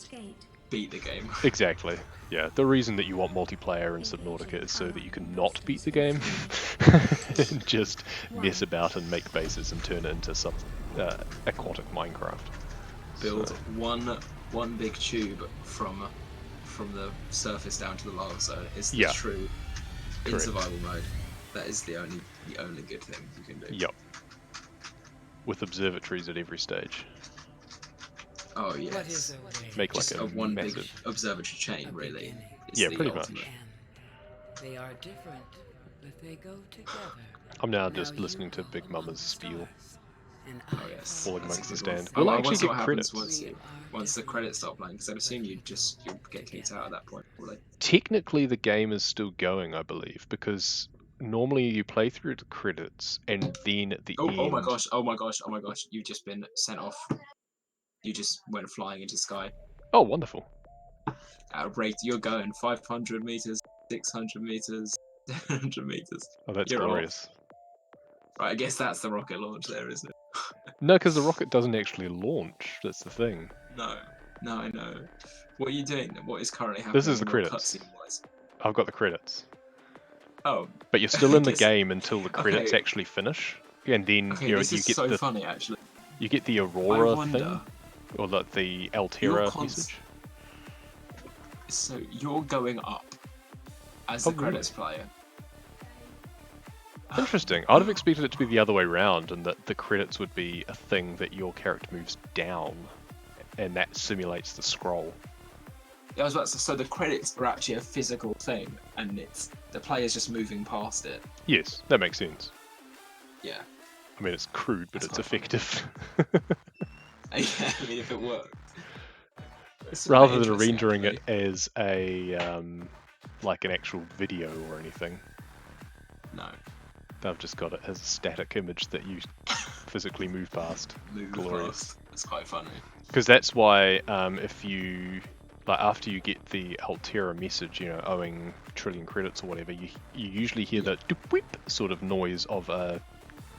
S2: beat the game.
S1: Exactly. Yeah, the reason that you want multiplayer in Subnautica is so that you can not beat the game and just mess about and make bases and turn it into some aquatic Minecraft.
S2: Build
S1: So,
S2: one big tube from the surface down to the lava zone is the
S1: Yeah.
S2: true in
S1: Correct.
S2: survival mode. That is the only good thing you can do.
S1: Yep. With observatories at every stage.
S2: Oh yes.
S1: Make
S2: Just
S1: like a
S2: one
S1: massive...
S2: big observatory chain, really. It's
S1: Yeah,
S2: the
S1: pretty
S2: ultimate.
S1: much.
S3: They are different, but they go together.
S1: I'm now just listening to Big Mama's spiel.
S2: Oh yes.
S1: Falling
S2: That's a
S1: amongst the
S2: good one.
S1: stand.
S2: Oh,
S1: We'll
S2: I
S1: actually
S2: wonder
S1: get
S2: what happens
S1: credits.
S2: once the credits start playing, because I'd assume you'll get kicked out at that point, probably.
S1: Technically, the game is still going, I believe, because normally you play through the credits and then at the end...
S2: Oh my gosh! Oh my gosh! Oh my gosh! You've just been sent off. You just went flying into the sky.
S1: Oh, wonderful.
S2: At a rate, you're going 500 meters, 600 meters, 700 meters.
S1: Oh, that's
S2: You're
S1: glorious.
S2: off. Right, I guess that's the rocket launch there, isn't it?
S1: No, because the rocket doesn't actually launch. That's the thing.
S2: No, I know. What are you doing? What is currently happening?
S1: This is the
S2: in your
S1: credits.
S2: cutscene-wise?
S1: I've got the credits.
S2: Oh,
S1: But you're still in the
S2: Guess-
S1: game until the credits
S2: okay.
S1: actually finish, and then
S2: okay,
S1: you
S2: this is
S1: get
S2: so
S1: the
S2: funny actually.
S1: you get the
S2: I
S1: Aurora
S2: wonder.
S1: thing, or the
S2: Your
S1: Altera
S2: cons-
S1: message.
S2: So you're going up as the
S1: Oh,
S2: credits player.
S1: Interesting. I'd have expected it to be the other way around, and that the credits would be a thing that your character moves down, and that simulates the scroll.
S2: Yeah, I was about to say, so the credits are actually a physical thing, and it's the player's just moving past it.
S1: Yes, that makes sense.
S2: Yeah.
S1: I mean, it's crude, but
S2: That's
S1: it's
S2: quite funny.
S1: effective.
S2: Yeah, I mean, if it worked. It's
S1: Rather
S2: quite
S1: than
S2: interesting,
S1: rendering it
S2: actually.
S1: as a like an actual video or anything,
S2: No.
S1: they've just got it as a static image that you physically move past.
S2: Move
S1: Glorious.
S2: fast. That's quite funny.
S1: Because that's why if you like after you get the Altera message, you know, owing trillion credits or whatever, you usually hear the doop whip sort of noise of a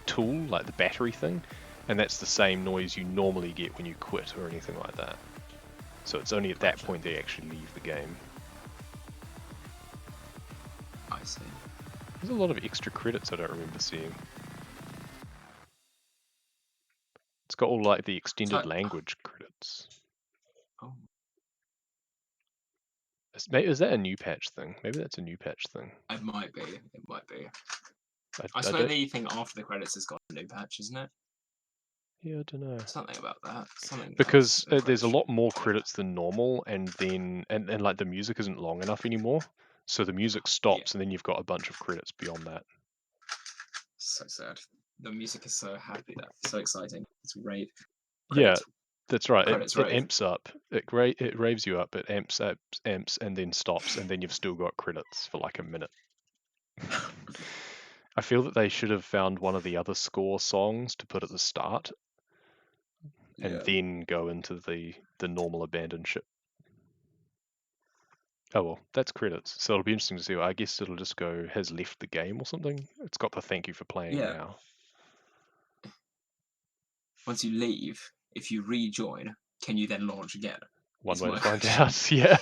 S1: tool, like the battery thing, and that's the same noise you normally get when you quit or anything like that. So it's only at that point they actually leave the game.
S2: I see.
S1: There's a lot of extra credits I don't remember seeing. It's got all like the extended
S2: like-
S1: language credits.
S2: Oh.
S1: Is that a new patch thing? Maybe that's a new patch thing.
S2: It might be. It might be. I
S1: I
S2: suppose
S1: don't,
S2: the thing after the credits has got a new patch, isn't it?
S1: yeah, I don't know.
S2: Something about that. Something.
S1: Because
S2: else.
S1: there's a lot more credits than normal, and then and like the music isn't long enough anymore, so the music stops, and then you've got a bunch of credits beyond that.
S2: So sad. The music is so happy. That's so exciting. It's rave.
S1: Yeah, that's right.
S2: Credits
S1: It
S2: rave.
S1: amps up. It raves you up. It amps, and then stops, and then you've still got credits for like a minute. I feel that they should have found one of the other score songs to put at the start, and then go into the normal abandoned ship. Oh well, that's credits. So it'll be interesting to see. I guess it'll just go has left the game or something. It's got the thank you for playing
S2: Yeah.
S1: now.
S2: Once you leave, if you rejoin, can you then launch again?
S1: One
S2: Is
S1: way
S2: my
S1: to find
S2: question.
S1: out. Yeah.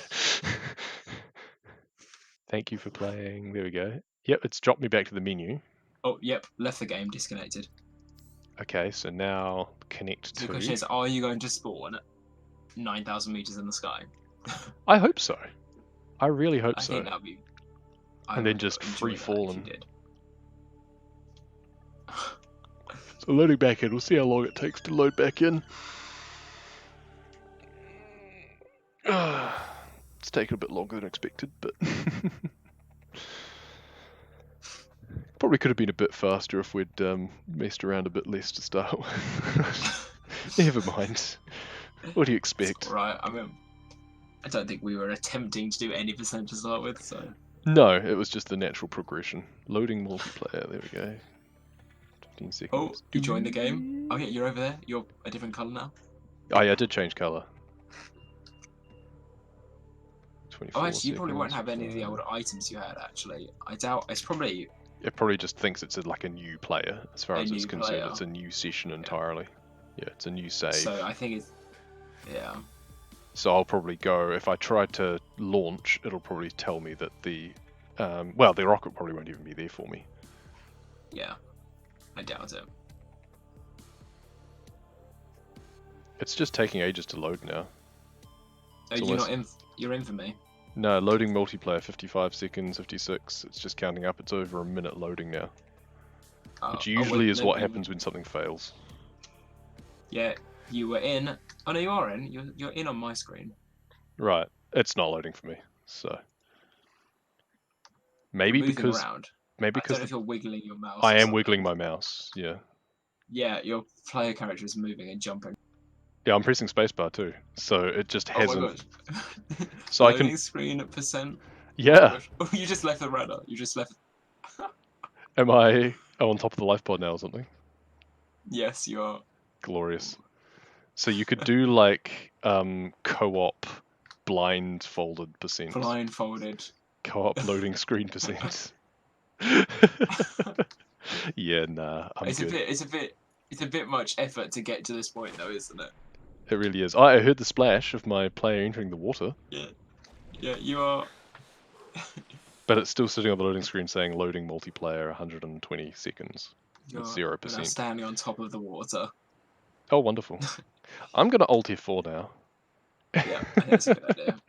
S1: Thank you for playing. There we go. Yep, it's dropped me back to the menu.
S2: Oh, yep. Left the game. Disconnected.
S1: Okay, so now connect
S2: So the
S1: to.
S2: question is, are you going to spawn 9,000 meters in the sky?
S1: I hope so. I really hope
S2: I
S1: so.
S2: think that'd be. I
S1: And then
S2: would
S1: just
S2: enjoy
S1: free
S2: that
S1: fall
S2: if you
S1: and
S2: did.
S1: So loading back in, we'll see how long it takes to load back in. It's taken a bit longer than expected, but probably could have been a bit faster if we'd messed around a bit less to start with. Never mind. What do you expect?
S2: Right, I mean, I don't think we were attempting to do any percent to start with, so.
S1: No, it was just the natural progression. Loading multiplayer, there we go. 15 seconds.
S2: Oh, you joined the game? Oh yeah, you're over there. You're a different colour now.
S1: Oh yeah, I did change colour. 24
S2: Oh, actually, you probably won't
S1: seconds,
S2: have any of the
S1: 5.
S2: old items you had, actually. I doubt. It's probably
S1: It probably just thinks it's like a new player, as far
S2: A
S1: as it's
S2: new
S1: concerned.
S2: player.
S1: It's a new session entirely. Yeah, it's a new save.
S2: so. I think it's yeah.
S1: So I'll probably go, if I try to launch, it'll probably tell me that the, well, the rocket probably won't even be there for me.
S2: Yeah, I doubt it.
S1: It's just taking ages to load now.
S2: Oh,
S1: It's
S2: you're
S1: almost-
S2: not in. You're in for me.
S1: No, loading multiplayer, 55 seconds, 56. It's just counting up. It's over a minute loading now. Which usually is what happens when something fails.
S2: Yeah, you were in. Oh no, you are in. You're in on my screen.
S1: Right. It's not loading for me, so. Maybe
S2: You're moving
S1: because
S2: around.
S1: maybe
S2: I don't
S1: because
S2: know if you're wiggling your mouse.
S1: I
S2: or
S1: am
S2: something.
S1: wiggling my mouse. Yeah.
S2: Yeah, your player character is moving and jumping.
S1: Yeah, I'm pressing spacebar too, so it just
S2: Oh my
S1: hasn't.
S2: god.
S1: So I
S2: Loading
S1: can.
S2: screen at percent.
S1: Yeah.
S2: Oh, you just left the radar. You just left.
S1: Am I on top of the life pod now or something?
S2: Yes, you are.
S1: Glorious. So you could do like co-op blindfolded percent.
S2: Blindfolded.
S1: Co-op loading screen percent. Yeah, nah, I'm
S2: It's
S1: good.
S2: It's a bit much effort to get to this point, though, isn't it?
S1: It really is. I heard the splash of my player entering the water,
S2: Yeah. Yeah, you are.
S1: but it's still sitting on the loading screen saying loading multiplayer 120 seconds. It's
S2: You're now
S1: 0%.
S2: standing on top of the water.
S1: Oh, wonderful. I'm gonna Alt F4 now.
S2: Yeah, I think that's a good idea.